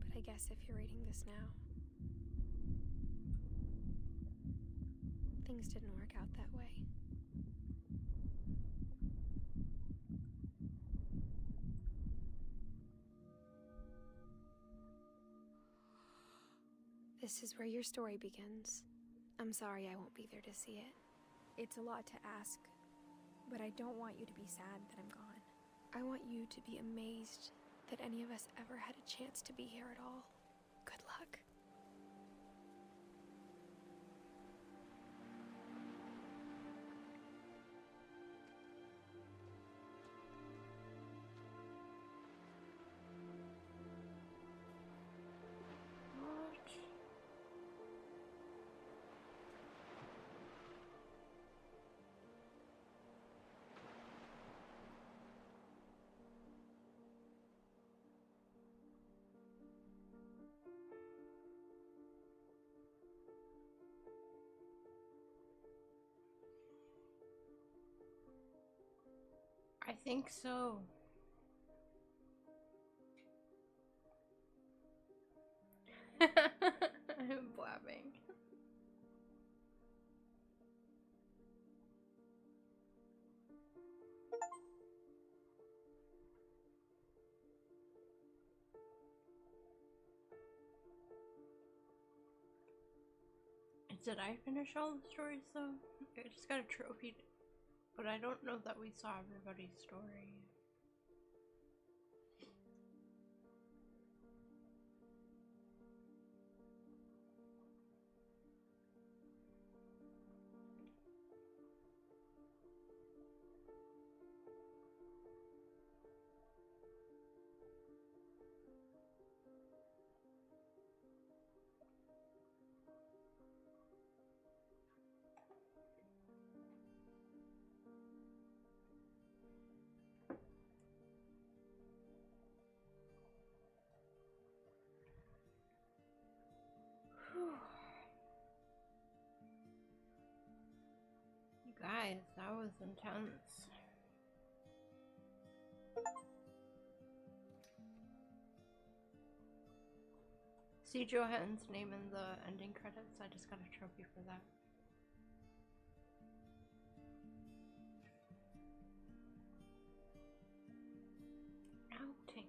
But I guess if you're reading this now, things didn't work out that way. This is where your story begins. I'm sorry I won't be there to see it. It's a lot to ask, but I don't want you to be sad that I'm gone. I want you to be amazed that any of us ever had a chance to be here at all. Good luck. I think so. I'm blabbing. Did I finish all the stories though? I just got a trophy, but I don't know that we saw everybody's story. You guys, that was intense. See Johan's name in the ending credits. I just got a trophy for that. Outing.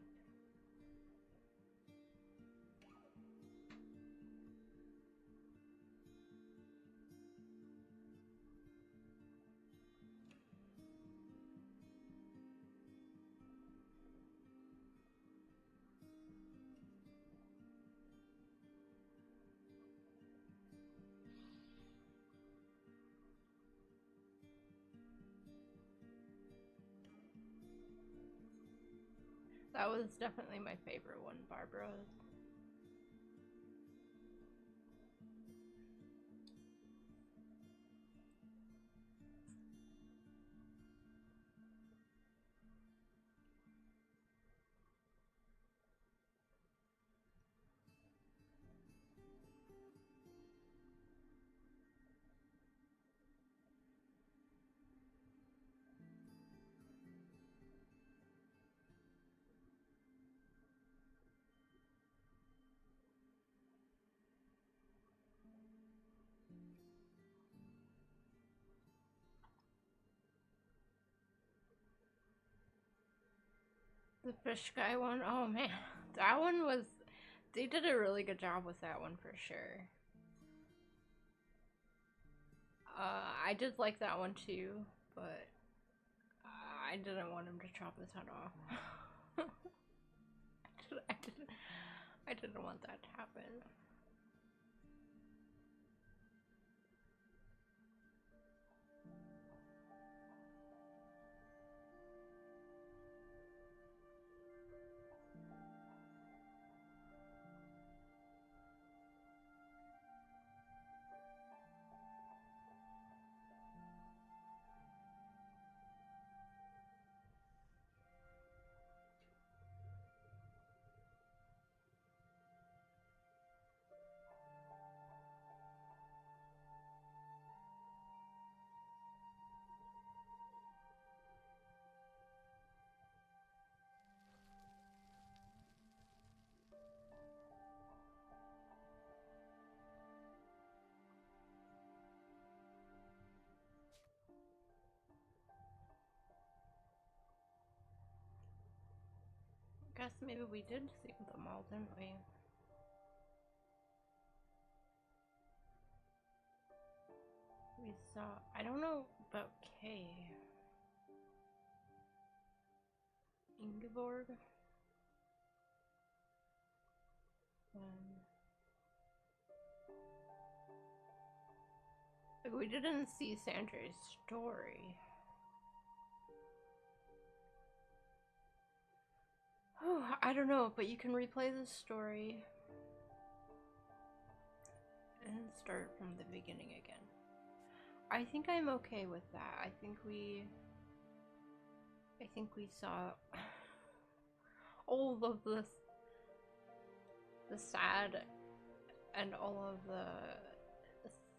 That was definitely my favorite one, Barbara. The fish guy one, oh man, that one was, they did a really good job with that one for sure. I did like that one too, but I didn't want him to chop his head off. I didn't want that to happen. Guess maybe we did see them all, didn't we? We saw. I don't know about Kay. Ingeborg? Like, we didn't see Sandra's story. Oh, I don't know, but you can replay the story and start from the beginning again. I think I'm okay with that. I think we saw all of the sad and all of the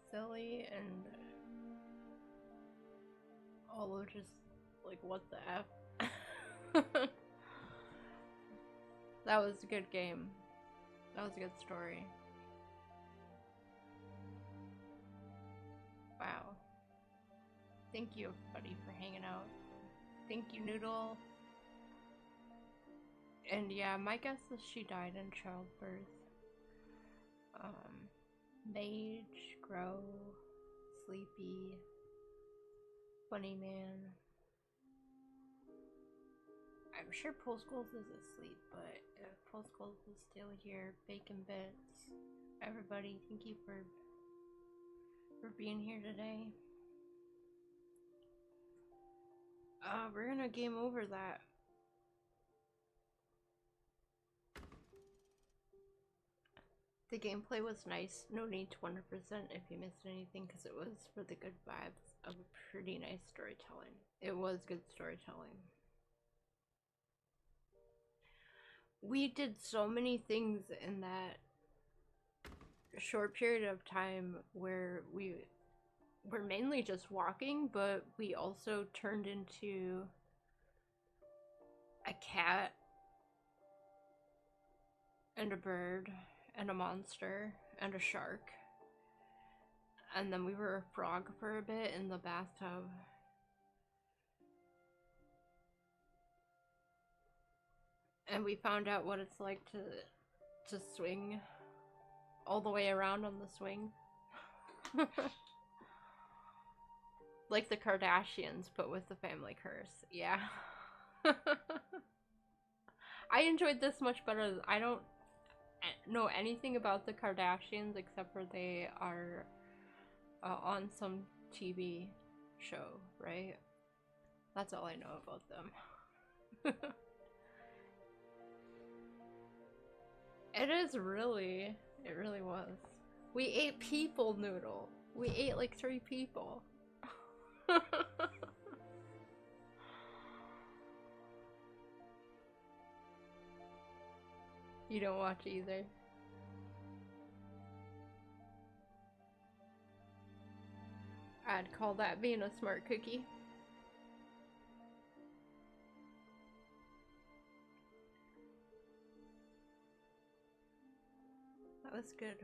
silly and all of just like what the F. That was a good game. That was a good story. Wow. Thank you, everybody, for hanging out. Thank you, Noodle. And yeah, my guess is she died in childbirth. Mage, Grow, Sleepy, Funny Man. I'm sure Pole Schools is asleep, but if Pole Schools is still here, Bacon Bits, everybody, thank you for being here today. We're gonna game over that. The gameplay was nice. No need to 100% if you missed anything, because it was for the good vibes of a pretty nice storytelling. It was good storytelling. We did so many things in that short period of time where we were mainly just walking, but we also turned into a cat and a bird and a monster and a shark, and then we were a frog for a bit in the bathtub. And we found out what it's like to swing all the way around on the swing. Like the Kardashians, but with the family curse. Yeah. I enjoyed this much better. I don't know anything about the Kardashians except for they are on some TV show, right? That's all I know about them. It is really, it really was. We ate people, Noodle. We ate like 3 people. You don't watch either. I'd call that being a smart cookie. That was good.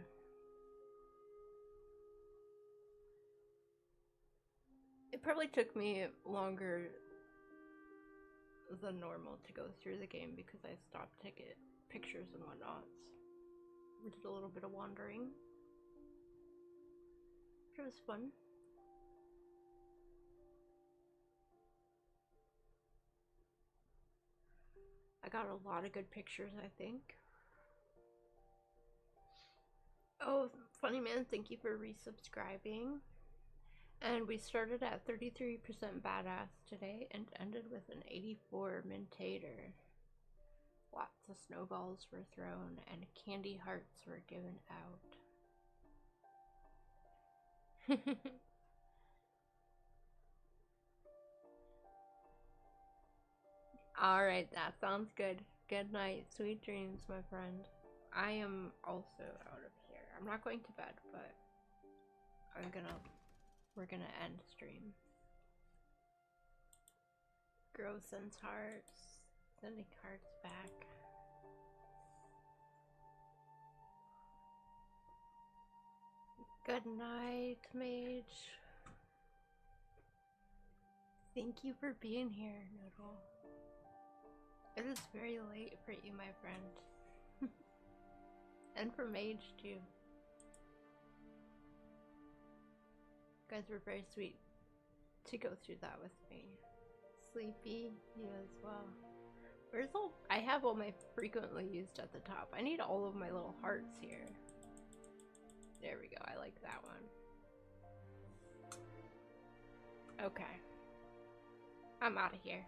It probably took me longer than normal to go through the game because I stopped to get pictures and whatnot. We did a little bit of wandering. It was fun. I got a lot of good pictures, I think. Oh, Funny Man, thank you for resubscribing. And we started at 33% badass today and ended with an 84 mintator. Lots of snowballs were thrown and candy hearts were given out. Alright, that sounds good. Good night. Sweet dreams, my friend. I am also out of here. I'm not going to bed, but we're gonna end stream. Grow sends hearts. Sending hearts back. Good night, Mage. Thank you for being here, Noodle. It is very late for you, my friend. And for Mage, too. You guys were very sweet to go through that with me. Sleepy, you as well. Where's all? I have all my frequently used at the top. I need all of my little hearts here. There we go. I like that one. Okay. I'm out of here.